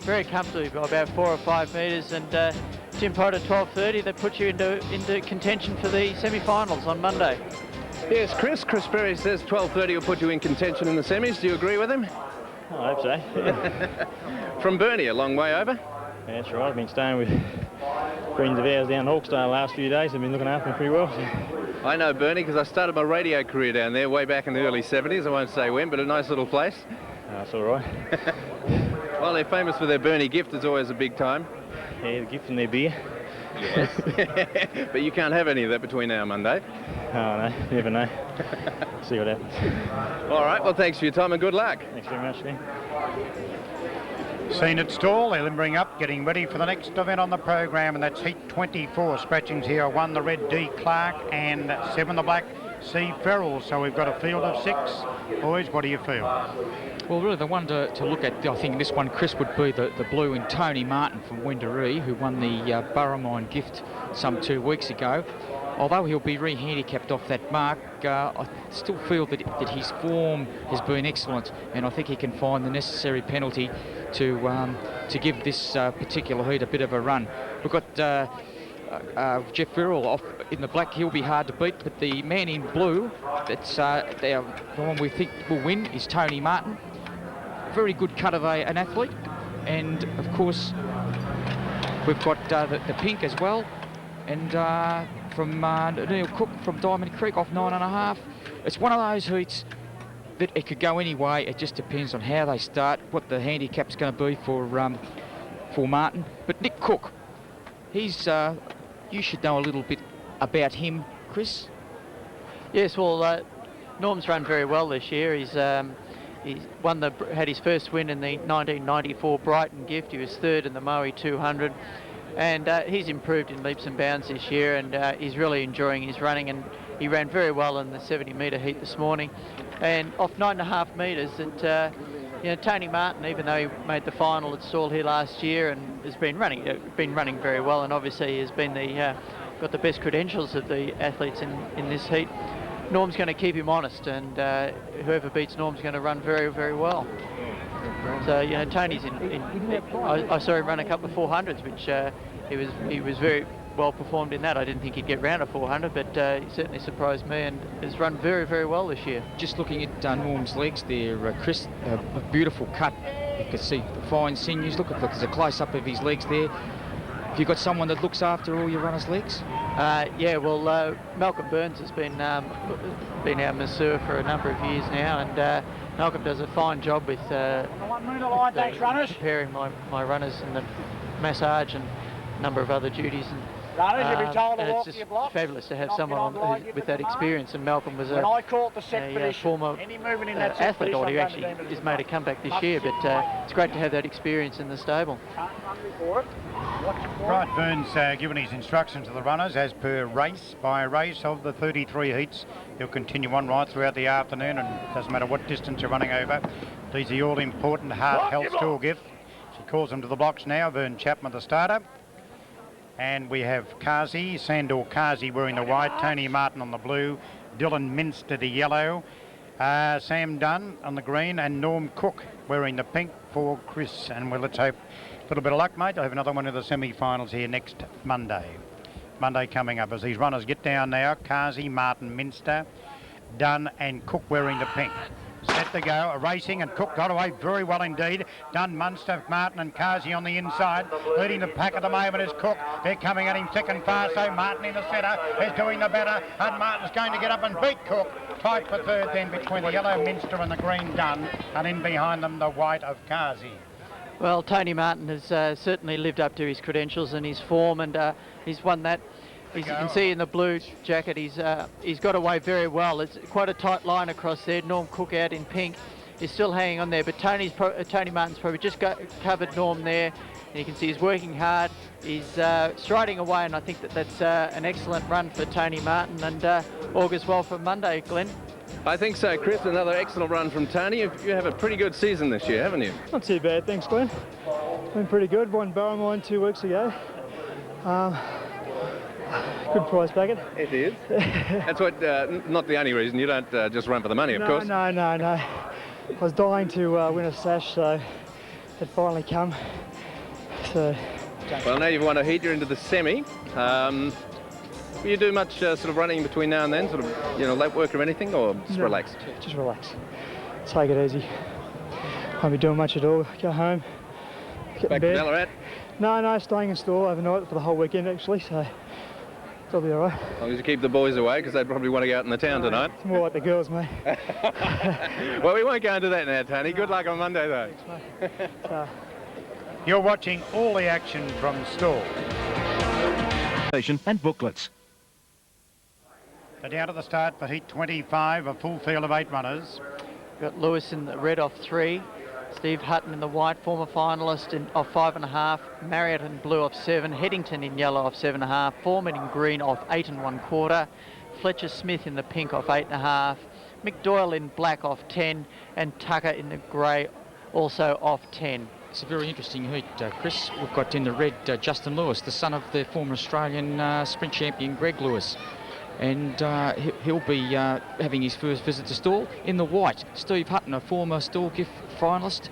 S4: very comfortably by about 4 or 5 metres. And Tim Potter 12.30, that puts you into contention for the semi-finals on Monday.
S2: Yes, Chris Berry says 12.30 will put you in contention in the semis. Do you agree with him?
S10: I hope so. Yeah.
S2: From Burnie, a long way over?
S10: Yeah, that's right. I've been staying with friends of ours down Hawkesdale the last few days. They've been looking after me pretty well. So.
S2: I know Burnie because I started my radio career down there way back in the early 70s. I won't say when, but a nice little place.
S10: That's all right.
S2: Well, they're famous for their Burnie gift. It's always a big time.
S10: Yeah, the gift and their beer.
S2: Yes. But you can't have any of that between now and Monday.
S10: Oh, no. You never know. See what happens.
S2: All right. Well, thanks for your time and good luck.
S10: Thanks very much, Dan.
S3: Seen at Stawell, they're limbering up, getting ready for the next event on the program, and that's heat 24. Scratchings here, 1 the red D Clark and 7 the black C Ferrell. So we've got a field of 6. Boys, what do you feel?
S1: Well, really the one to look at, I think this one, Chris, would be the blue in Tony Martin from Wendouree, who won the Burramine gift some 2 weeks ago. Although he'll be re-handicapped off that mark, I still feel that his form has been excellent, and I think he can find the necessary penalty to give this particular heat a bit of a run. We've got Jeff Ferrell off in the black. He'll be hard to beat, but the man in blue, that's the one we think will win, is Tony Martin. Very good cut of an athlete, and of course we've got the pink as well, and from Neil Cook from Diamond Creek off 9.5. It's one of those heats that it could go any way. It just depends on how they start, what the handicap's going to be for Martin. But Nick Cook, he's you should know a little bit about him, Chris.
S4: Yes, well, Norm's run very well this year. He's had his first win in the 1994 Brighton gift. He was 3rd in the Maui 200. And he's improved in leaps and bounds this year, and he's really enjoying his running, and he ran very well in the 70 metre heat this morning. And off 9.5 metres, Tony Martin, even though he made the final at Stawell here last year and has been running very well, and obviously has been got the best credentials of the athletes in this heat. Norm's going to keep him honest, and whoever beats Norm's going to run very, very well. So Tony's I saw him run a couple of 400s, which he was very well performed in that. I didn't think he'd get round a 400, but he certainly surprised me and has run very, very well this year.
S1: Just looking at Norm's legs there, Chris, a beautiful cut. You can see the fine sinews. Look at there's a close-up of his legs there. Have you got someone that looks after all your runners' legs?
S4: Yeah, well, Malcolm Burns has been our masseur for a number of years now, and Malcolm does a fine job with preparing my runners and the massage and a number of other duties. And, it's just fabulous to have someone with that experience, and Malcolm was a former athlete, or he actually has made a comeback this year, but it's great to have that experience in the stable.
S3: Right, Burns given his instructions to the runners as per race by race of the 33 heats. He'll continue on right throughout the afternoon, and it doesn't matter what distance you're running over. These are the all-important Heart Health Tour gift. She calls them to the blocks now. Vern Chapman, the starter. And we have Kazi, Sandor Kazi wearing the white, Tony Martin on the blue, Dylan Minster the yellow, Sam Dunn on the green, and Norm Cook wearing the pink for Chris. And let's hope a little bit of luck, mate. I have another one of the semi-finals here next Monday. Monday coming up as these runners get down now. Kazi, Martin, Minster, Dunn and Cook wearing the pink. Set to go, racing, and Cook got away very well indeed. Dunn, Munster, Martin and Kazi on the inside. Leading the pack at the moment is Cook. They're coming at him thick and fast, so Martin in the centre is doing the better, and Martin's going to get up and beat Cook. Tight for third then between the yellow Minster and the green Dunn, and in behind them the white of Kazi.
S4: Well, Tony Martin has certainly lived up to his credentials and his form, and he's won that. As you can see in the blue jacket, he's got away very well. It's quite a tight line across there. Norm Cook out in pink is still hanging on there, but Tony Martin's probably just covered Norm there. and you can see he's working hard. He's striding away, and I think that's an excellent run for Tony Martin, and augurs well for Monday, Glenn.
S2: I think so, Chris. Another excellent run from Tony. You have a pretty good season this year, haven't you?
S15: Not too bad, thanks, Glenn. Been pretty good. Won Barrowmine 2 weeks ago. Good prize packet.
S2: It is. That's what. Not the only reason. You don't just run for the money, of course.
S15: No. I was dying to win a sash, so it finally come. So.
S2: Well, now you've won a heat. You're into the semi. Will you do much sort of running between now and then, sort of, late work or anything, or just relax?
S15: Just relax. Take it easy. Won't be doing much at all. Go home. Get
S2: Back
S15: in bed.
S2: to Ballarat?
S15: No, staying in Stawell overnight for the whole weekend actually, so it'll be all right.
S2: As long as you keep the boys away, because they probably want to go out in the town tonight.
S15: It's more like the girls, mate.
S2: Well, we won't go into that now, Tony. Good luck on Monday, though.
S15: Thanks, mate.
S3: You're watching all the action from Stawell.
S16: And booklets.
S3: So down to the start for heat 25, a full field of 8 runners.
S4: We've got Lewis in the red off 3, Steve Hutton in the white, former finalist off 5.5, Marriott in blue off 7, Headington in yellow off 7.5, Foreman in green off 8 1/4, Fletcher Smith in the pink off 8.5, Mick Doyle in black off 10, and Tucker in the grey also off 10.
S1: It's a very interesting heat, Chris. We've got in the red Justin Lewis, the son of the former Australian sprint champion Greg Lewis. And he'll be having his first visit to Stawell. In the white, Steve Hutton, a former Stawell Gift finalist,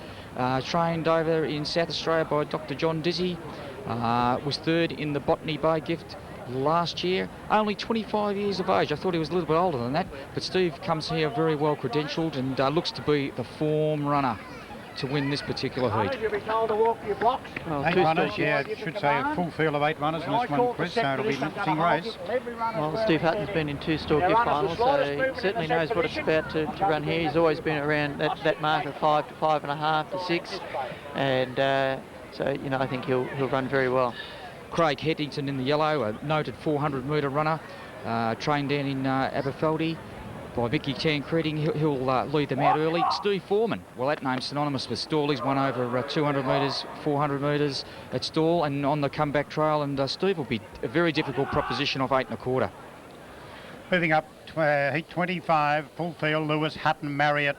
S1: trained over in South Australia by Dr. John Dizzy, was third in the Botany Bay Gift last year. Only 25 years of age. I thought he was a little bit older than that, but Steve comes here very well credentialed and looks to be the form runner to win this particular heat.
S6: You'll be told to walk your blocks.
S3: Well, 8 runners, should say a full field of 8 runners in this one, Chris, so it'll be an interesting race.
S4: Well, Steve Hutton's been in 2 Stawell Gift finals, so he certainly knows what it's about to run here. He's always been around that mark of 5 to 5.5 to 6, and so I think he'll run very well.
S1: Craig Headington in the yellow, a noted 400-metre runner, trained down in Aberfeldy by Mickey Tancreding. He'll lead them out early. Steve Foreman, well, that name's synonymous with Stawell. He's won over 200 metres, 400 metres at Stawell and on the comeback trail, and Steve will be a very difficult proposition off 8 1/4.
S3: Moving up to heat 25, full field, Lewis, Hutton, Marriott,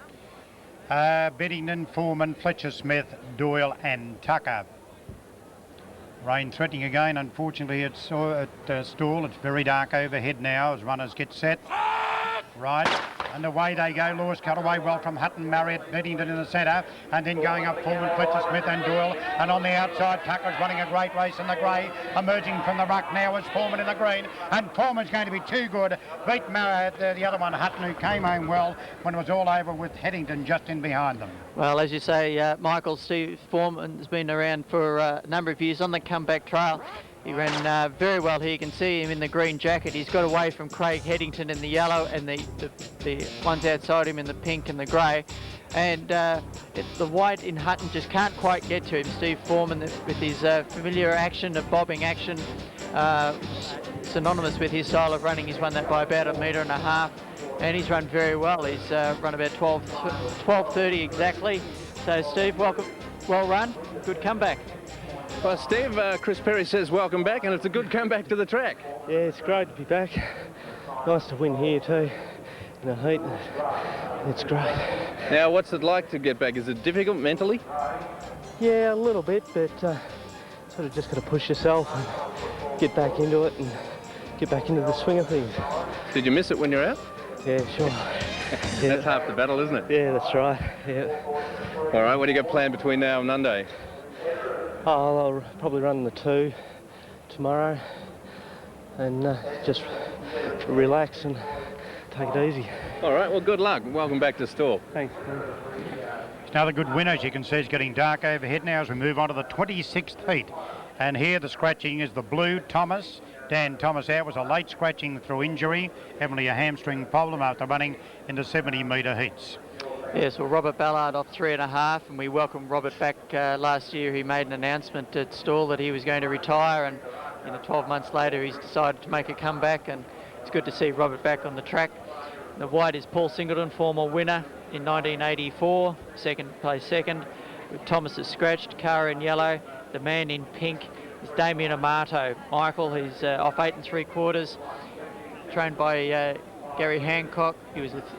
S3: Beddington, Foreman, Fletcher Smith, Doyle and Tucker. Rain threatening again, unfortunately at Stawell. It's very dark overhead now as runners get set. Right, and away they go. Lewis cut away well from Hutton, Marriott, Beddington in the centre, and then going up Foreman, Fletcher Smith and Doyle, and on the outside Tucker's running a great race in the grey, emerging from the ruck now is Foreman in the green, and Foreman's going to be too good, beat Marriott, the other one, Hutton, who came home well when it was all over with Headington just in behind them.
S4: Well, as you say, Michael, Steve Foreman has been around for a number of years on the comeback trail. He ran very well here. You can see him in the green jacket. He's got away from Craig Headington in the yellow and the ones outside him in the pink and the grey. And the white in Hutton just can't quite get to him. Steve Foreman, with his familiar action, the bobbing action, synonymous with his style of running. He's won that by about 1.5 metres. And he's run very well. He's run about 12:30 exactly. So Steve, welcome, well run, good comeback.
S2: Well, Steve, Chris Perry says welcome back, and it's a good comeback to the track.
S9: Yeah, it's great to be back. Nice to win here too, in the heat. It's great.
S2: Now, what's it like to get back? Is it difficult mentally?
S9: Yeah, a little bit, but sort of just got to push yourself and get back into it and get back into the swing of things.
S2: Did you miss it when you're out?
S9: Yeah, sure.
S2: That's half the battle, isn't it?
S9: Yeah, that's right. Yeah.
S2: All right, what do you got planned between now and Monday?
S9: Oh, I'll probably run the 2 tomorrow and just relax and take it easy.
S2: All right, well, good luck. Welcome back to Stawell.
S9: Thanks.
S3: Another good winner, as you can see. It's getting dark overhead now as we move on to the 26th heat. And here the scratching is the blue Thomas. Dan Thomas out was a late scratching through injury, evidently a hamstring problem after running into 70-metre heats.
S4: Yes, well, Robert Ballard off 3.5, and we welcomed Robert back last year. He made an announcement at Stawell that he was going to retire, and 12 months later he's decided to make a comeback, and it's good to see Robert back on the track. The white is Paul Singleton, former winner in 1984, second. with Thomas is scratched, Cara in yellow, the man in pink is Damien Amato. Michael, he's off 8 3/4, trained by Gary Hancock.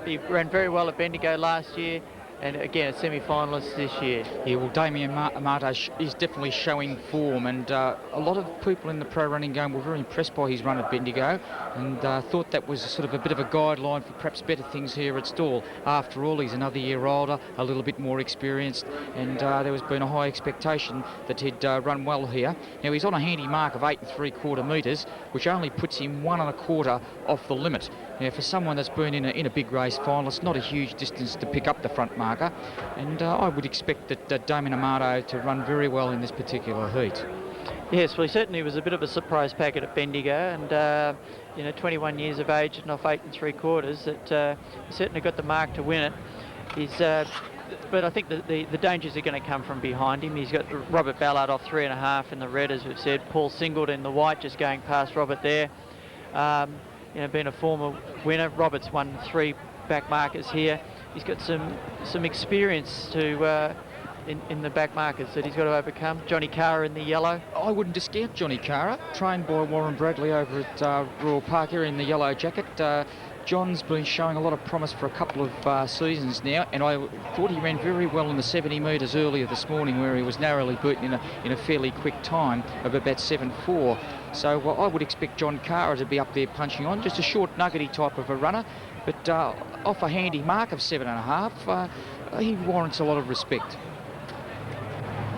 S4: He ran very well at Bendigo last year, and again a semi-finalist this year.
S1: Yeah, well, Damien Amato is definitely showing form, and a lot of people in the pro running game were very impressed by his run at Bendigo, and thought that was sort of a bit of a guideline for perhaps better things here at Stawell. After all, he's another year older, a little bit more experienced, and there has been a high expectation that he'd run well here. Now, he's on a handy mark of 8 3/4 metres, which only puts him 1 1/4 off the limit. Now, for someone that's been in a big race final, it's not a huge distance to pick up the front marker, and I would expect that Damien Amato to run very well in this particular heat.
S4: Yes, well, he certainly was a bit of a surprise packet at Bendigo, and 21 years of age and off 8 3/4, that he certainly got the mark to win it. But I think the dangers are going to come from behind him. He's got Robert Ballard off 3.5 in the red, as we've said. Paul Singleton in the white, just going past Robert there. Being a former winner, Robert's won 3 back markers here. He's got some experience to in the back markers that he's got to overcome. Johnny Cara in the yellow.
S1: I wouldn't discount Johnny Cara, trained by Warren Bradley over at Royal Park here in the yellow jacket. John's been showing a lot of promise for a couple of seasons now, and I thought he ran very well in the 70 metres earlier this morning, where he was narrowly beaten in a fairly quick time of about 7:4. So I would expect John Cara to be up there punching on, just a short nuggety type of a runner, but off a handy mark of 7.5, he warrants a lot of respect.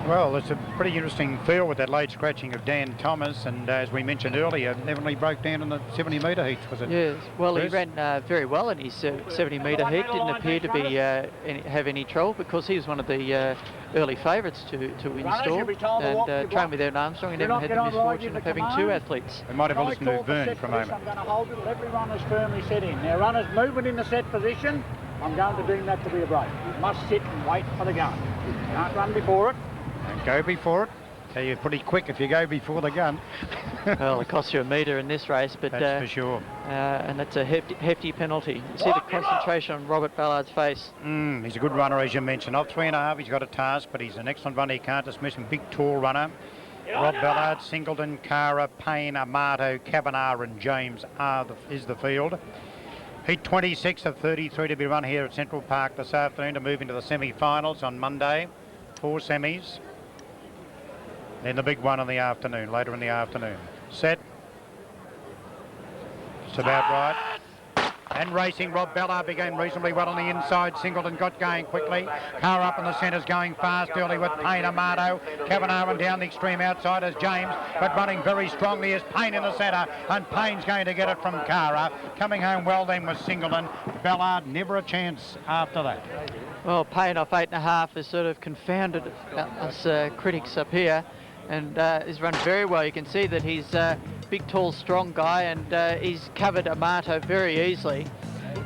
S3: Well, it's a pretty interesting field with that late scratching of Dan Thomas, and as we mentioned earlier, Evanly broke down in the 70 metre heats, was it?
S4: Yes, well,
S3: Chris?
S4: he ran very well in his 70 metre heat. Didn't appear to be have any trouble, because he was one of the early favourites to win Stawell, and trained with Aaron Armstrong, and never had the misfortune of having 2 athletes.
S3: We might have a listen to Vern for a moment.
S6: I'm going to hold it till every runner's firmly set in. Now, runners moving in the set position, I'm going to deem that to be a break. You must sit and wait for the gun. You can't run before it.
S3: And go before it. So you're pretty quick if you go before the gun.
S4: Well, it costs you a metre in this race, but
S3: that's for sure.
S4: And that's a hefty penalty. You see the concentration on Robert Ballard's face.
S3: He's a good runner, as you mentioned. Off 3.5, he's got a task, but he's an excellent runner. He can't dismiss him. Big, tall runner. Rob Ballard, Singleton, Cara, Payne, Amato, Kavanagh and James is the field. Heat 26 of 33 to be run here at Central Park this afternoon to move into the semi-finals on Monday. 4 semis. Then the big one in the afternoon, later in the afternoon. Set. It's about right. And racing, Rob Ballard began reasonably well on the inside. Singleton got going quickly. Car up in the centre's going fast early with Payne, Amato. Kavanagh and down the extreme outside is James, but running very strongly is Payne in the centre, and Payne's going to get it from Cara. Coming home well then was Singleton. Ballard never a chance after that.
S4: Well, Payne off 8.5 has sort of confounded us critics up here, and has run very well. You can see that he's a big, tall, strong guy, and he's covered Amato very easily.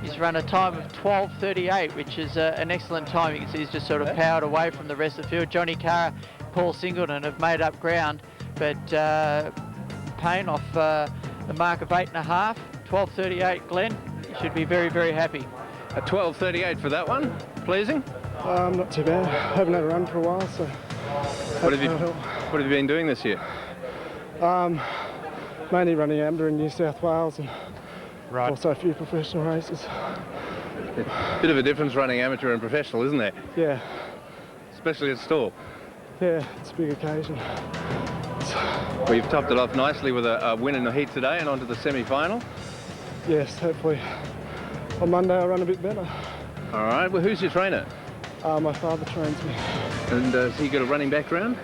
S4: He's run a time of 12:38, which is an excellent time. You can see he's just sort of powered away from the rest of the field. Johnny Cara, Paul Singleton have made up ground, but Payne off the mark of 8.5, 12:38, Glenn, you should be very, very happy.
S2: A 12:38 for that one. Pleasing?
S16: Not too bad. Haven't had a run for a while, so...
S2: What have you been doing this year?
S16: Mainly running amateur in New South Wales, and
S3: right.
S16: Also a few professional races.
S2: Bit of a difference running amateur and professional, isn't there?
S16: Yeah.
S2: Especially at Stawell.
S16: Yeah, it's a big occasion.
S2: Well, you've topped it off nicely with a win in the heat today and on to the semi-final.
S16: Yes, hopefully on Monday I'll run a bit better.
S2: All right, well, who's your trainer?
S16: My father trains me.
S2: And has he got a running background?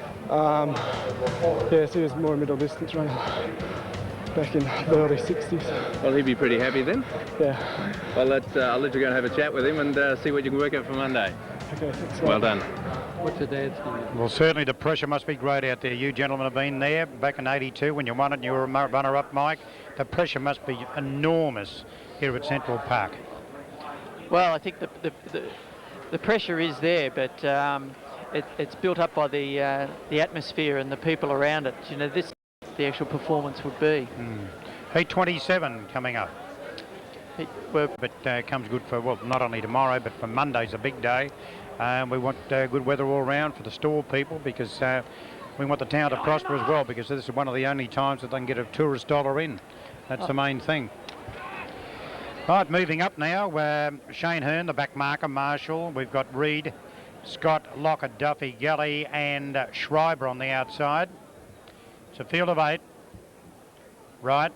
S16: Yes, he was more a middle distance runner back in the early 60s.
S2: Well, he'd be pretty happy then.
S16: Yeah.
S2: Well, I'll let you go and have a chat with him and see what you can work out for Monday.
S16: Okay, thanks.
S2: Well done.
S16: What's your dad's name?
S3: Well, certainly the pressure must be great out there. You gentlemen have been there back in 82 when you won it and you were a runner-up, Mike. The pressure must be enormous here at Central Park.
S4: Well, I think the pressure is there, but it's built up by the atmosphere and the people around it. You know, this the actual performance would be.
S3: Heat 27 coming up. But comes good for, well, not only tomorrow, but for Monday's a big day. We want good weather all round for the Stawell people, because we want the town to prosper as well, because this is one of the only times that they can get a tourist dollar in. That's the main thing. Right, moving up now, Shane Hearn, the back marker, Marshall. We've got Reed, Scott, Lockett, Duffy, Galley and Schreiber on the outside. It's a field of 8. Right.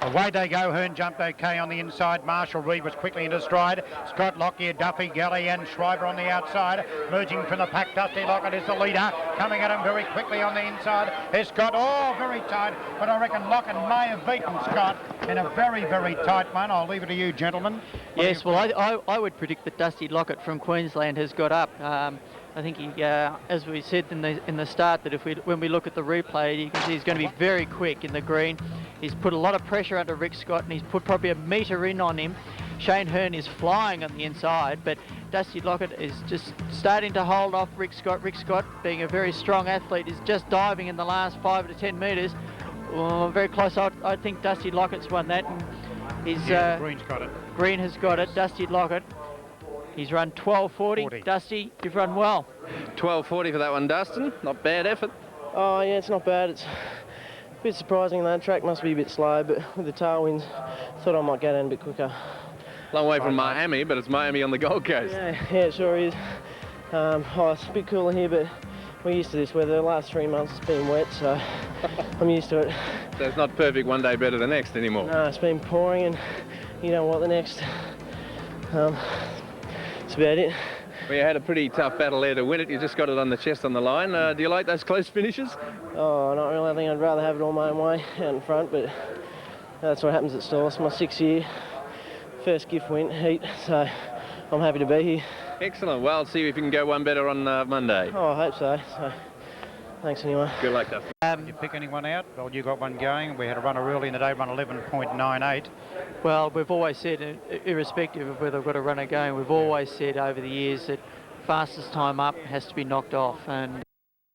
S3: Away they go. Hearn jumped okay on the inside. Marshall, Reed was quickly into stride. Scott, Lockyer, Duffy, Galley and Schreiber on the outside. Merging from the pack, Dusty Lockett is the leader. Coming at him very quickly on the inside is Scott. Oh, very tight, but I reckon Lockett may have beaten Scott in a very, very tight one. I'll leave it to you, gentlemen.
S4: Yes, well, I would predict that Dusty Lockett from Queensland has got up. I think he, as we said in the start, that when we look at the replay, you can see he's going to be very quick in the green. He's put a lot of pressure under Rick Scott, and he's put probably a metre in on him. Shane Hearn is flying on the inside, but Dusty Lockett is just starting to hold off Rick Scott. Rick Scott, being a very strong athlete, is just diving in the last 5 to 10 metres. Very close. I think Dusty Lockett's won that. And he's,
S3: Green's got it.
S4: Green has got it. Dusty Lockett. He's run 12:40. Dusty, you've run well.
S2: 12:40 for that one, Dustin. Not bad effort.
S8: Oh yeah, it's not bad. It's a bit surprising. That track must be a bit slow, but with the tailwinds, thought I might go down a bit quicker.
S2: Long way from Miami, but it's Miami on the Gold Coast.
S8: Yeah, it sure is. It's a bit cooler here, but we're used to this weather. The last 3 months it's been wet, so I'm used to it.
S2: So it's not perfect one day better than next anymore.
S8: No, it's been pouring, and you know what, the next. That's about it.
S2: Well, you had a pretty tough battle there to win it. You just got it on the chest on the line. Do you like those close finishes?
S8: Oh, not really. I think I'd rather have it all my own way out in front, but that's what happens at Stawell. It's my 6th year. First gift win, heat, so I'm happy to be here.
S2: Excellent. Well, see if you can go one better on Monday.
S8: Oh, I hope so. Thanks anyway.
S2: Good luck, Dustin.
S3: You pick anyone out? Well, you got one going. We had a runner early in the day, run 11.98.
S4: Well, we've always said, irrespective of whether we've got a runner going, we've always said over the years that fastest time up has to be knocked off. And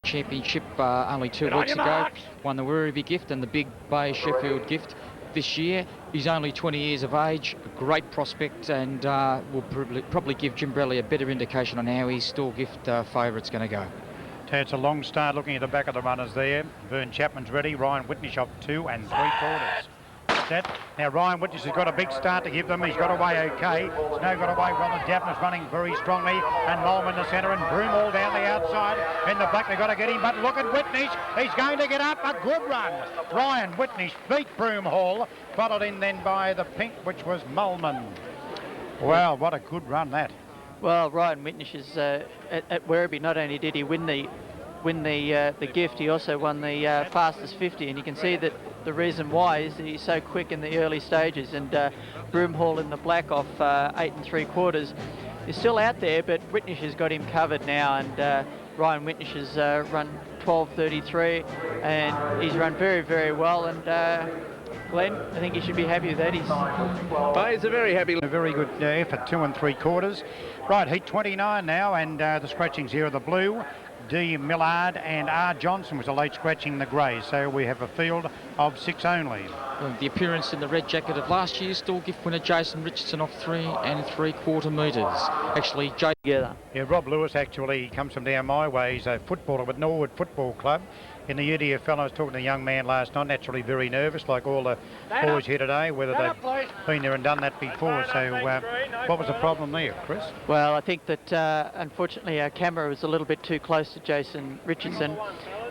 S1: Championship only 2 weeks ago, won the Werribee gift and the Big Bay Sheffield gift. This year, he's only 20 years of age, a great prospect, and will probably give Jim Brelly a better indication on how his Stawell gift favourite's going to go.
S3: It's a long start looking at the back of the runners there. Vern Chapman's ready. Ryan Whitnish off 2 3/4. Set. Now Ryan Whitnish has got a big start to give them. He's got away okay. Snow got away well. And Daphne's running very strongly. And Mulm in the centre and Broom all down the outside. In the back they've got to get him. But look at Whitnish. He's going to get up. A good run. Ryan Whitnish beat Broom Hall. Followed in then by the pink, which was Mulman. Wow, what a good run that.
S4: Well, Ryan Whitnish is at Werribee. Not only did he win the gift, he also won the fastest 50, and you can see that the reason why is that he's so quick in the early stages. And Broomhall in the black off 8 3/4 is still out there, but Whitnish has got him covered now, and Ryan Whitnish has run 12:33, and he's run very, very well. And Glenn, I think you should be happy with that. He's
S2: a very happy.
S3: A very good effort, 2 3/4. Right, heat 29 now, and the scratchings here are the blue. D. Millard and R. Johnson was a late scratching the grey, so we have a field of 6 only.
S1: Well, the appearance in the red jacket of last year's Stawell gift winner Jason Richardson off 3 3/4 metres. Actually,
S3: Yeah, Rob Lewis actually comes from down my way. He's a footballer with Norwood Football Club. In the UDFL, I was talking to a young man last night, naturally very nervous, like all the boys here today, whether they've been there and done that before. So what was the problem there, Chris?
S4: Well, I think that unfortunately our camera was a little bit too close to Jason Richardson.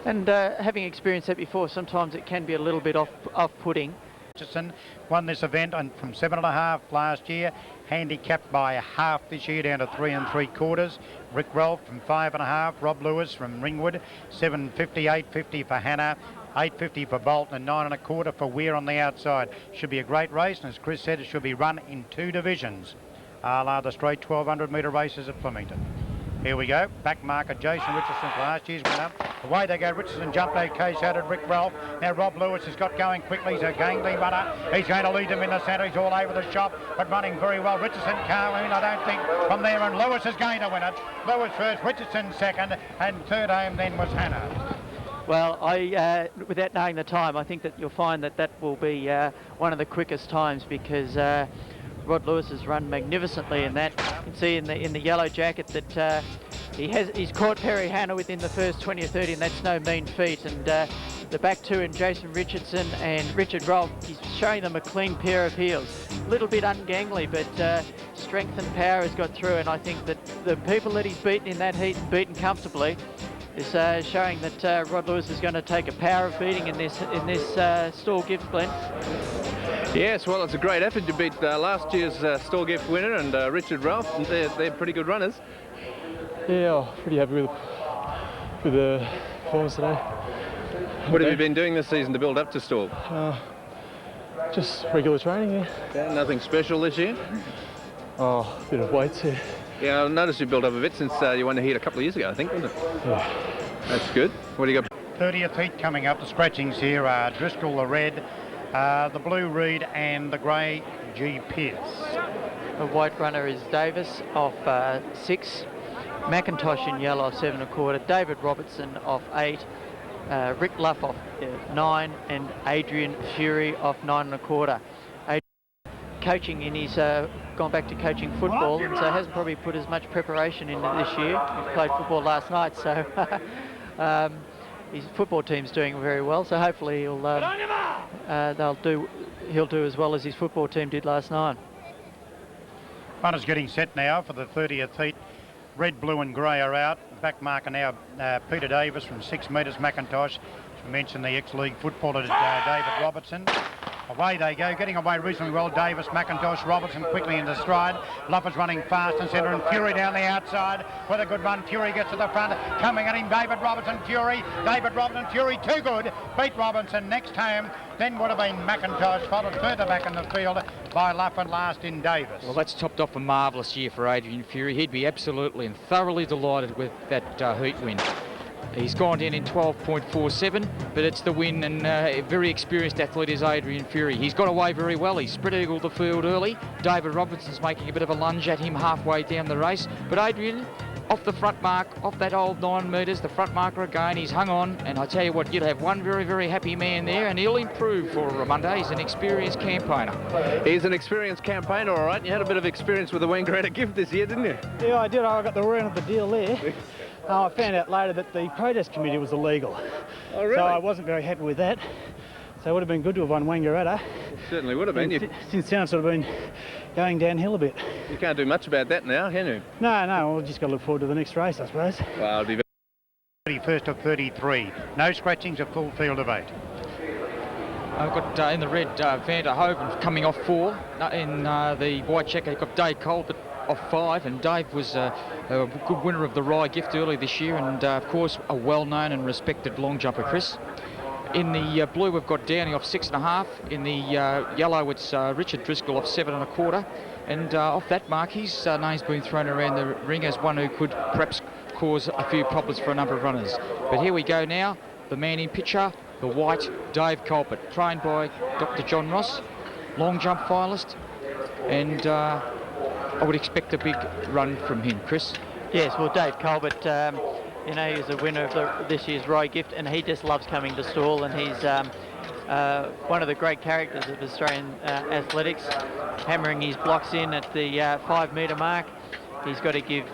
S4: And having experienced that before, sometimes it can be a little bit off-putting.
S3: Richardson won this event from 7.5 last year, handicapped by half this year down to 3 3/4. Rick Rolfe from 5.5, Rob Lewis from Ringwood, 7.50, 8.50 for Hannah, 8.50 for Bolton and 9 1/4 for Weir on the outside. Should be a great race, and as Chris said, it should be run in 2 divisions. The straight 1200 metre races at Flemington. Here we go, back marker Jason Richardson for last year's winner. Away they go, Richardson jumped okay, so did Rick Ralph. Now Rob Lewis has got going quickly, he's a gangly runner. He's going to lead them in the centre, he's all over the shop, but running very well. Richardson can't win, I don't think, from there, and Lewis is going to win it. Lewis first, Richardson second, and third home then was Hannah.
S4: Well, without knowing the time, I think that you'll find that will be one of the quickest times, because Rod Lewis has run magnificently in that. You can see in the yellow jacket that he's caught Perry Hannah within the first 20 or 30, and that's no mean feat. And the back two in Jason Richardson and Richard Rolfe, he's showing them a clean pair of heels. A little bit ungangly, but strength and power has got through, and I think that the people that he's beaten in that heat, beaten comfortably, is showing that Rod Lewis is going to take a power of beating in this Stawell gift, Glenn.
S2: Yes, well, it's a great effort. You beat last year's Stawell gift winner and Richard Rolfe. They're pretty good runners.
S16: Yeah, pretty happy with the performance today.
S2: What have you been doing this season to build up to Stawell?
S16: Just regular training,
S2: Yeah, nothing special this year?
S16: Oh, a bit of weights, yeah.
S2: Yeah, I noticed you built up a bit since you won the heat a couple of years ago, I think, wasn't it?
S16: Yeah.
S2: That's good. What do you got?
S3: 30th heat coming up. The scratchings here are Driscoll, the red, the blue Reed and the grey G. Pierce.
S4: The white runner is Davis off 6, McIntosh in yellow off 7 1/4, David Robertson off 8, Rick Luff off 9, and Adrian Fury off 9 1/4. Coaching in his gone back to coaching football, and so hasn't probably put as much preparation in this year. He played football last night, so his football team's doing very well. So hopefully he'll do as well as his football team did last night.
S3: Runners getting set now for the 30th heat. Red, blue and grey are out. Back marker now Peter Davis from 6 metres. McIntosh, as we mentioned, the ex-league footballer David Robertson. Away they go, getting away reasonably well. Davis, McIntosh, Robertson quickly into stride. Luff is running fast and centre, and Fury down the outside with a good run. Fury gets to the front, coming at him. David Robertson, Fury, too good. Beat Robinson. Next home then would have been McIntosh, followed further back in the field by Luff, and last in Davis.
S1: Well, that's topped off a marvellous year for Adrian Fury. He'd be absolutely and thoroughly delighted with that heat win. He's gone down in 12.47, but it's the win, and a very experienced athlete is Adrian Fury. He's got away very well. He spread eagled the field early. David Robertson's making a bit of a lunge at him halfway down the race, but Adrian, off the front mark, off that old 9 metres, the front marker again, he's hung on, and I tell you what, you'd have one very, very happy man there, and he'll improve for Monday. He's an experienced campaigner.
S2: He's an experienced campaigner, all right. You had a bit of experience with the Wangaratta gift this year, didn't you?
S15: Yeah, I did. I got the ruin of the deal there. I found out later that the protest committee was illegal.
S2: Oh, really?
S15: So I wasn't very happy with that. So it would have been good to have won Wangaratta.
S2: Certainly would have been.
S15: Since town's sort of been going downhill a bit.
S2: You can't do much about that now, can you?
S15: No, we've just got to look forward to the next race, I suppose.
S2: Well, it'll be
S3: 31st of 33. No scratchings, a full field of 8.
S1: I've got in the red Van der Hoven coming off 4. In the white checker, I've got Dave Colbert off 5, and Dave was a good winner of the Rye gift early this year, and of course a well-known and respected long jumper, Chris. In the blue we've got Downey off 6 1/2. In the yellow it's Richard Driscoll off 7 1/4, and off that mark his name's been thrown around the ring as one who could perhaps cause a few problems for a number of runners. But here we go now, the man in picture, the white Dave Colbert, trained by Dr. John Ross, long jump finalist, and I would expect a big run from him, Chris.
S4: Yes, well, Dave Colbert, you know, he's a winner of this year's Rye gift, and he just loves coming to Stawell, and he's one of the great characters of Australian athletics, hammering his blocks in at the 5 metre mark. He's got to give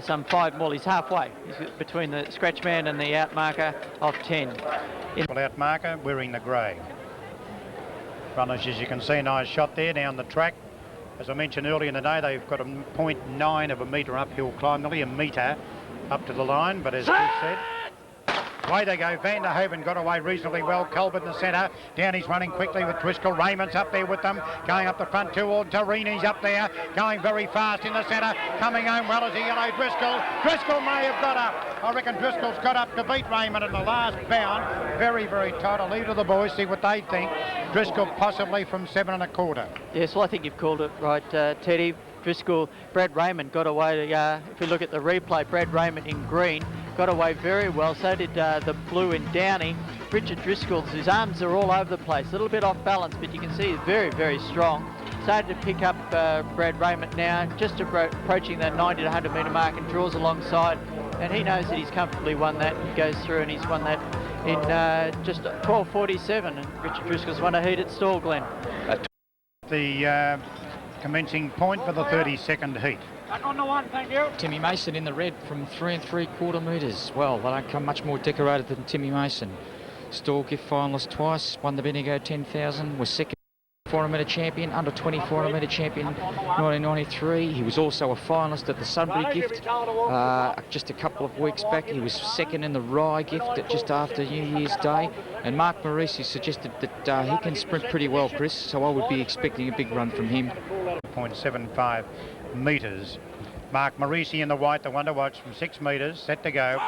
S4: some 5 more. He's halfway. He's between the scratch man and the out marker of 10.
S3: Out marker wearing the grey. Runners, as you can see, nice shot there down the track. As I mentioned earlier in the day, they've got a 0.9 of a metre uphill climb, nearly a metre up to the line, but as Chris said, away they go. Van der Hoven got away reasonably well. Colbert in the centre. Downey's running quickly with Driscoll. Raymond's up there with them. Going up the front toward Torini's up there. Going very fast in the centre. Coming home well as a yellow Driscoll. Driscoll may have got up. I reckon Driscoll's got up to beat Raymond in the last bound. Very, very tight. I'll leave to the boys, see what they think. Driscoll possibly from 7 1/4.
S4: Yes, well, I think you've called it right, Teddy. Driscoll, Brad Raymond got away. If you look at the replay, Brad Raymond in green got away very well. So did the blue in Downey. Richard Driscoll, his arms are all over the place, a little bit off balance, but you can see he's very, very strong. Started to pick up Brad Raymond now, just approaching the 90 to 100 metre mark, and draws alongside. And he knows that he's comfortably won that and goes through, and he's won that in just 12.47. And Richard Driscoll's won a heat at Stawell, Glen.
S3: The commencing point for the 32nd heat.
S6: On the one, thank you.
S1: Timmy Mason in the red from 3 3/4 metres. Well, they don't come much more decorated than Timmy Mason. Stawell gift finalist twice, won the Bendigo 10,000, was second 400-metre champion, under 20 400-metre champion 1993. He was also a finalist at the Sunbury gift just a couple of weeks back. He was second in the Rye gift at just after New Year's Day. And Mark Morisi suggested that he can sprint pretty well, Chris, so I would be expecting a big run from him.
S3: 0.75 metres. Mark Morisi in the white, the Wonder Watch from 6 metres, set to go.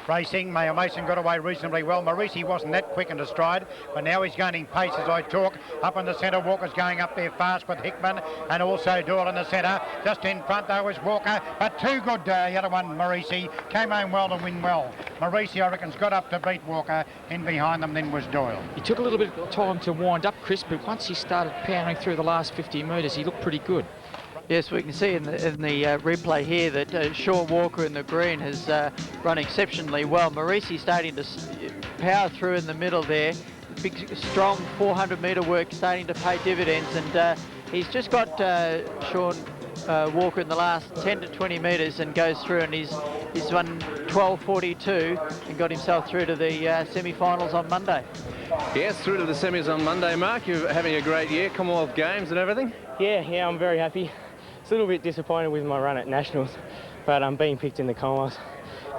S3: Racing, Mayo Mason got away reasonably well. Morisi wasn't that quick into stride, but now he's gaining pace as I talk. Up in the centre, Walker's going up there fast with Hickman, and also Doyle in the centre. Just in front though is Walker, but too good, the other one, Morisi. Came home well to win well. Morisi, I reckon's got up to beat Walker. In behind them then was Doyle.
S1: He took a little bit of time to wind up, Chris, but once he started pounding through the last 50 metres, he looked pretty good.
S4: Yes, we can see in the replay here that Sean Walker in the green has run exceptionally well. Morisi starting to power through in the middle there. Big, strong 400-metre work starting to pay dividends, and he's just got Sean Walker in the last 10 to 20 metres and goes through, and he's run 12:42 and got himself through to the semi-finals on Monday.
S2: Yes, through to the semis on Monday, Mark. You're having a great year, Commonwealth Games and everything?
S9: Yeah, I'm very happy. It's a little bit disappointed with my run at Nationals, but I'm being picked in the Commonwealths,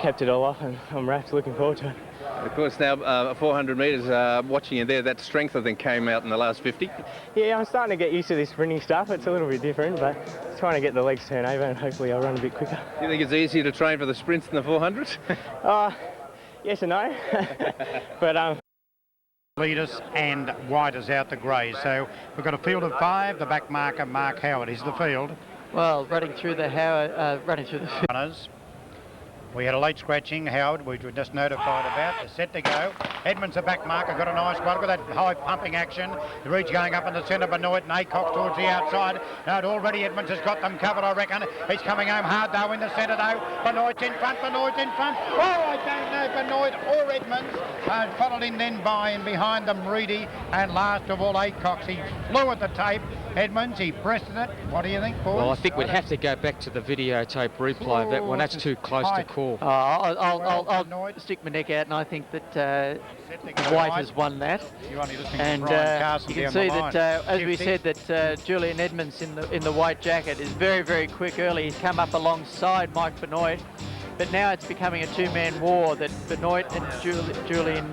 S9: kept it all off, and I'm wrapped, looking forward to it.
S2: Of course, now 400 metres, watching you there, that strength I think came out in the last 50.
S9: Yeah, I'm starting to get used to this sprinting stuff. It's a little bit different, but trying to get the legs turned over, and hopefully I'll run a bit quicker.
S2: Do you think it's easier to train for the sprints than the 400s?
S9: Yes and no, but
S3: Leaders and White out the grey. So we've got a field of 5. The back marker, Mark Howard, is the field.
S4: Well, running through the
S3: runners. We had a late scratching, Howard, which we were just notified about. They're set to go. Edmonds, the back marker, got a nice one. Look at that high pumping action. The reach going up in the centre, Benoit and Acock towards the outside. Now, already Edmonds has got them covered, I reckon. He's coming home hard, though, in the centre, though. Benoit's in front, Benoit's in front. Oh, I don't know, Benoit or Edmonds. Followed in then by and behind them, Reedy. And last of all, Acock. He flew at the tape. Edmonds, he breasted it. What do you think, boys?
S1: Well, I think we'd have to go back to the videotape replay of that one. That's too close to call.
S4: I'll stick my neck out, and I think that White has won that. And you can see that, as we said, that Julian Edmonds in the white jacket is very, very quick early. He's come up alongside Mike Benoit, but now it's becoming a two-man war that Benoit and Julian